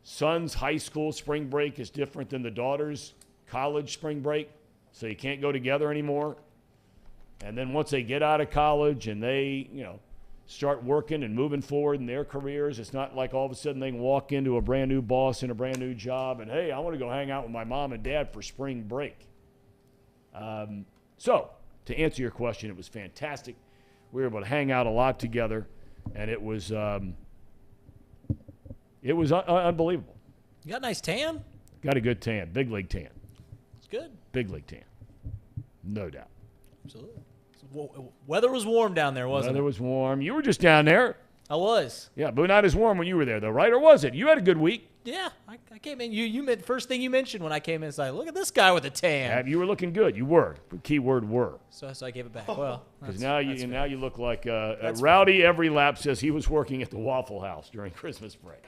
son's high school spring break is different than the daughter's college spring break, so you can't go together anymore. And then once they get out of college and they, start working and moving forward in their careers, it's not like all of a sudden they can walk into a brand new boss and a brand new job and, hey, I want to go hang out with my mom and dad for spring break. So to answer your question, it was fantastic. We were able to hang out a lot together, and it was unbelievable. You got a nice tan? Got a good tan, big league tan. It's good. Big league tan, no doubt. Absolutely. Weather was warm down there, wasn't it? Weather was warm. You were just down there. I was. Yeah, but not as warm when you were there, though, right? Or was it? You had a good week. Yeah, I came in. You meant first thing you mentioned when I came in is like, look at this guy with a tan. Yeah, you were looking good. You were. Key word were. So I gave it back. Well, because now you look like Rowdy. Every lap says he was working at the Waffle House during Christmas break.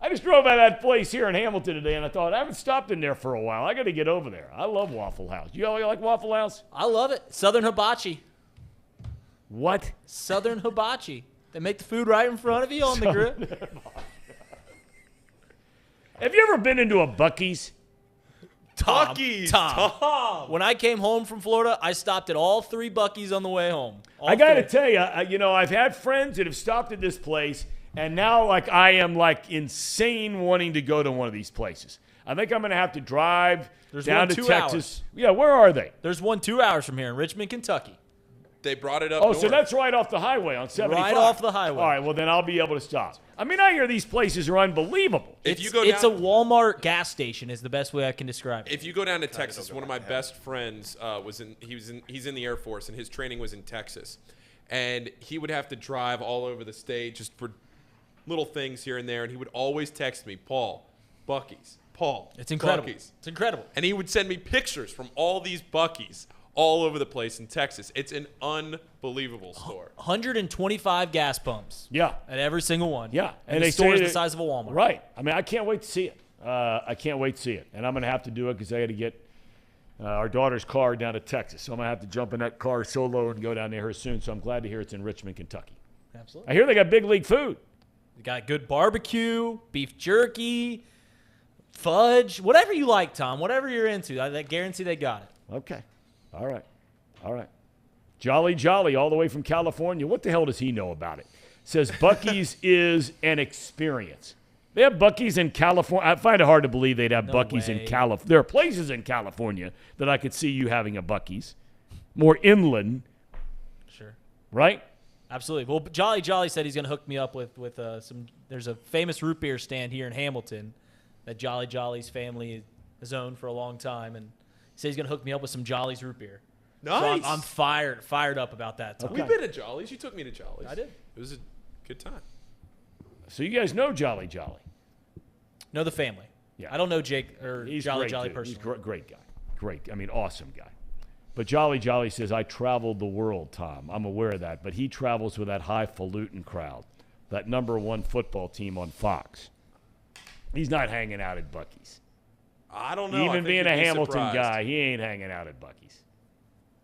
I just drove by that place here in Hamilton today, and I thought, I haven't stopped in there for a while. I got to get over there. I love Waffle House. You all like Waffle House? I love it. Southern hibachi. What? Southern hibachi. They make the food right in front of you on the grill. Have you ever been into a Buc-ee's? Tom. When I came home from Florida, I stopped at all 3 Buc-ee's on the way home. I got to tell you, I've had friends that have stopped at this place, and now I am insane wanting to go to one of these places. I think I'm going to have to drive down to Texas. Hours. Yeah, where are they? There's one 2 hours from here in Richmond, Kentucky. They brought it up north. north. So that's right off the highway on 75. Right off the highway. All right, well, then I'll be able to stop. I mean, I hear these places are unbelievable. It's a Walmart gas station is the best way I can describe it. If you go down to Texas, one of my best friends he's in the Air Force, and his training was in Texas. And he would have to drive all over the state just for little things here and there, and he would always text me, Paul, Buc-ee's. Paul. It's incredible. Buc-ee's. It's incredible. And he would send me pictures from all these Buc-ee's all over the place in Texas. It's an unbelievable store. 125 gas pumps. Yeah. At every single one. Yeah. And the store is the size of a Walmart. Right. I mean, I can't wait to see it. I can't wait to see it. And I'm going to have to do it because I got to get our daughter's car down to Texas. So I'm going to have to jump in that car solo and go down there soon. So I'm glad to hear it's in Richmond, Kentucky. Absolutely. I hear they got big league food. They got good barbecue, beef jerky, fudge, whatever you like, Tom, whatever you're into. I guarantee they got it. Okay. All right. Jolly, all the way from California. What the hell does he know about it? Says Buc-ee's is an experience. They have Buc-ee's in California. I find it hard to believe they'd have Buc-ee's in California. There are places in California that I could see you having a Buc-ee's. More inland. Sure. Right? Absolutely. Well, Jolly said he's going to hook me up with some – there's a famous root beer stand here in Hamilton that Jolly's family has owned for a long time, and he said he's going to hook me up with some Jolly's root beer. Nice. So I'm fired up about that, Tom. Okay. We've been to Jolly's. You took me to Jolly's. I did. It was a good time. So you guys know Jolly. Know the family. Yeah. I don't know Jake or He's Jolly great, personally. He's a great guy. Great. I mean, awesome guy. But Jolly says, I traveled the world, Tom. I'm aware of that. But he travels with that highfalutin crowd, that #1 football team on Fox. He's not hanging out at Buc-ee's. I don't know. Even being a Hamilton guy, he ain't hanging out at Buc-ee's.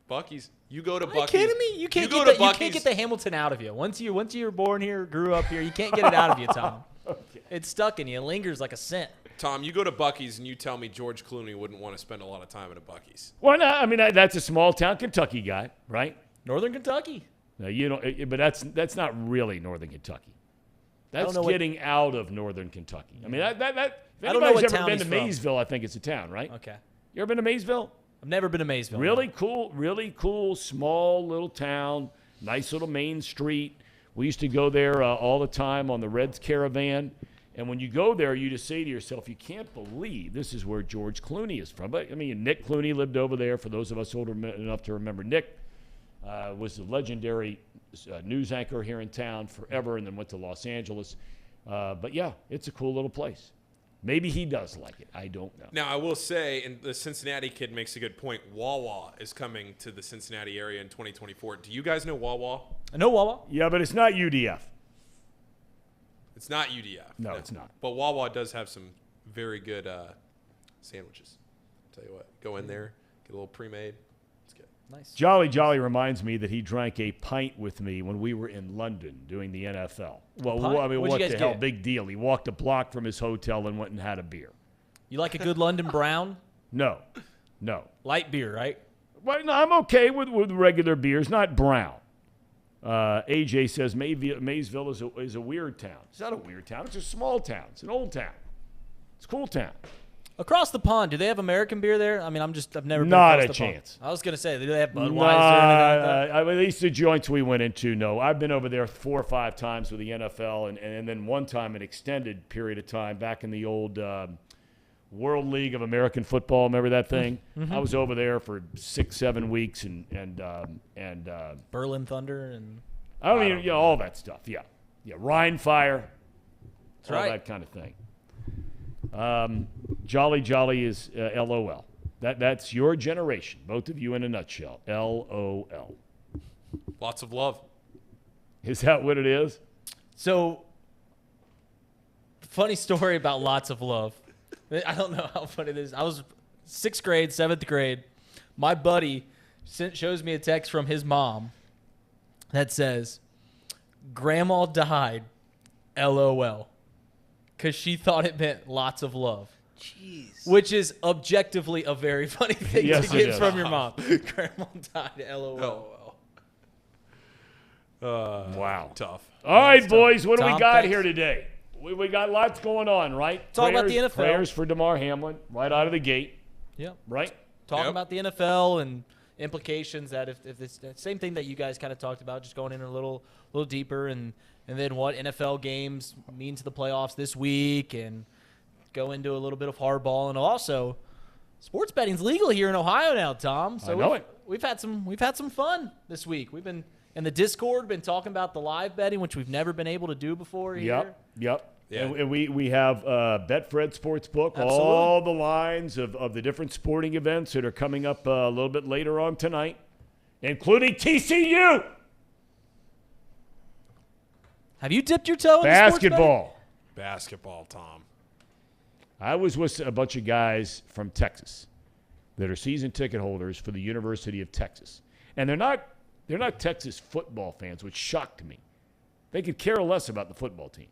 Buc-ee's. You go to Are Buc-ee's. you kidding me? You can't get the Hamilton out of you. Once you were born here, grew up here, you can't get it out of you, Tom. Okay. It's stuck in you. It lingers like a scent. Tom, you go to Buc-ee's and you tell me George Clooney wouldn't want to spend a lot of time at a Buc-ee's. Why not? I mean, that's a small-town Kentucky guy, right? Northern Kentucky. No, but that's not really Northern Kentucky. That's getting out of Northern Kentucky. I mean, if anybody's ever been to Maysville, I think it's a town, right? Okay. You ever been to Maysville? I've never been to Maysville. Really cool, small little town, nice little main street. We used to go there all the time on the Reds Caravan. And when you go there, you just say to yourself, you can't believe this is where George Clooney is from. But, I mean, Nick Clooney lived over there. For those of us older enough to remember, Nick was a legendary news anchor here in town forever and then went to Los Angeles. But, yeah, it's a cool little place. Maybe he does like it. I don't know. Now, I will say, and the Cincinnati kid makes a good point, Wawa is coming to the Cincinnati area in 2024. Do you guys know Wawa? I know Wawa. Yeah, but it's not UDF. It's not UDF. No, it's not. But Wawa does have some very good sandwiches. Tell you what, go in there, get a little pre-made. It's good. Nice. Jolly reminds me that he drank a pint with me when we were in London doing the NFL. Well, I mean, what the hell? Big deal. He walked a block from his hotel and went and had a beer. You like a good London Brown? No. Light beer, right? Well, no, I'm okay with regular beers, not brown. AJ says Maysville is a weird town. It's not a weird town. It's a small town. It's an old town. It's a cool town. Across the pond, do they have American beer there? I mean, I've never been not across a the chance. Pond. I was gonna say, do they have Budweiser? At least the joints we went into, no. I've been over there 4 or 5 times with the NFL, and then one time an extended period of time back in the old World League of American Football. Remember that thing? Mm-hmm. I was over there for 6-7 weeks, and Berlin Thunder and I mean, all that stuff. Yeah, Rhine Fire. That's all right. That kind of thing. Jolly is LOL. That's your generation, both of you in a nutshell. LOL. Lots of love. Is that what it is? So, funny story about lots of love. I don't know how funny this is. I was 6th grade, 7th grade. My buddy shows me a text from his mom that says, "Grandma died, LOL." Because she thought it meant lots of love. Jeez. Which is objectively a very funny thing to get from your mom. Grandma died, LOL. Wow. Tough. All right, boys, what do we Tom, got thanks. here today? We got lots going on, right? Talk about the NFL. Prayers for Damar Hamlin right out of the gate. Yep. Right? Talking about the NFL and implications that if it's the same thing that you guys kind of talked about, just going in a little deeper and then what NFL games mean to the playoffs this week and go into a little bit of hardball. And also, sports betting's legal here in Ohio now, Tom. So I know we've had some fun this week. We've been in the Discord, been talking about the live betting, which we've never been able to do before here. Yep. Yeah. And we have Betfred Sportsbook, Absolutely. all the lines of the different sporting events that are coming up a little bit later on tonight, including TCU. Have you dipped your toe in Basketball. Basketball, Tom. I was with a bunch of guys from Texas that are season ticket holders for the University of Texas. And they're not Texas football fans, which shocked me. They could care less about the football team.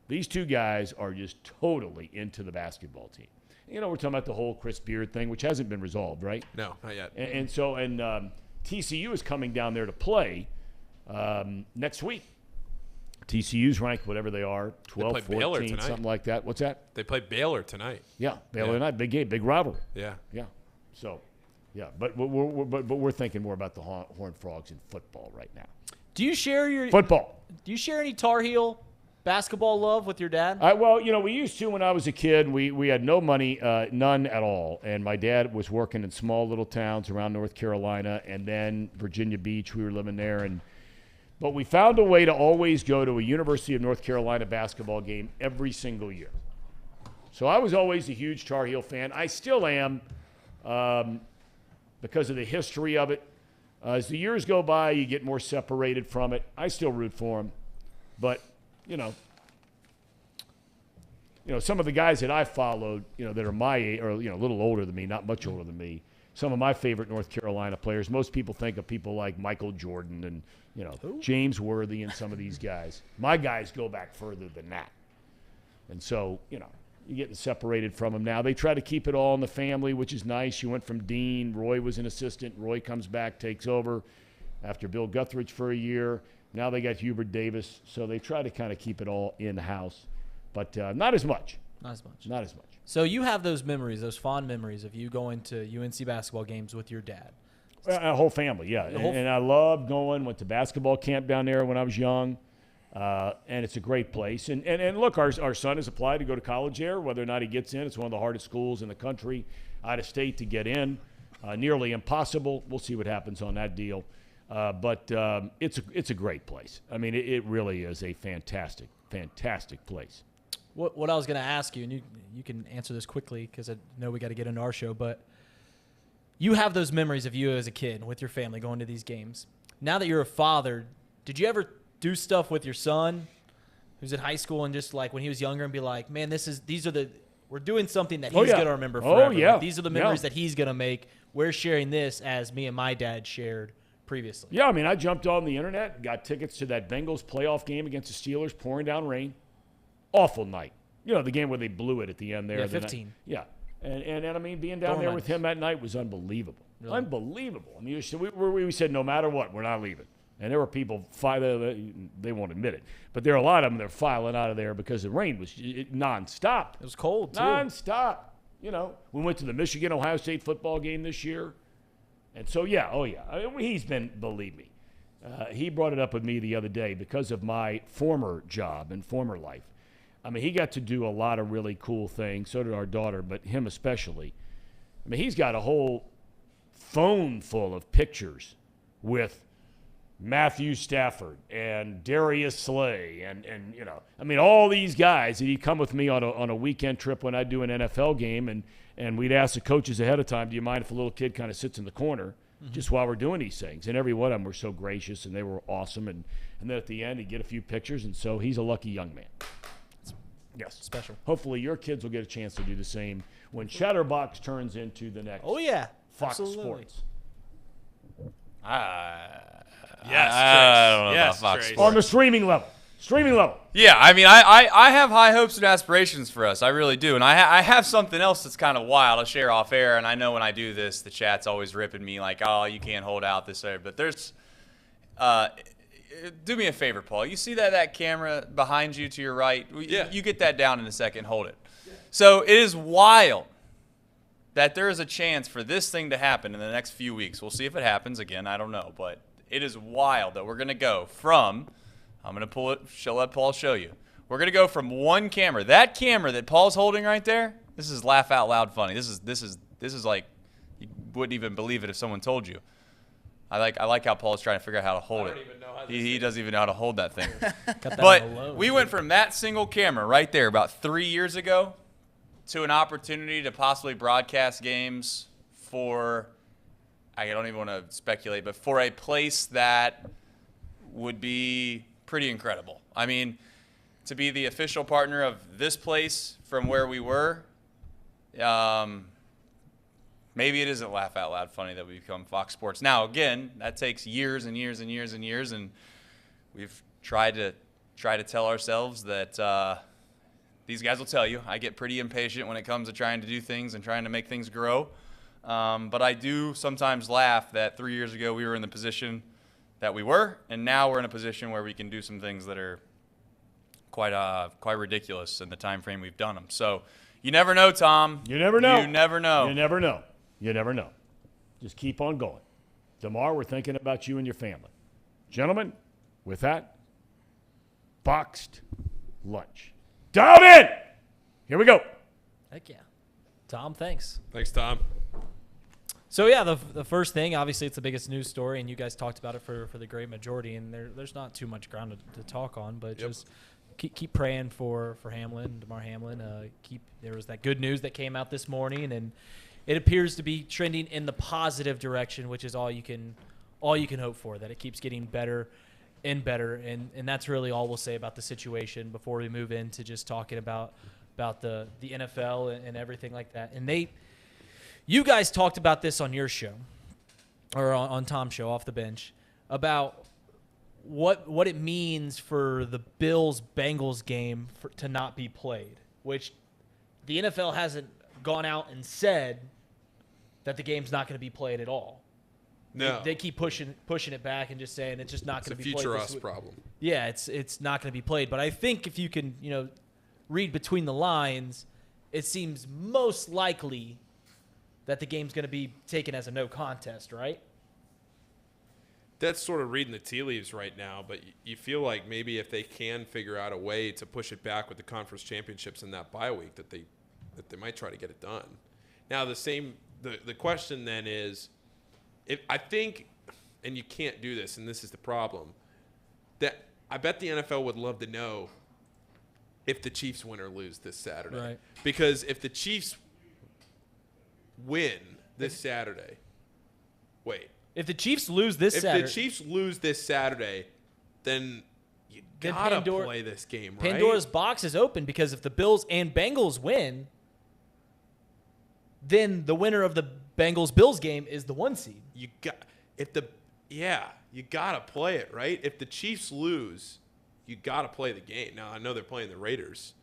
These two guys are just totally into the basketball team. You know, we're talking about the whole Chris Beard thing, which hasn't been resolved, right? No, not yet. And TCU is coming down there to play next week. TCU's ranked whatever they are, 12, They play Baylor 14, tonight. something like that. What's that? They play Baylor tonight. Yeah, Baylor tonight, big game, big rivalry. Yeah. Yeah. So, yeah, but we're thinking more about the Horned Frogs in football right now. Do you share Football. Do you share any Tar Heel basketball love with your dad? Well, you know, we used to when I was a kid. We had no money, none at all. And my dad was working in small little towns around North Carolina and then Virginia Beach. We were living there. But we found a way to always go to a University of North Carolina basketball game every single year. So I was always a huge Tar Heel fan. I still am because of the history of it. As the years go by, you get more separated from it. I still root for them. But, you know, some of the guys that I followed, that are my age, or, a little older than me, not much older than me, some of my favorite North Carolina players, most people think of people like Michael Jordan and, James Worthy and some of these guys. My guys go back further than that. And so, you're getting separated from them now. They try to keep it all in the family, which is nice. You went from Dean. Roy was an assistant. Roy comes back, takes over after Bill Guthridge for a year. Now they got Hubert Davis. So they try to kind of keep it all in-house. But not as much. Not as much. Not as much. So you have those memories, those fond memories of you going to UNC basketball games with your dad. A whole family, yeah. And I loved going, went to basketball camp down there when I was young. And it's a great place. And look, our son has applied to go to college there. Whether or not he gets in, it's one of the hardest schools in the country, out of state to get in. Nearly impossible. We'll see what happens on that deal. But it's a great place. I mean, it really is a fantastic, fantastic place. What I was going to ask you, and you can answer this quickly because I know we got to get into our show, but you have those memories of you as a kid with your family going to these games. Now that you're a father, did you ever do stuff with your son who's in high school and just like when he was younger and be like, man, we're doing something that he's going to remember forever. Oh, yeah. Like, these are the memories that he's going to make. We're sharing this as me and my dad shared previously. Yeah, I mean, I jumped on the internet, got tickets to that Bengals playoff game against the Steelers, pouring down rain. Awful night. The game where they blew it at the end there. Yeah, 15. Yeah. And I mean, being down there with him that night was unbelievable. Really? Unbelievable. I mean, we said no matter what, we're not leaving. And there were people, they won't admit it, but there are a lot of them that are filing out of there because the rain was nonstop. It was cold, too. Nonstop. We went to the Michigan-Ohio State football game this year. And so, yeah, I mean, he's been, believe me, he brought it up with me the other day because of my former job and former life. I mean, he got to do a lot of really cool things. So did our daughter, but him especially. I mean, he's got a whole phone full of pictures with Matthew Stafford and Darius Slay and I mean, all these guys that he'd come with me on a weekend trip when I'd do an NFL game, and we'd ask the coaches ahead of time, do you mind if a little kid kind of sits in the corner just while we're doing these things? And every one of them were so gracious, and they were awesome. And then at the end, he'd get a few pictures, and so he's a lucky young man. Yes. Special. Hopefully your kids will get a chance to do the same when Chatterbox turns into the next Fox Sports. Yes, I don't know yes, about Fox Trace. Sports. On the streaming level. Yeah, I mean, I have high hopes and aspirations for us. I really do. And I have something else that's kind of wild. I'll share off air. And I know when I do this, the chat's always ripping me like, oh, you can't hold out this way. But there's do me a favor, Paul. You see that camera behind you to your right? Yeah. You get that down in a second. Hold it. Yeah. So it is wild that there is a chance for this thing to happen in the next few weeks. We'll see if it happens again. I don't know. But it is wild that we're going to go from – I'm going to pull it. Let Paul show you. We're going to go from one camera. That camera that Paul's holding right there, this is laugh out loud funny. This is like you wouldn't even believe it if someone told you. I like how Paul's trying to figure out how to hold it. He doesn't even know how to hold that thing. But we went from that single camera right there about 3 years ago to an opportunity to possibly broadcast games for, I don't even want to speculate, but for a place that would be pretty incredible. I mean, to be the official partner of this place from where we were, maybe it isn't laugh out loud funny that we become Fox Sports. Now, again, that takes years and years and years and years, and we've tried to tell ourselves that these guys will tell you I get pretty impatient when it comes to trying to do things and trying to make things grow. But I do sometimes laugh that 3 years ago we were in the position that we were, and now we're in a position where we can do some things that are quite ridiculous in the time frame we've done them. So you never know, Tom. You never know. You never know. You never know. You never know. Just keep on going. Demar, we're thinking about you and your family. Gentlemen, with that, boxed lunch. Dive in! Here we go. Heck yeah. Tom, thanks. Thanks, Tom. So, yeah, the first thing, obviously it's the biggest news story, and you guys talked about it for the great majority, and there's not too much ground to talk on, but just keep praying for Hamlin, Damar Hamlin. There was that good news that came out this morning, and it appears to be trending in the positive direction, which is all you can hope for, that it keeps getting better and better, and that's really all we'll say about the situation before we move into just talking about the NFL and everything like that. And you guys talked about this on your show, or on Tom's show, Off the Bench, about what it means for the Bills-Bengals game to not be played, which the NFL hasn't gone out and said that the game's not going to be played at all. No. They keep pushing it back and just saying it's just not going to be played. It's a future us problem. Yeah, it's not going to be played. But I think if you can, read between the lines, it seems most likely that the game's going to be taken as a no contest, right? That's sort of reading the tea leaves right now, but you feel like maybe if they can figure out a way to push it back with the conference championships in that bye week, that they might try to get it done. Now, the question then is, I think, and you can't do this, and this is the problem, that I bet the NFL would love to know if the Chiefs win or lose this Saturday. Right. Because if the Chiefs win this Saturday, if the Chiefs lose this Saturday. If the Chiefs lose this Saturday, then you gotta play this game, right? Pandora's box is open, because if the Bills and Bengals win, then the winner of the Bengals-Bills game is the 1 seed. You gotta play it, right? If the Chiefs lose, you gotta play the game. Now I know they're playing the Raiders,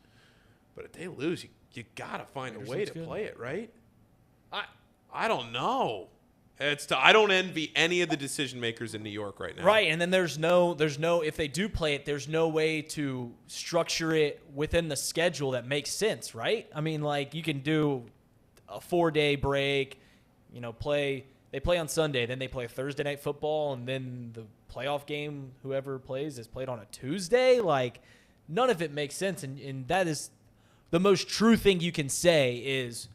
but if they lose, you gotta find a way to play it, right? I don't know. I don't envy any of the decision makers in New York right now. Right, and then there's no if they do play it, there's no way to structure it within the schedule that makes sense, right? I mean, like, you can do a 4-day break, they play on Sunday, then they play Thursday night football, and then the playoff game, whoever plays, is played on a Tuesday. Like, none of it makes sense, and that is the most true thing you can say is,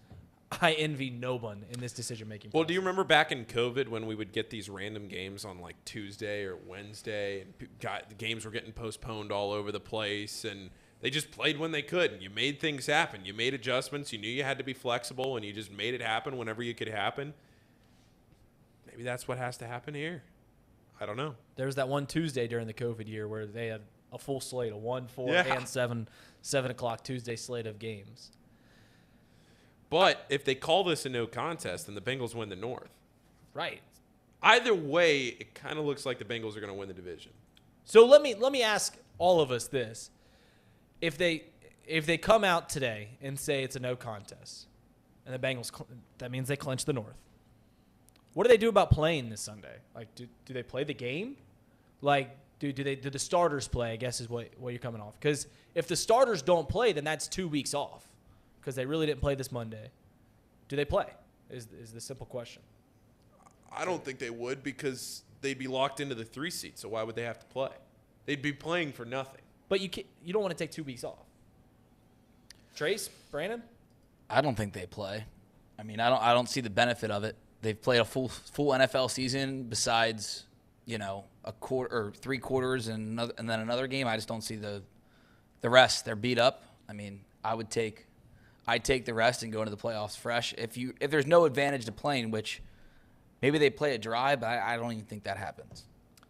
I envy no one in this decision-making process. Well, do you remember back in COVID when we would get these random games on like Tuesday or Wednesday, and the games were getting postponed all over the place, and they just played when they could, and you made things happen. You made adjustments. You knew you had to be flexible, and you just made it happen whenever you could happen. Maybe that's what has to happen here. I don't know. There was that one Tuesday during the COVID year where they had a full slate, a 1, 4, and 7 o'clock Tuesday slate of games. But if they call this a no contest, then the Bengals win the North. Right. Either way, it kind of looks like the Bengals are going to win the division. So let me ask all of us this: if they come out today and say it's a no contest, and the Bengals, that means they clinch the North. What do they do about playing this Sunday? Like, do they play the game? Like, do the starters play? I guess is what you're coming off. Because if the starters don't play, then that's 2 weeks off. Because they really didn't play this Monday. Do they play? Is the simple question. I don't think they would, because they'd be locked into the 3 seat. So why would they have to play? They'd be playing for nothing. But you don't want to take 2 weeks off. Trace, Brandon? I don't think they play. I mean, I don't see the benefit of it. They've played a full NFL season besides, a quarter or 3 quarters and then another game. I just don't see the rest. They're beat up. I mean, I'd take the rest and go into the playoffs fresh. If there's no advantage to playing, which maybe they play it dry, but I don't even think that happens.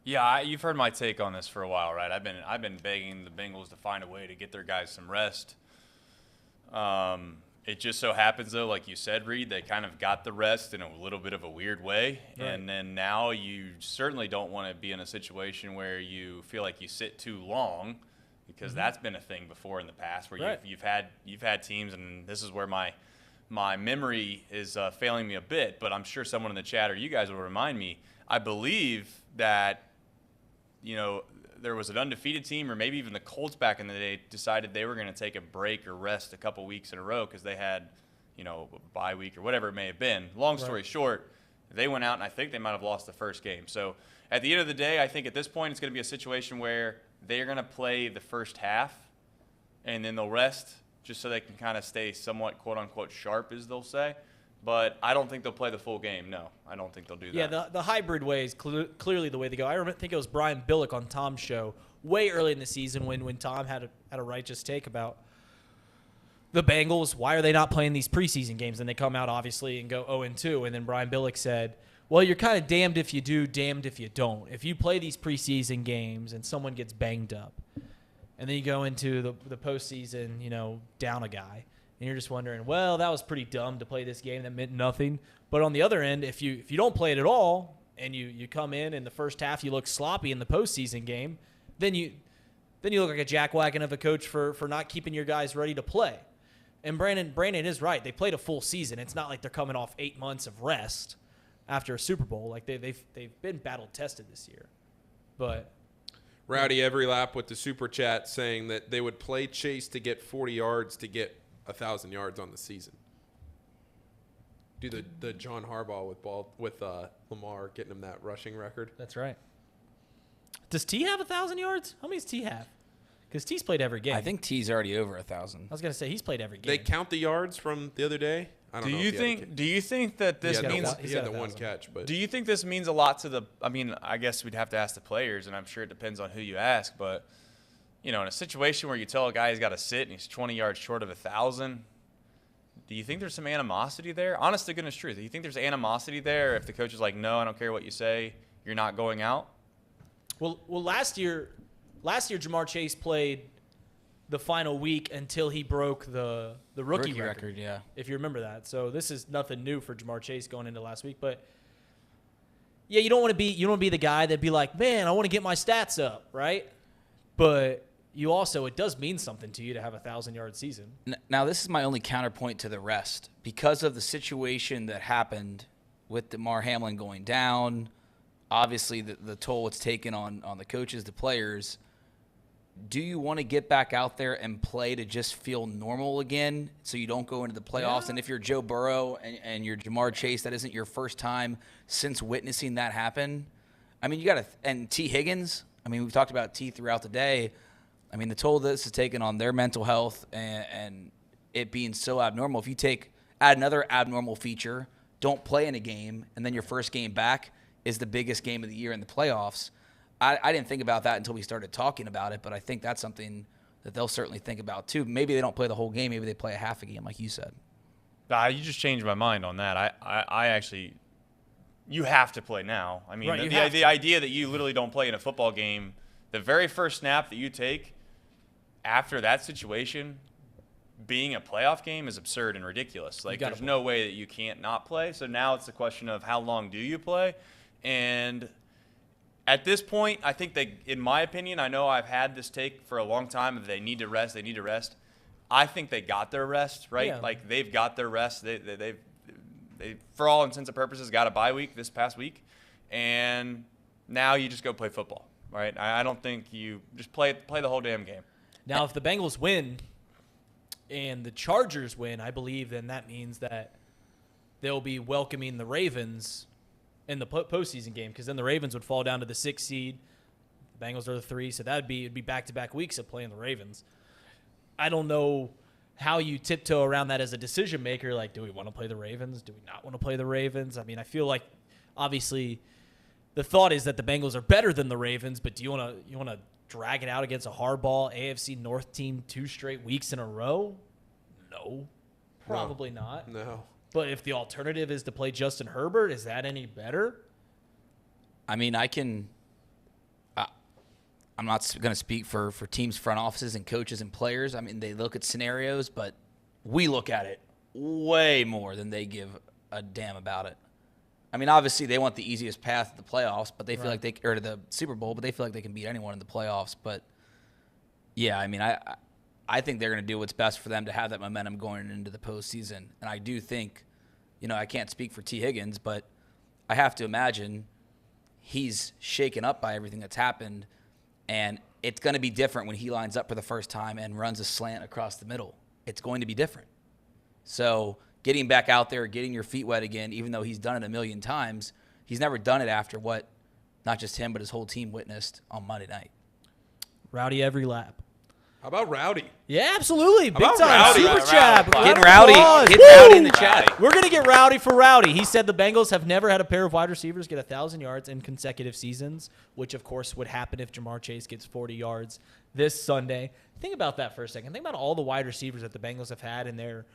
Yeah, you've heard my take on this for a while, right? I've been begging the Bengals to find a way to get their guys some rest. It just so happens, though, like you said, Reed, they kind of got the rest in a little bit of a weird way. Right. And then now you certainly don't want to be in a situation where you feel like you sit too long, because that's been a thing before in the past where you've had teams, and this is where my memory is failing me a bit, but I'm sure someone in the chat or you guys will remind me. I believe that, there was an undefeated team, or maybe even the Colts back in the day, decided they were going to take a break or rest a couple weeks in a row because they had, a bye week or whatever it may have been. Long story short, they went out and I think they might have lost the first game. So at the end of the day, I think at this point it's going to be a situation where they're going to play the first half and then they'll rest just so they can kind of stay somewhat quote-unquote sharp, as they'll say. But I don't think they'll play the full game. No, I don't think they'll do that. Yeah, the hybrid way is clearly the way to go. I think it was Brian Billick on Tom's show way early in the season when Tom had a righteous take about the Bengals. Why are they not playing these preseason games? And they come out, obviously, and go 0-2. And then Brian Billick said, well, you're kind of damned if you do, damned if you don't. If you play these preseason games and someone gets banged up, and then you go into the postseason, down a guy, and you're just wondering, well, that was pretty dumb to play this game that meant nothing. But on the other end, if you don't play it at all and you come in the first half you look sloppy in the postseason game, then you look like a jackwagon of a coach for not keeping your guys ready to play. And Brandon is right. They played a full season. It's not like they're coming off 8 months of rest after a Super Bowl. Like they've been battle tested this year. But Rowdy every lap with the super chat saying that they would play Chase to get 40 yards to get 1,000 yards on the season. Do the John Harbaugh with Lamar getting him that rushing record. That's right. Does T have 1,000 yards? How many does T have? Because T's played every game. I think T's already over 1,000. I was gonna say he's played every game. They count the yards from the other day. I don't know. Do you think that this means he had the one catch? But do you think this means a lot to the? I mean, I guess we'd have to ask the players, and I'm sure it depends on who you ask. But in a situation where you tell a guy he's got to sit and he's 20 yards short of 1,000, do you think there's some animosity there? Honest to goodness truth, do you think there's animosity there if the coach is like, no, I don't care what you say, you're not going out? Well, last year Jamar Chase played the final week until he broke the rookie record. Yeah, if you remember that. So this is nothing new for Jamar Chase going into last week. But yeah, you don't want to be the guy that'd be like, man, I want to get my stats up, right? But you also, it does mean something to you to have a 1,000-yard season. Now, this is my only counterpoint to the rest. Because of the situation that happened with Damar Hamlin going down, obviously the toll it's taken on the coaches, the players, do you want to get back out there and play to just feel normal again so you don't go into the playoffs? Yeah. And if you're Joe Burrow and you're Jamar Chase, that isn't your first time since witnessing that happen. I mean, you got to – and T. Higgins, I mean, we've talked about T throughout the day. I mean, the toll this has taken on their mental health and it being so abnormal. If you add another abnormal feature, don't play in a game, and then your first game back is the biggest game of the year in the playoffs, I didn't think about that until we started talking about it, but I think that's something that they'll certainly think about too. Maybe they don't play the whole game. Maybe they play a half a game, like you said. You just changed my mind on that. I actually – you have to play now. I mean, right, the idea that you literally don't play in a football game, the very first snap that you take after that situation being a playoff game is absurd and ridiculous. Like, there's no way that you can't not play. So now it's a question of how long do you play? And at this point, I think in my opinion, I know I've had this take for a long time of they need to rest. I think they got their rest, right? Yeah. Like, they've got their rest. They for all intents and purposes, got a bye week this past week. And now you just go play football, right? I don't think you just play the whole damn game. Now, if the Bengals win and the Chargers win, I believe then that means that they'll be welcoming the Ravens in the postseason game, because then the Ravens would fall down to the 6th seed. The Bengals are the 3, so it'd be back-to-back weeks of playing the Ravens. I don't know how you tiptoe around that as a decision maker. Like, do we want to play the Ravens? Do we not want to play the Ravens? I mean, I feel like obviously the thought is that the Bengals are better than the Ravens, but do you want to drag it out against a hardball AFC North team 2 straight weeks in a row? No, probably not. No. But if the alternative is to play Justin Herbert, is that any better? I mean, I'm not going to speak for teams' front offices and coaches and players. I mean, they look at scenarios, but we look at it way more than they give a damn about it. I mean, obviously they want the easiest path to the playoffs, but they feel like or to the Super Bowl, but they feel like they can beat anyone in the playoffs. But yeah, I mean, I think they're going to do what's best for them to have that momentum going into the postseason. And I do think, I can't speak for T. Higgins, but I have to imagine he's shaken up by everything that's happened. And it's going to be different when he lines up for the first time and runs a slant across the middle. It's going to be different. So getting back out there, getting your feet wet again, even though he's done it a million times, he's never done it after what not just him but his whole team witnessed on Monday night. Rowdy every lap. How about Rowdy? Yeah, absolutely. Big time. Rowdy? Super chat. Get Rowdy in the chat. We're going to get Rowdy for Rowdy. He said the Bengals have never had a pair of wide receivers get 1,000 yards in consecutive seasons, which, of course, would happen if Jamar Chase gets 40 yards this Sunday. Think about that for a second. Think about all the wide receivers that the Bengals have had in their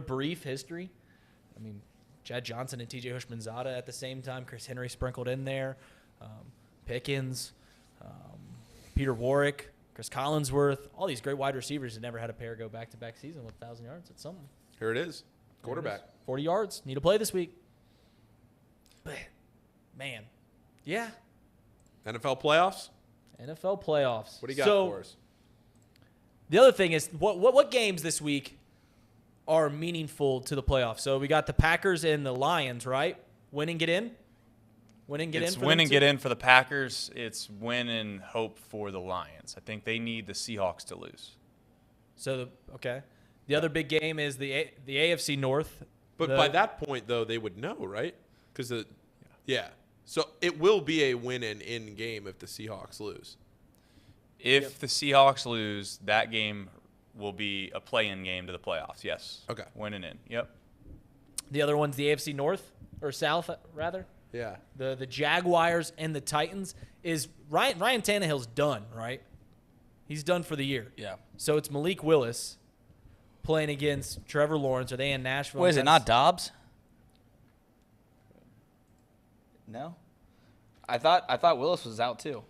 brief history. I mean, Chad Johnson and T.J. Hushmanzada at the same time. Chris Henry sprinkled in there. Pickens, Peter Warwick, Chris Collinsworth, all these great wide receivers have never had a pair go back-to-back season with 1,000 yards. It's something. Here it is. Quarterback. 40 yards. Need to play this week. But, man. Yeah. NFL playoffs? NFL playoffs. What do you got for us? The other thing is, what games this week are meaningful to the playoffs? So we got the Packers and the Lions, right? Win and get in? It's win and get in for the Packers. It's win and hope for the Lions. I think they need the Seahawks to lose. So, the other big game is the AFC North. But by that point, though, they would know, right? Because so it will be a win and in game if the Seahawks lose. If the Seahawks lose, that game will be a play-in game to the playoffs. Yes. Okay. Win and in. Yep. The other one's the AFC North or South, rather. Yeah. The Jaguars and the Titans is Ryan Tannehill's done, right? He's done for the year. Yeah. So it's Malik Willis playing against Trevor Lawrence. Are they in Nashville? What is it, not Dobbs? No? I thought Willis was out too.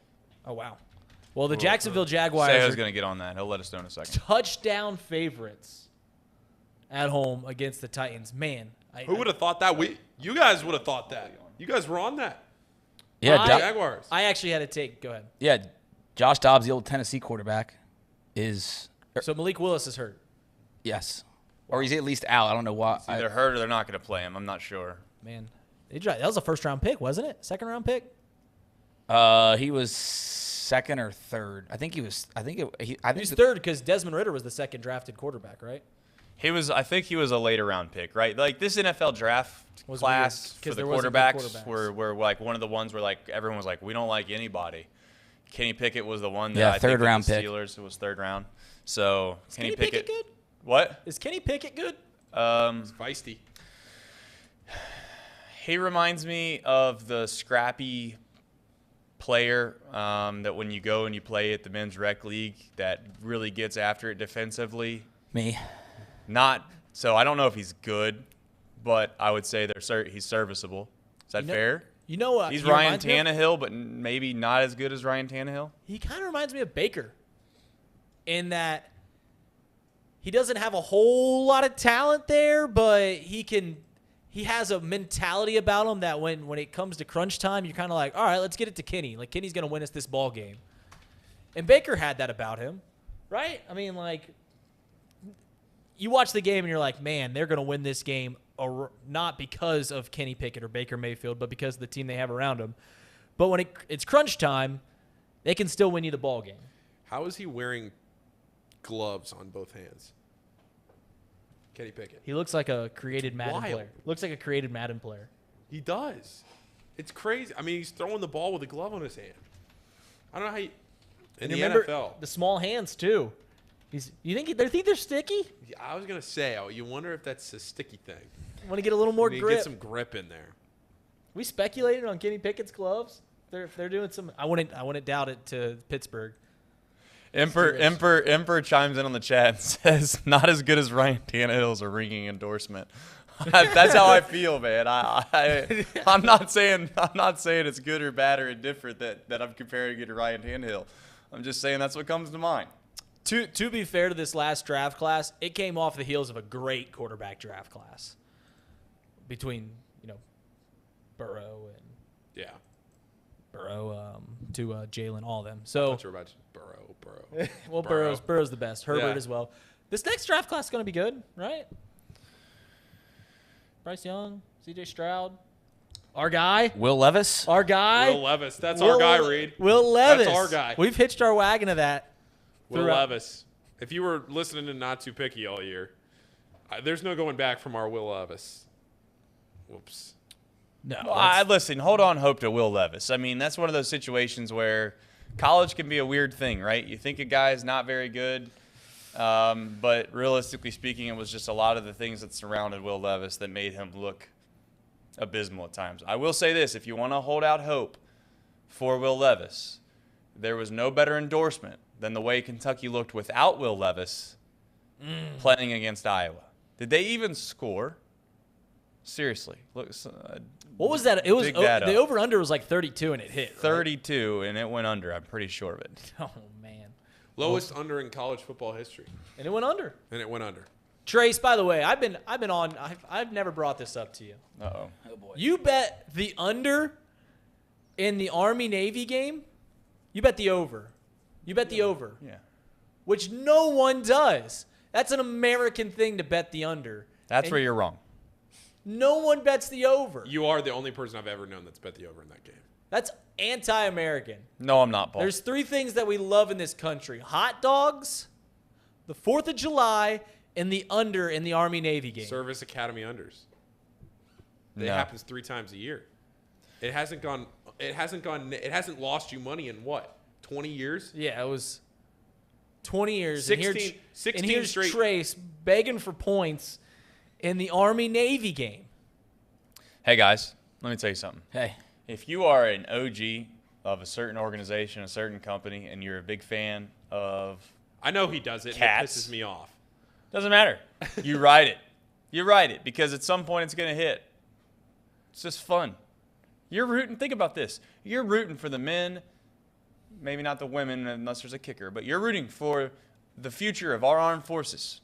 Oh, wow. Well, the Jacksonville Jaguars Seho's going to get on that. He'll let us know in a second. Touchdown favorites at home against the Titans. Man. Who would have thought that? You guys would have thought that. You guys were on that. Yeah, Jaguars. I actually had a take. Go ahead. Yeah, Josh Dobbs, the old Tennessee quarterback, is. So Malik Willis is hurt. Yes, or he's at least out. I don't know why. He's either hurt or they're not going to play him. I'm not sure. Man, that was a first-round pick, wasn't it? Second-round pick. He was second or third. I think he was. I think he's third because Desmond Ridder was the second drafted quarterback, right? I think he was a later round pick, right? Like this NFL draft class for the quarterbacks were like one of the ones where like everyone was like, we don't like anybody. Kenny Pickett was the one that I third think round the pick. Steelers was third round. So Is Kenny Pickett good? What? Is Kenny Pickett good? He's feisty. He reminds me of the scrappy player that when you go and you play at the men's rec league that really gets after it defensively. Me. So I don't know if he's good, but I would say he's serviceable. Is that fair? You know what? He's Ryan Tannehill, but maybe not as good as Ryan Tannehill. He kind of reminds me of Baker in that he doesn't have a whole lot of talent there, but he has a mentality about him that when it comes to crunch time, you're kind of like, all right, let's get it to Kenny. Like, Kenny's going to win us this ball game. And Baker had that about him, right? I mean, like, you watch the game and you're like, man, they're going to win this game not because of Kenny Pickett or Baker Mayfield, but because of the team they have around them. But when it's crunch time, they can still win you the ball game. How is he wearing gloves on both hands? Kenny Pickett. He looks like a created Madden player. Looks like a created Madden player. He does. It's crazy. I mean, he's throwing the ball with a glove on his hand. I don't know how in the remember NFL. The small hands, too. You think they're sticky? Yeah, I was gonna say, you wonder if that's a sticky thing. Want to get a little more grip? Get some grip in there. We speculated on Kenny Pickett's gloves. They're doing some. I wouldn't doubt it to Pittsburgh. Emperor chimes in on the chat and says, "Not as good as Ryan Tannehill's a ringing endorsement." That's how I feel, man. I'm not saying it's good or bad or indifferent that I'm comparing it to Ryan Tannehill. I'm just saying that's what comes to mind. To be fair to this last draft class, it came off the heels of a great quarterback draft class between Burrow and Burrow to Jalen, all of them. So I thought you were about Burrow. Well, Burrow's the best. Herbert as well. This next draft class is going to be good, right? Bryce Young, C.J. Stroud, our guy. Will Levis. Our guy. Will Levis. That's our guy, Reed. Will Levis. That's our guy. We've hitched our wagon to that. Will Levis. If you were listening to Not Too Picky all year, there's no going back from our Will Levis. Whoops. No. Listen, hold on hope to Will Levis. I mean, that's one of those situations where college can be a weird thing, right? You think a guy is not very good, but realistically speaking, it was just a lot of the things that surrounded Will Levis that made him look abysmal at times. I will say this, if you want to hold out hope for Will Levis, there was no better endorsement than the way Kentucky looked without Will Levis playing against Iowa. Did they even score? Seriously. Look, what was that? It was the over-under was like 32 and it hit. 32 and it went under. I'm pretty sure of it. Oh, man. Lowest under in college football history. And it went under. Trace, by the way, I've been on. I've never brought this up to you. Uh-oh. Oh, boy. You bet the under in the Army-Navy game. You bet the over. Yeah. Which no one does. That's an American thing to bet the under. That's where you're wrong. No one bets the over. You are the only person I've ever known that's bet the over in that game. That's anti-American. No, I'm not, Paul. There's 3 things that we love in this country. Hot dogs, the 4th of July, and the under in the Army-Navy game. Service Academy unders. It happens 3 times a year. It hasn't lost you money in what? 20 years? Yeah, it was 20 years. 16 and here's straight. Trace begging for points in the Army-Navy game. Hey, guys, let me tell you something. Hey. If you are an OG of a certain organization, a certain company, and you're a big fan of I know he does it, cats, and it pisses me off. Doesn't matter. You ride it. You ride it because at some point it's going to hit. It's just fun. You're rooting. Think about this. You're rooting for the men, maybe not the women unless there's a kicker, but you're rooting for the future of our armed forces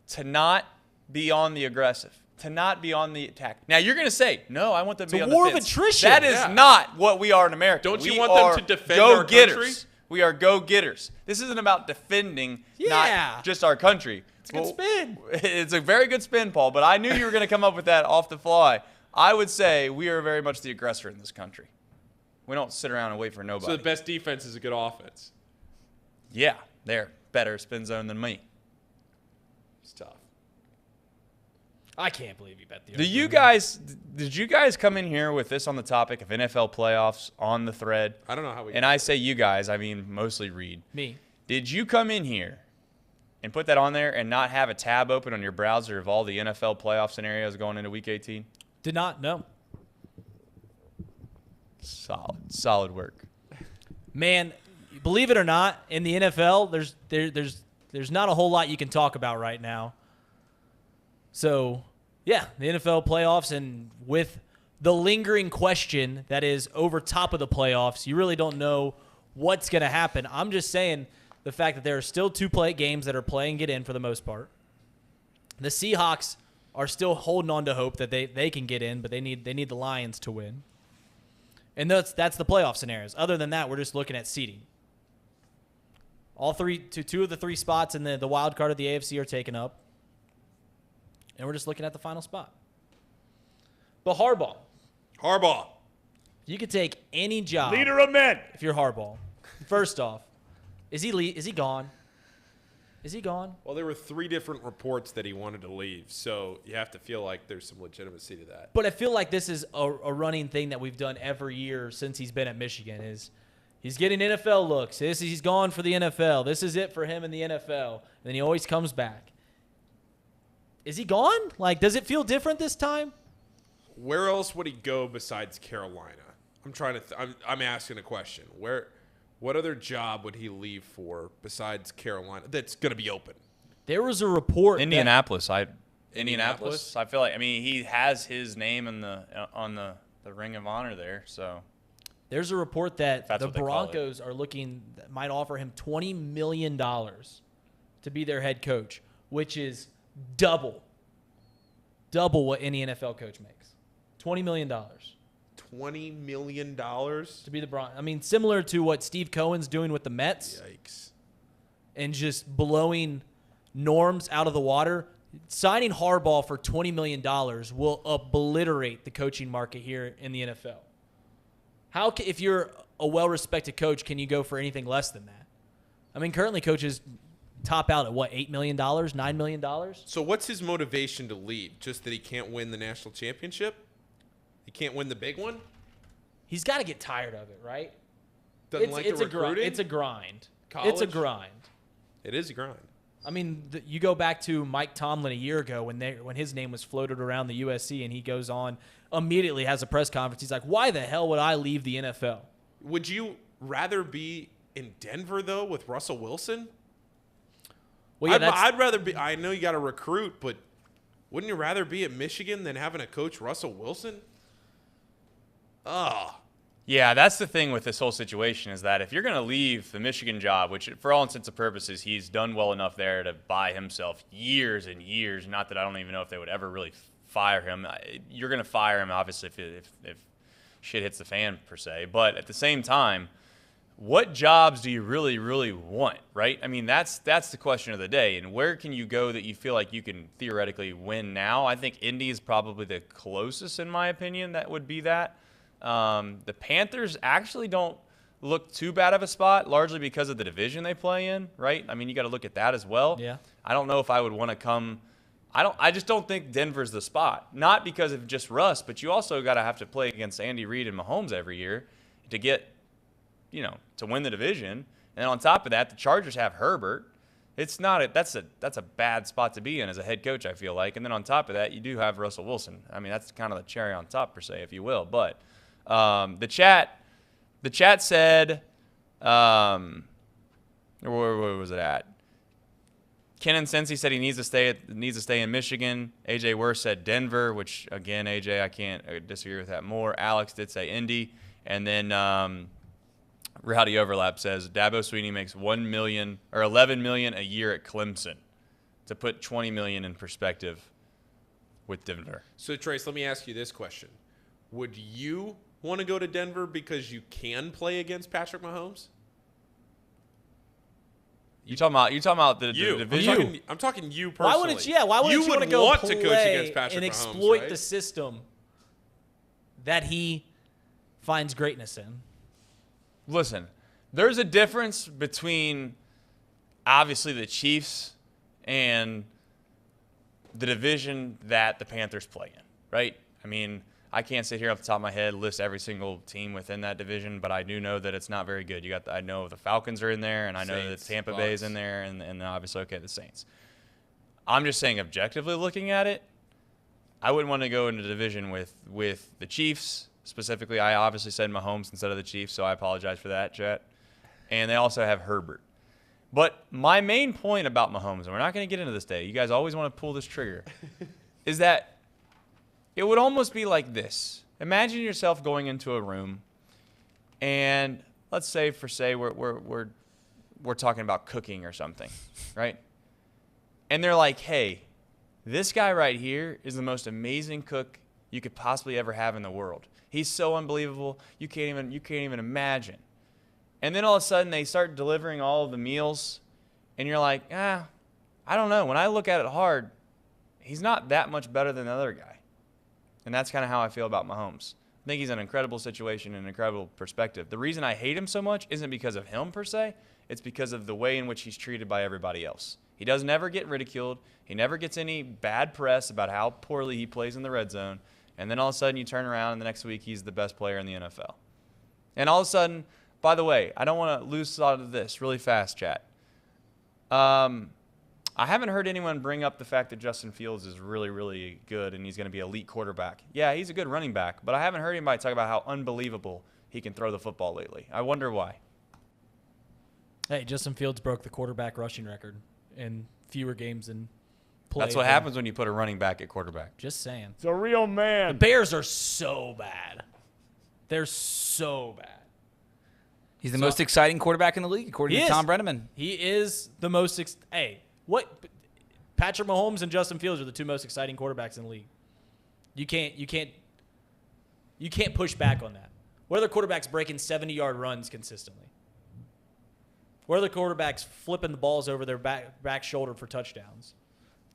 to not be on the aggressive, to not be on the attack. Now, you're going to say, no, I want them to be on the war of fence. attrition. That is not what we are in America. Don't you We want are them to defend our country? We are go-getters. This isn't about defending not just our country. It's a good spin. It's a very good spin, Paul, but I knew you were going to come up with that off the fly. I would say we are very much the aggressor in this country. We don't sit around and wait for nobody. So the best defense is a good offense. Yeah, they're better spin zone than me. It's tough. I can't believe you bet the over. Did you guys come in here with this on the topic of NFL playoffs on the thread? I don't know how we. And I say you guys, I mean mostly Reed. Me. Did you come in here and put that on there and not have a tab open on your browser of all the NFL playoff scenarios going into Week 18? Did not, no. Solid work. Man, believe it or not, in the NFL, there's not a whole lot you can talk about right now. So, yeah, the NFL playoffs, and with the lingering question that is over top of the playoffs, you really don't know what's going to happen. I'm just saying the fact that there are still 2 games that are playing it in for the most part. The Seahawks are still holding on to hope that they can get in, but they need the Lions to win. And that's the playoff scenarios. Other than that, we're just looking at seeding. Two of the 3 spots in the wild card of the AFC are taken up. And we're just looking at the final spot. But Harbaugh. You could take any job. Leader of men. If you're Harbaugh. First off, is he gone? Is he gone? Well, there were 3 different reports that he wanted to leave, so you have to feel like there's some legitimacy to that. But I feel like this is a running thing that we've done every year since he's been at Michigan. Is He's getting NFL looks. He's gone for the NFL. This is it for him in the NFL. And then he always comes back. Is he gone? Like, does it feel different this time? Where else would he go besides Carolina? I'm trying to. I'm asking a question. What other job would he leave for besides Carolina that's going to be open? There was a report. Indianapolis. Indianapolis. I feel like. I mean, he has his name in on the Ring of Honor there. So there's a report that That's the what they call Broncos are looking might offer him $20 million to be their head coach, which is double what any NFL coach makes. $20 million. $20 million to be the Broncos. I mean, similar to what Steve Cohen's doing with the Mets. Yikes. And just blowing norms out of the water. Signing Harbaugh for $20 million will obliterate the coaching market here in the NFL. If you're a well-respected coach, can you go for anything less than that? I mean, currently coaches top out at what, $8 million, $9 million? So what's his motivation to leave? Just that he can't win the national championship? He can't win the big one? He's got to get tired of it, right? Doesn't like the recruiting? It's a grind. College? It's a grind. It is a grind. I mean, you go back to Mike Tomlin a year ago when his name was floated around the USC, and he goes on, immediately has a press conference. He's like, why the hell would I leave the NFL? Would you rather be in Denver, though, with Russell Wilson? Well, yeah, I'd rather be – I know you got to recruit, but wouldn't you rather be at Michigan than having to coach Russell Wilson? Oh. Yeah, that's the thing with this whole situation is that if you're going to leave the Michigan job, which for all intents and purposes, he's done well enough there to buy himself years and years. Not that I don't even know if they would ever really fire him. You're going to fire him, obviously, if shit hits the fan, per se. But at the same time, what jobs do you really, really want, right? I mean, that's the question of the day. And where can you go that you feel like you can theoretically win now? I think Indy is probably the closest, in my opinion, that would be that. The Panthers actually don't look too bad of a spot, largely because of the division they play in, right? I mean, you got to look at that as well. Yeah. I don't know if I would want to come. I just don't think Denver's the spot. Not because of just Russ, but you also got to have to play against Andy Reid and Mahomes every year to get, to win the division. And then on top of that, the Chargers have Herbert. It's not that's a bad spot to be in as a head coach, I feel like. And then on top of that, you do have Russell Wilson. I mean, that's kind of the cherry on top, per se, if you will. But the chat said, where was it at? Ken and Cincy said he needs to stay in Michigan. AJ Worth said Denver, which again, AJ, I can't disagree with that more. Alex did say Indy, and then Rowdy Overlap says Dabo Swinney makes $11 million a year at Clemson. To put $20 million in perspective with Denver. So Trace, let me ask you this question: would you want to go to Denver because you can play against Patrick Mahomes? You talking about the division? I'm talking you personally. Why wouldn't you want to go want play to coach against Patrick and Mahomes, exploit right? the system that he finds greatness in? Listen, there's a difference between obviously the Chiefs and the division that the Panthers play in, right? I mean, I can't sit here off the top of my head list every single team within that division, but I do know that it's not very good. I know the Falcons are in there, and I know that Tampa Bay is in there, and obviously, the Saints. I'm just saying, objectively looking at it, I wouldn't want to go into the division with the Chiefs. Specifically, I obviously said Mahomes instead of the Chiefs, so I apologize for that, Chet. And they also have Herbert. But my main point about Mahomes, and we're not going to get into this today, you guys always want to pull this trigger, is that it would almost be like this. Imagine yourself going into a room, and let's say we're talking about cooking or something, right? And they're like, hey, this guy right here is the most amazing cook you could possibly ever have in the world. He's so unbelievable, you can't even imagine. And then all of a sudden they start delivering all of the meals, and you're like, I don't know. When I look at it hard, he's not that much better than the other guy. And that's kind of how I feel about Mahomes. I think he's an incredible situation and an incredible perspective. The reason I hate him so much isn't because of him per se. It's because of the way in which he's treated by everybody else. He doesn't ever get ridiculed. He never gets any bad press about how poorly he plays in the red zone. And then all of a sudden you turn around and the next week he's the best player in the NFL. And all of a sudden By the way, I don't want to lose sight of this really fast, chat. I haven't heard anyone bring up the fact that Justin Fields is really, really good and he's going to be an elite quarterback. Yeah, he's a good running back, but I haven't heard anybody talk about how unbelievable he can throw the football lately. I wonder why. Hey, Justin Fields broke the quarterback rushing record in fewer games than played. That's what happens when you put a running back at quarterback. Just saying. It's a real man. The Bears are so bad. They're so bad. He's the most exciting quarterback in the league, according to Thom Brennaman. He is the most what Patrick Mahomes and Justin Fields are the two most exciting quarterbacks in the league. You can't push back on that. What other quarterbacks breaking 70-yard runs consistently? What other quarterbacks flipping the balls over their back shoulder for touchdowns?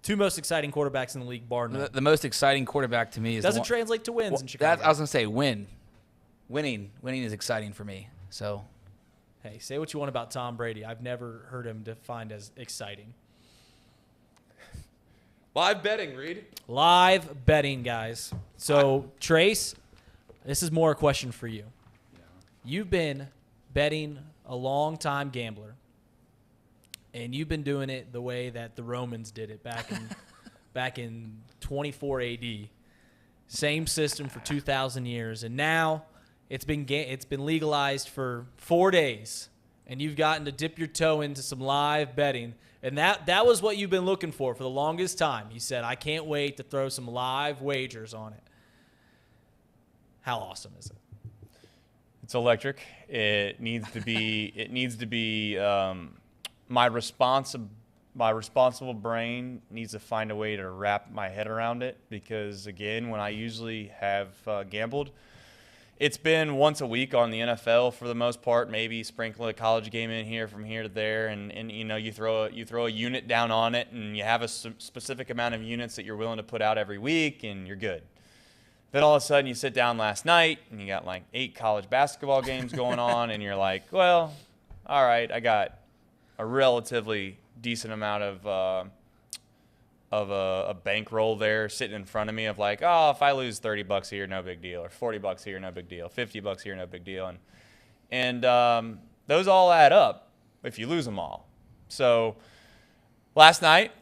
Two most exciting quarterbacks in the league, bar none. The most exciting quarterback to me is doesn't translate to wins in Chicago. I was gonna say winning is exciting for me. So, hey, say what you want about Tom Brady. I've never heard him defined as exciting. Live betting, Reed. Live betting, guys. So, Trace, this is more a question for you. You've been betting a long-time gambler, and you've been doing it the way that the Romans did it back in 24 AD. Same system for 2,000 years, and now it's been legalized for 4 days, and you've gotten to dip your toe into some live betting. And that was what you've been looking for the longest time. You said, I can't wait to throw some live wagers on it. How awesome is it? It's electric. It needs to be. My responsible brain needs to find a way to wrap my head around it, because again, when I usually have gambled, it's been once a week on the NFL for the most part, maybe sprinkle a college game in here from here to there, and you know, you throw a unit down on it, and you have a specific amount of units that you're willing to put out every week, and you're good. Then all of a sudden you sit down last night and you got like 8 college basketball games going on, and you're like, well, all right, I got a relatively decent amount of a bankroll there sitting in front of me of like, oh, if I lose $30 here, no big deal, or $40 here, no big deal, $50 here, no big deal, and those all add up if you lose them all. So last night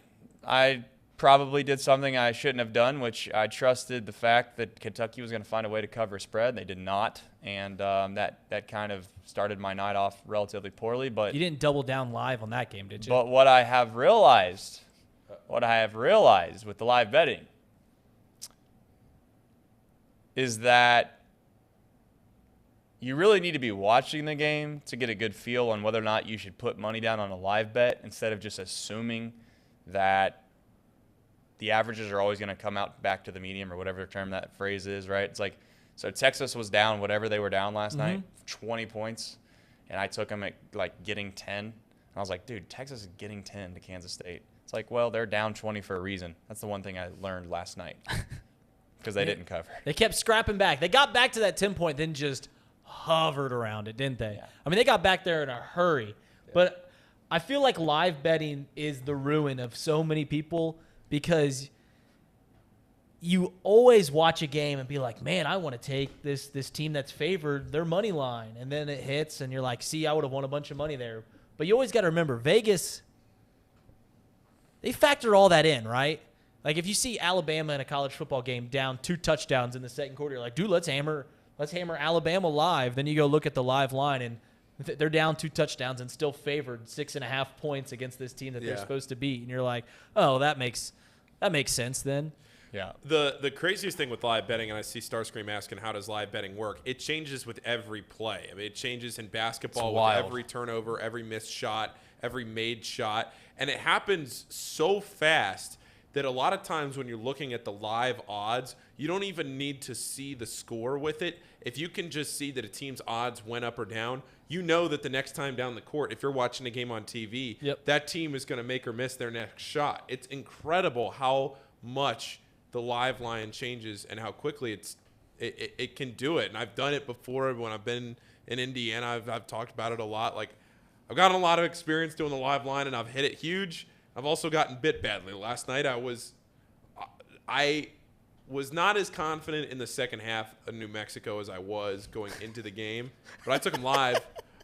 I probably did something I shouldn't have done, which I trusted the fact that Kentucky was going to find a way to cover a spread. They did not, and that kind of started my night off relatively poorly. But you didn't double down live on that game, did you? But what I have realized with the live betting is that you really need to be watching the game to get a good feel on whether or not you should put money down on a live bet, instead of just assuming that the averages are always going to come out back to the medium, or whatever term that phrase is, right? It's like, so Texas was down whatever they were down last night, 20 points, and I took them at like getting 10. And I was like, dude, Texas is getting 10 to Kansas State. It's like, well, they're down 20 for a reason. That's the one thing I learned last night, because they didn't cover. They kept scrapping back. They got back to that 10-point, then just hovered around it, didn't they? Yeah. I mean, they got back there in a hurry. Yeah. But I feel like live betting is the ruin of so many people, because you always watch a game and be like, man, I want to take this team that's favored, their money line. And then it hits, and you're like, see, I would have won a bunch of money there. But you always got to remember, Vegas, they factor all that in, right? Like, if you see Alabama in a college football game down 2 touchdowns in the second quarter, you're like, dude, let's hammer Alabama live. Then you go look at the live line, and they're down 2 touchdowns and still favored 6.5 points against this team that they're supposed to beat. And you're like, oh, that makes sense then. Yeah. The craziest thing with live betting, and I see Starscream asking, how does live betting work? It changes with every play. I mean, it changes in basketball with every turnover, every missed shot, every made shot. And it happens so fast that a lot of times when you're looking at the live odds, you don't even need to see the score with it. If you can just see that a team's odds went up or down, you know that the next time down the court, if you're watching a game on TV, that team is going to make or miss their next shot. It's incredible how much the live line changes and how quickly it can do it. And I've done it before when I've been in Indiana. I've talked about it a lot. Like, I've gotten a lot of experience doing the live line, and I've hit it huge. I've also gotten bit badly. Last night I was not as confident in the second half of New Mexico as I was going into the game, but I took them live.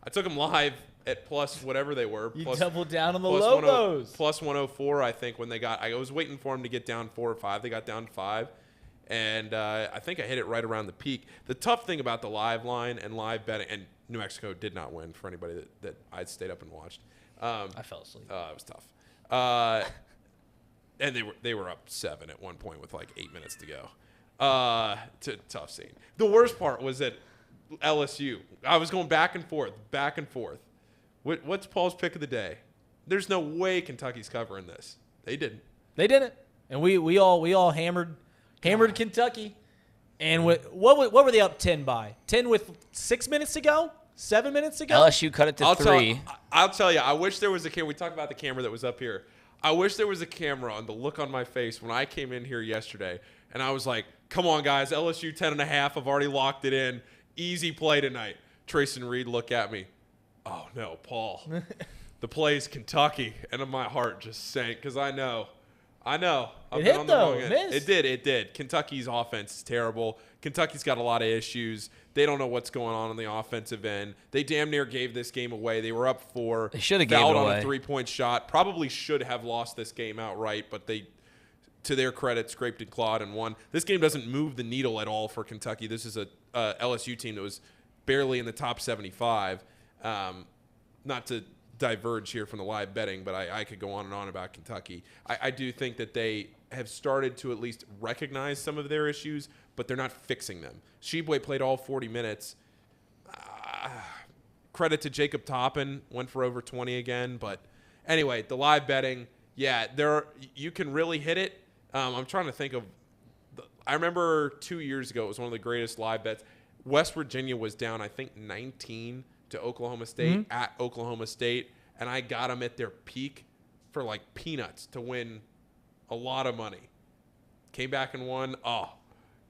I took them live at plus whatever they were. You plus, doubled down on the plus Lobos. Plus 104, I think, when they got – I was waiting for them to get down 4 or 5. They got down 5. And I think I hit it right around the peak. The tough thing about the live line and live betting – and New Mexico did not win for anybody that I stayed up and watched. I fell asleep. It was tough. And they were up 7 at one point with like 8 minutes to go. Tough scene. The worst part was at LSU. I was going back and forth. What's Paul's pick of the day? There's no way Kentucky's covering this. They didn't. And we all hammered Kentucky. And what were they up 10 by? 10 with 6 minutes to go? 7 minutes to go? LSU cut it to 3. I'll tell you, I wish there was a camera. We talked about the camera that was up here. I wish there was a camera on the look on my face when I came in here yesterday. And I was like, come on, guys. LSU 10.5. I've already locked it in. Easy play tonight. Trace and Reed look at me. Oh, no, Paul. The play's Kentucky. And my heart just sank because I know. I've it been hit, on the though. wrong end. It did. Kentucky's offense is terrible. Kentucky's got a lot of issues. They don't know what's going on the offensive end. They damn near gave this game away. They were up 4. They should have gave it on away. A 3-point shot. Probably should have lost this game outright, but they, to their credit, scraped and clawed and won. This game doesn't move the needle at all for Kentucky. This is a LSU team that was barely in the top 75. Not to diverge here from the live betting, but I could go on and on about Kentucky. I do think that they have started to at least recognize some of their issues, but they're not fixing them. Sheboy played all 40 minutes. Credit to Jacob Toppin, went for over 20 again. But anyway, the live betting, you can really hit it. I'm trying to think of I remember 2 years ago, it was one of the greatest live bets. West Virginia was down, I think, 19 to Oklahoma State at Oklahoma State, and I got them at their peak for like peanuts to win a lot of money. Came back and won. Oh,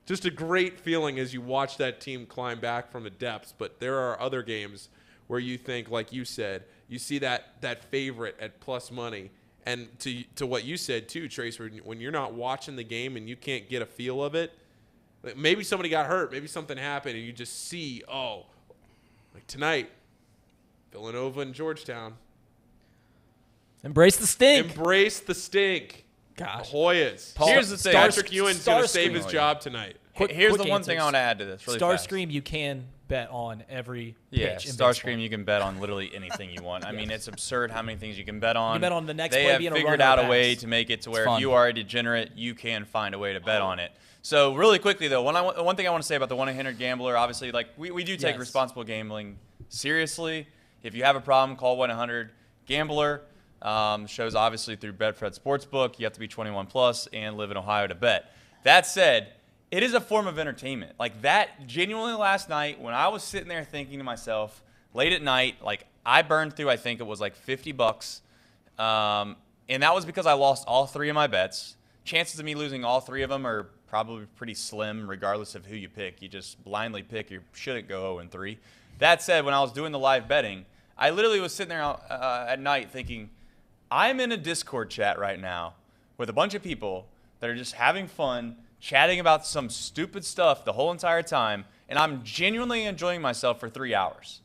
just a great feeling as you watch that team climb back from the depths. But there are other games where you think, like you said, you see that favorite at plus money. And to what you said too, Trace, when you're not watching the game and you can't get a feel of it, like maybe somebody got hurt, maybe something happened, and you just see, like tonight, Villanova and Georgetown. Embrace the stink. Embrace the stink. Gosh. Hoyas. Here's the thing. Patrick Ewing's going to save his job tonight. Here's the one thing I want to add to this really fast. Starscream, you can bet on every pitch in Starscream, you can bet on literally anything you want. I mean, it's absurd how many things you can bet on. You can bet on the next they play have being a figured run out or a way pass. to make it to where It's if you are a degenerate, you can find a way to bet on it. So really quickly, though, one thing I want to say about the 1-800-GAMBLER, obviously, like we do take responsible gambling seriously. If you have a problem, call 1-800-GAMBLER. Shows obviously through Betfred Sportsbook. You have to be 21 plus and live in Ohio to bet. That said, it is a form of entertainment. Like that, genuinely last night when I was sitting there thinking to myself, late at night, like I burned through, I think it was like $50. And that was because I lost all 3 of my bets. Chances of me losing all 3 of them are probably pretty slim regardless of who you pick. You just blindly pick. You shouldn't go 0-3. That said, when I was doing the live betting, I literally was sitting there at night thinking, I'm in a Discord chat right now with a bunch of people that are just having fun, chatting about some stupid stuff the whole entire time, and I'm genuinely enjoying myself for 3 hours.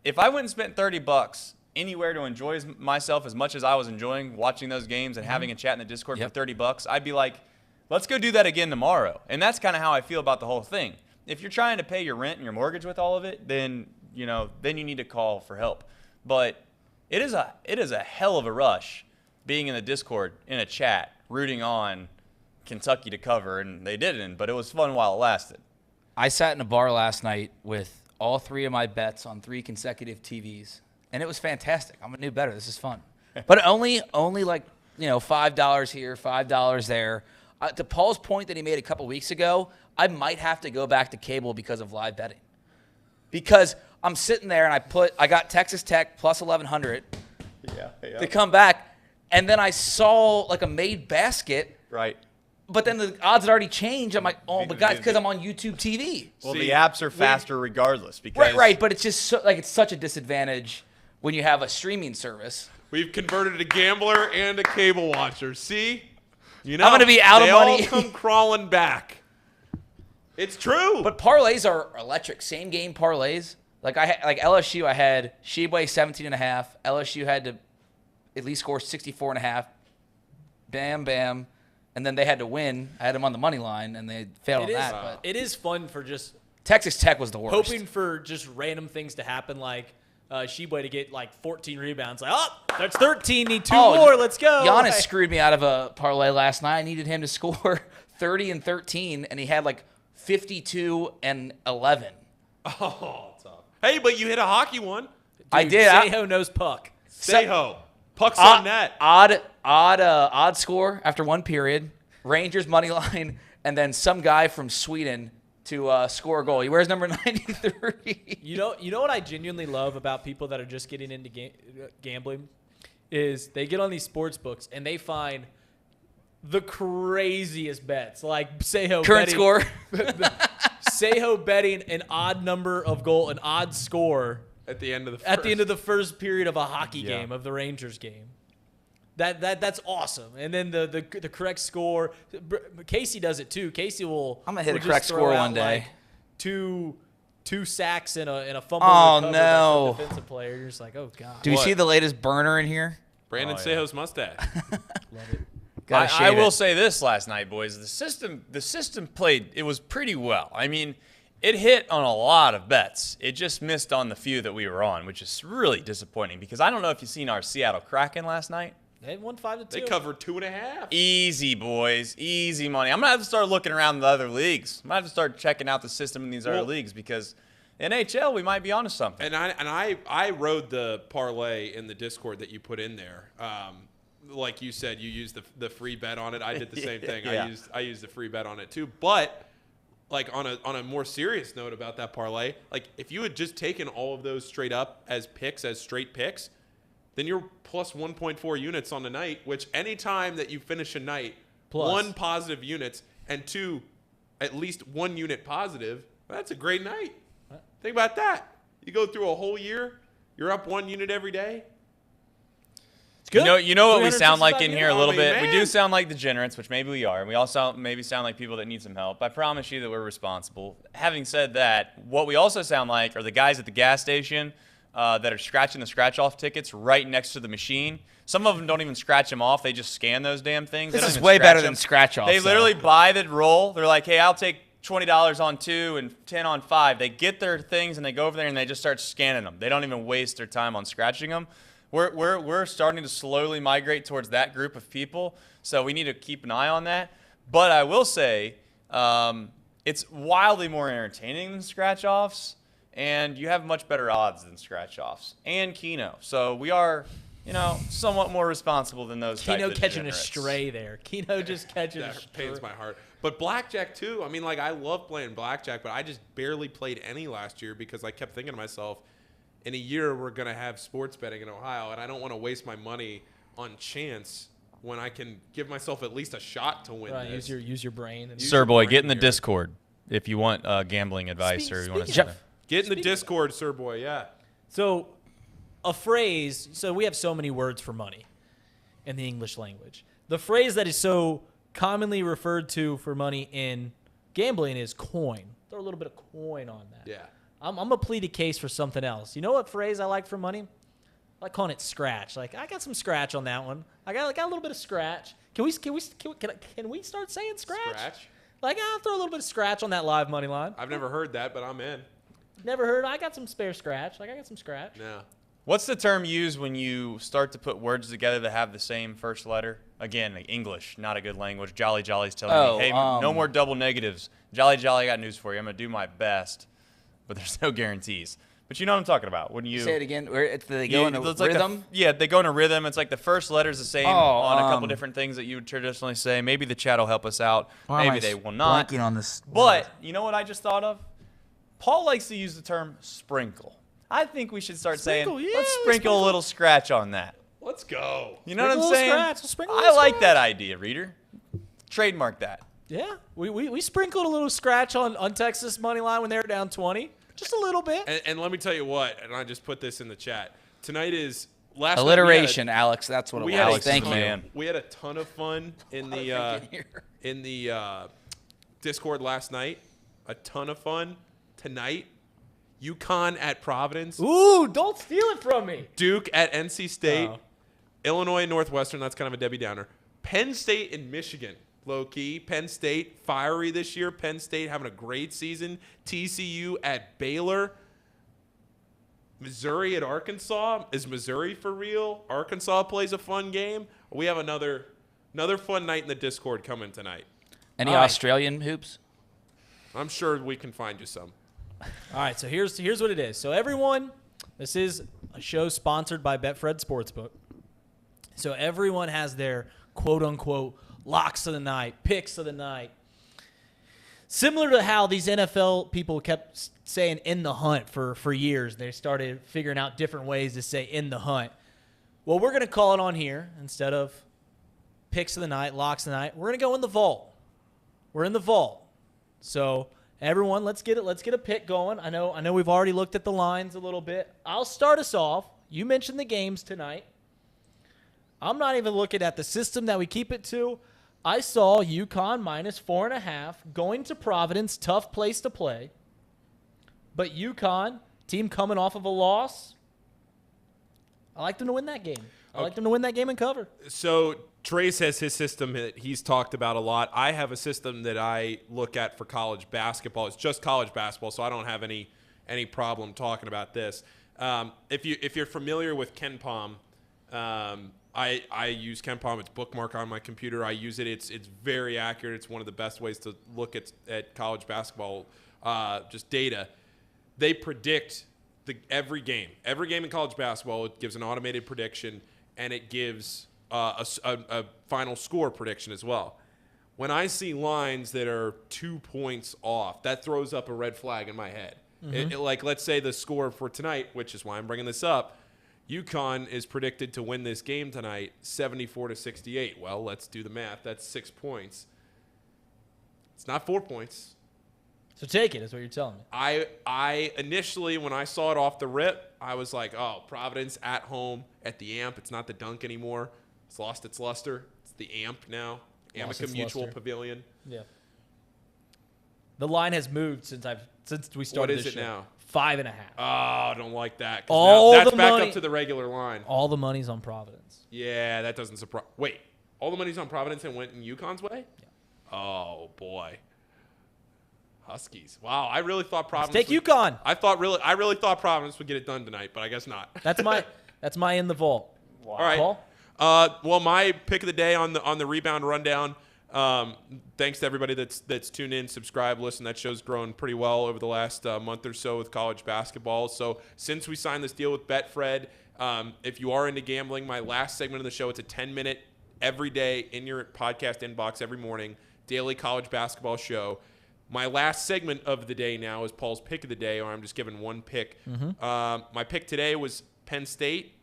If I went and spent $30 anywhere to enjoy myself as much as I was enjoying watching those games and having a chat in the Discord for $30, I'd be like, let's go do that again tomorrow. And that's kind of how I feel about the whole thing. If you're trying to pay your rent and your mortgage with all of it, then you need to call for help. But it is a hell of a rush being in the Discord in a chat rooting on Kentucky to cover, and they didn't, but it was fun while it lasted. I sat in a bar last night with all 3 of my bets on 3 consecutive TVs, and it was fantastic. I'm gonna do better. This is fun, but only like $5 here, $5 there. To Paul's point that he made a couple weeks ago, I might have to go back to cable because of live betting, because I'm sitting there and I got Texas Tech plus 1100 to come back, and then I saw like a made basket. Right. But then the odds had already changed. I'm like, oh my God, because I'm on YouTube TV. Well, the apps are faster regardless. Because right. But it's just it's such a disadvantage when you have a streaming service. We've converted a gambler and a cable watcher. See? I'm going to be out of money. They all come crawling back. It's true. But parlays are electric. Same game parlays. Like LSU, I had Sheboy 17.5. LSU had to at least score 64.5. Bam, bam. And then they had to win. I had them on the money line, and they failed on that. But it is fun for just Texas Tech was the worst. hoping for just random things to happen, like Sheboy to get like 14 rebounds. Like, oh, that's 13. Need two more. Let's go. Giannis screwed me out of a parlay last night. I needed him to score 30 and 13, and he had like 52 and 11. Oh, tough. Hey, but you hit a hockey one. I did. Seho knows puck. Seho. Puck's on net. Odd score after one period. Rangers money line, and then some guy from Sweden to score a goal. He wears number 93. You know what I genuinely love about people that are just getting into gambling is they get on these sports books and they find the craziest bets, like Seho current betting, score. Seho betting an odd number of goal, an odd score at the end of the first period of a hockey game of the Rangers game. That's awesome. And then the correct score. Casey does it too. Casey will. I'm gonna hit a correct score one day. Like two sacks and a fumble. Oh recovered no! By some defensive player. You're just like, oh god. Do you see the latest burner in here? Brandon Seho's mustache. Love it. I will say this last night, boys. The system played. It was pretty well. I mean, it hit on a lot of bets. It just missed on the few that we were on, which is really disappointing because I don't know if you've seen our Seattle Kraken last night. They won 5-2. They covered 2.5. Easy, boys. Easy money. I'm going to have to start looking around the other leagues. I'm going to have to start checking out the system in these other leagues because NHL, we might be onto something. And I rode the parlay in the Discord that you put in there. Like you said, you used the free bet on it. I did the same thing. Yeah. I used the free bet on it too. But like on a more serious note about that parlay, like if you had just taken all of those straight up as picks, as straight picks, then you're plus 1.4 units on the night, which any time that you finish a night, plus 1 positive units and 2 at least 1 unit positive, that's a great night. Think about that. You go through a whole year, you're up 1 unit every day. It's good. You know what we sound like in here a little bit? man. We do sound like degenerates, which maybe we are. And we also maybe sound like people that need some help. I promise you that we're responsible. Having said that, what we also sound like are the guys at the gas station that are scratching the scratch-off tickets right next to the machine. Some of them don't even scratch them off. They just scan those damn things. This is way better than scratch-offs. They literally buy the roll. They're like, hey, I'll take $20 on 2 and 10 on 5. They get their things and they go over there and they just start scanning them. They don't even waste their time on scratching them. We're starting to slowly migrate towards that group of people, so we need to keep an eye on that. But I will say it's wildly more entertaining than scratch-offs, and you have much better odds than scratch-offs and Keno. So we are, somewhat more responsible than those Keno type of catching degenerates. a stray there. Keno just catching a That stray. pains my heart. But blackjack too. I mean, like I love playing blackjack, but I just barely played any last year because I kept thinking to myself, in a year we're gonna have sports betting in Ohio, and I don't want to waste my money on chance when I can give myself at least a shot to win. Right, this. use your brain. And Sir Boy, get in the Discord if you want gambling advice or you want to. Get in the Discord, Sir Boy. Yeah. So, a phrase. So we have so many words for money in the English language. The phrase that is so commonly referred to for money in gambling is coin. Throw a little bit of coin on that. Yeah. I'm gonna plead a case for something else. You know what phrase I like for money? I like calling it scratch. Like I got some scratch on that one. I got a little bit of scratch. Can we start saying scratch? Scratch. Like I'll throw a little bit of scratch on that live money line. I've never heard that, but I'm in. Never heard. I got some spare scratch. Like I got some scratch. Yeah. What's the term used when you start to put words together that have the same first letter? Again, English, not a good language. Jolly Jolly's telling me, hey, no more double negatives. Jolly Jolly, I got news for you. I'm going to do my best, but there's no guarantees. But you know what I'm talking about. When you say it again, they go in a rhythm? They go in a rhythm. It's like the first letter's the same on a couple different things that you would traditionally say. Maybe the chat will help us out. Maybe they will not. Blanking on this. But you know what I just thought of? Paul likes to use the term sprinkle. I think we should start saying, let's sprinkle a little scratch on that. Let's go. You know what I'm saying? I like that idea, Reader. Trademark that. Yeah, we sprinkled a little scratch on Texas money line when they were down 20, just a little bit. And let me tell you what, and I just put this in the chat. Tonight is last alliteration, Alex. That's what it was. Thank you, man. We had a ton of fun in the Discord last night. A ton of fun tonight. UConn at Providence. Ooh, don't steal it from me. Duke at NC State. Oh. Illinois and Northwestern. That's kind of a Debbie Downer. Penn State and Michigan. Low key. Penn State fiery this year. Penn State having a great season. TCU at Baylor. Missouri at Arkansas. Is Missouri for real? Arkansas plays a fun game. We have another fun night in the Discord coming tonight. Any Australian hoops? I'm sure we can find you some. All right, so here's what it is. So everyone, this is a show sponsored by Betfred Sportsbook. So everyone has their quote-unquote locks of the night, picks of the night. Similar to how these NFL people kept saying in the hunt for years. They started figuring out different ways to say in the hunt. Well, we're going to call it on here instead of picks of the night, locks of the night. We're going to go in the vault. We're in the vault. So everyone, let's get a pick going. I know we've already looked at the lines a little bit. I'll start us off. You mentioned the games tonight. I'm not even looking at the system that we keep it to. I saw UConn minus 4.5 going to Providence, tough place to play. But UConn, team coming off of a loss, I like them to win that game. I like them to win that game and cover. So Trace has his system that he's talked about a lot. I have a system that I look at for college basketball. It's just college basketball, so I don't have any problem talking about this. If you're familiar with KenPom, I use KenPom. It's bookmark on my computer. I use it. It's very accurate. It's one of the best ways to look at college basketball, just data. They predict every game in college basketball. It gives an automated prediction, and it gives a final score prediction as well. When I see lines that are 2 points off, that throws up a red flag in my head. Mm-hmm. Like, let's say the score for tonight, which is why I'm bringing this up, UConn is predicted to win this game tonight 74-68. Well, let's do the math. That's 6 points. It's not 4 points. So take it, is what you're telling me. I initially, when I saw it off the rip, I was like, oh, Providence at home at the AMP. It's not the Dunk anymore. It's lost its luster. It's the AMP now. Amica Mutual Pavilion. Yeah. The line has moved since we started this show. What is it now? 5.5. Oh, I don't like that. All that's the back money, up to the regular line. All the money's on Providence. Yeah, that doesn't surprise. Wait, all the money's on Providence and went in UConn's way? Yeah. Oh boy. Huskies. Wow, I really thought Providence. Let's take UConn. I really thought Providence would get it done tonight, but I guess not. That's my in the vault. Wow. All right. Paul? Well, my pick of the day on the rebound rundown. Thanks to everybody that's tuned in, subscribe, listen. That show's grown pretty well over the last month or so with college basketball. So since we signed this deal with Betfred, if you are into gambling, my last segment of the show, it's a 10-minute every day in your podcast inbox every morning, daily college basketball show. My last segment of the day now is Paul's pick of the day, or I'm just giving one pick. Mm-hmm. My pick today was Penn State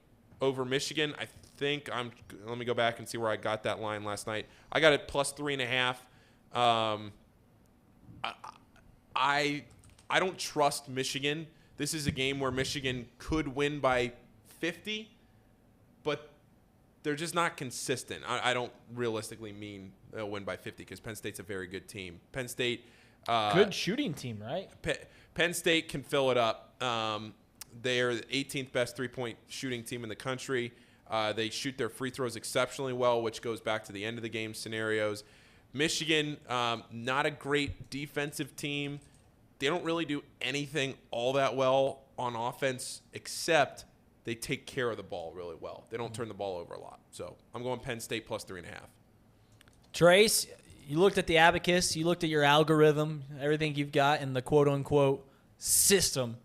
over Michigan. Let me go back and see where I got that line last night. I got it plus 3.5. I don't trust Michigan. This is a game where Michigan could win by 50, but they're just not consistent. I don't realistically mean they'll win by 50 because Penn State's a very good team. Penn State. Good shooting team, right? Penn State can fill it up. They are the 18th best three-point shooting team in the country. They shoot their free throws exceptionally well, which goes back to the end of the game scenarios. Michigan, not a great defensive team. They don't really do anything all that well on offense, except they take care of the ball really well. They don't turn the ball over a lot. So I'm going Penn State plus 3.5. Trace, you looked at the abacus, you looked at your algorithm, everything you've got in the quote-unquote system.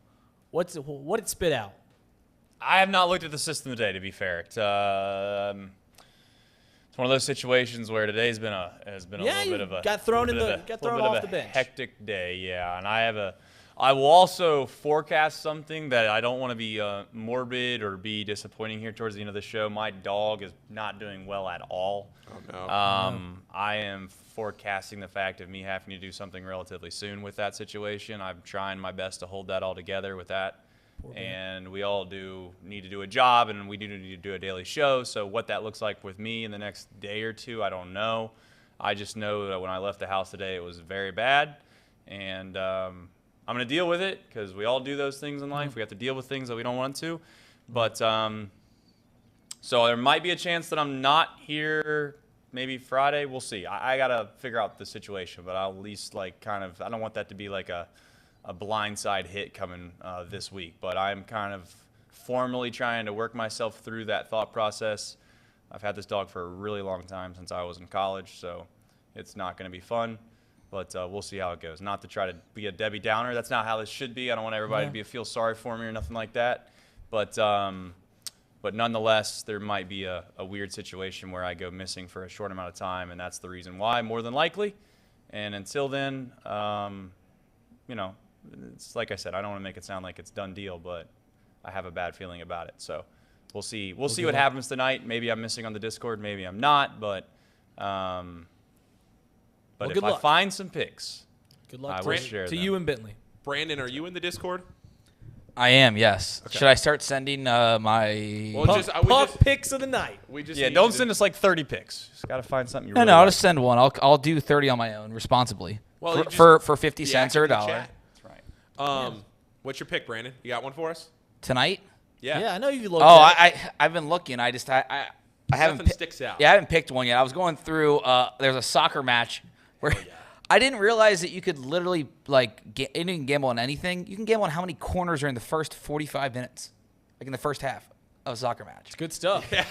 What it spit out? I have not looked at the system today, to be fair. It's one of those situations where today's been a little bit of a got thrown off the bench. Hectic day, yeah. And I will also forecast something that I don't want to be morbid or be disappointing here towards the end of the show. My dog is not doing well at all. Oh no. I am forecasting the fact of me having to do something relatively soon with that situation. I'm trying my best to hold that all together with that. And we all need to do a job, and we do need to do a daily show. So what that looks like with me in the next day or two, I don't know. I just know that when I left the house today, it was very bad. And I'm going to deal with it because we all do those things in life. We have to deal with things that we don't want to. But so there might be a chance that I'm not here maybe Friday. We'll see. I got to figure out the situation, but I'll at least I don't want that to be like a blindside hit coming this week. But I'm kind of formally trying to work myself through that thought process. I've had this dog for a really long time, since I was in college, so it's not going to be fun. But we'll see how it goes. Not to try to be a Debbie Downer. That's not how this should be. I don't want everybody to feel sorry for me or nothing like that. But nonetheless, there might be a weird situation where I go missing for a short amount of time, and that's the reason why, more than likely. And until then, it's like I said, I don't want to make it sound like it's done deal, but I have a bad feeling about it. So we'll see. We'll see what happens tonight. Maybe I'm missing on the Discord. Maybe I'm not. But if I find some picks, good luck I will share to them. you and Bentley. Brandon, are you in the Discord? I am, yes. Okay. Should I start sending my pup picks of the night? Don't send us like 30 picks. Just got to find something you really I'll like. just send one. I'll do 30 on my own responsibly. Well, for 50 cents or $1. That's right. What's your pick, Brandon? You got one for us tonight? Yeah. Yeah, I know you looked. I've been looking. I haven't. Nothing sticks out. Yeah, I haven't picked one yet. I was going through. There's a soccer match where I didn't realize that you could literally you can gamble on anything. You can gamble on how many corners are in the first 45 minutes, like in the first half of a soccer match. It's good stuff. Yeah,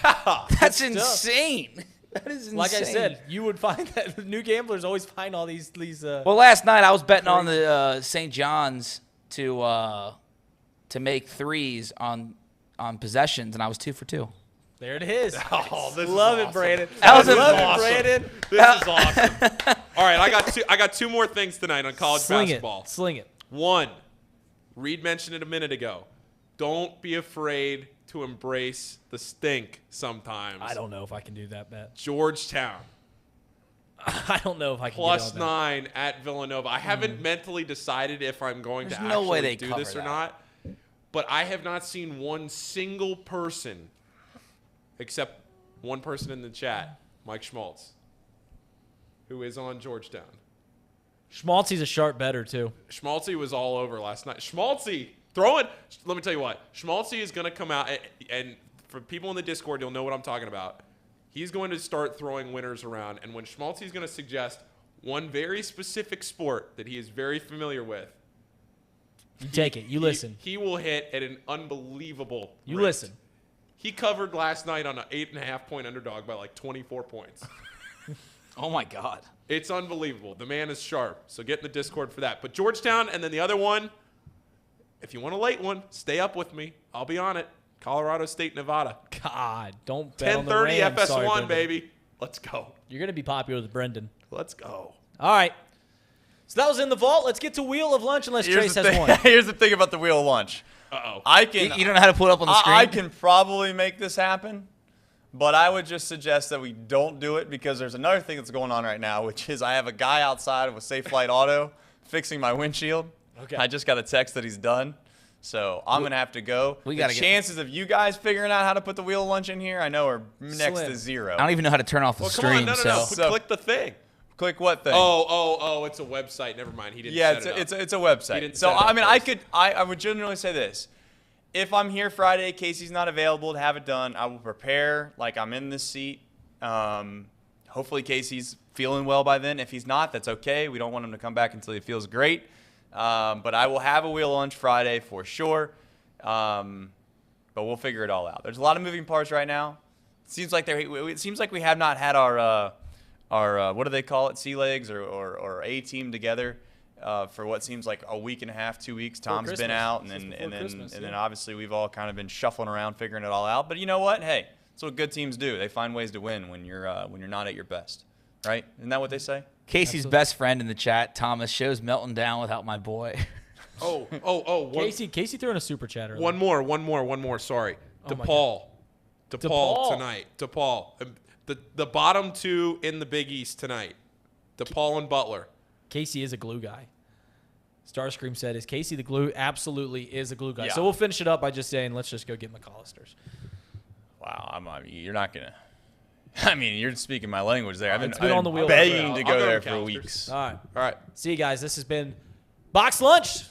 that's insane. That is insane. Like I said, you would find that new gamblers always find all these. Well, last night I was betting on the St. John's to make threes on possessions, and I was 2 for 2. There it is. Oh, this love is it, awesome. Brandon. That was love it, Brandon. This is awesome. All right, I got two more things tonight on college basketball. Sling it. One, Reed mentioned it a minute ago. Don't be afraid to embrace the stink sometimes. I don't know if I can do that bet. Georgetown. I don't know if I can +9 at Villanova. I haven't mentally decided if I'm going to actually do this or not. But I have not seen one single person, except one person in the chat, Mike Schmaltz, who is on Georgetown. Schmaltzy's a sharp better, too. Schmaltzy was all over last night. Schmaltzy, let me tell you what. Schmaltzy is going to come out, and for people in the Discord, you'll know what I'm talking about. He's going to start throwing winners around, and when Schmaltzy's going to suggest one very specific sport that he is very familiar with, you take it. You listen. He will hit at an unbelievable You rate. listen. He covered last night on an 8.5-point underdog by like 24 points. Oh, my God. It's unbelievable. The man is sharp. So get in the Discord for that. But Georgetown, and then the other one, if you want a late one, stay up with me. I'll be on it. Colorado State, Nevada. God, don't bet on the 10:30 Rams. FS1, Sorry, Brendan. baby. Let's go. You're going to be popular with Brendan. Let's go. All right. So that was in the vault. Let's get to Wheel of Lunch unless Trace has one. Here's the thing about the Wheel of Lunch. Uh-oh. You don't know how to pull it up on the screen? I can probably make this happen, but I would just suggest that we don't do it because there's another thing that's going on right now, which is I have a guy outside with Safe Flight Auto fixing my windshield. Okay. I just got a text that he's done. So I'm going to have to go. We the gotta chances of you guys figuring out how to put the Wheel of Lunch in here, I know, are next Slim. to zero. I don't even know how to turn off the stream. Come on, no. Click the thing. Click what thing? Oh, it's a website. Never mind. He didn't set it up. it's a website. He didn't So, set it up I mean, first. I would generally say this. If I'm here Friday, Casey's not available to have it done, I will prepare like I'm in this seat. Hopefully Casey's feeling well by then. If he's not, that's okay. We don't want him to come back until he feels great. But I will have a Wheel of Lunch Friday for sure. But we'll figure it all out. There's a lot of moving parts right now. It seems like we have not had our what do they call it, sea legs or A team together for what seems like a week and a half, 2 weeks. Tom's been out, and then obviously we've all kind of been shuffling around, figuring it all out. But you know what? Hey, that's what good teams do. They find ways to win when you're not at your best, right? Isn't that what they say? Casey's best friend in the chat, Thomas, shows melting down without my boy. Casey threw in a super chat earlier. One more. Sorry. DePaul tonight. DePaul. The bottom two in the Big East tonight. DePaul and Butler. Casey is a glue guy. Starscream said, is Casey the glue? Absolutely is a glue guy. Yeah. So we'll finish it up by just saying, let's just go get McAllister's. Wow, you're not going to. I mean, you're speaking my language there. I've been on the wheel. begging to I'll go go there to for McAllister's. weeks. All right. See you guys. This has been Box Lunch.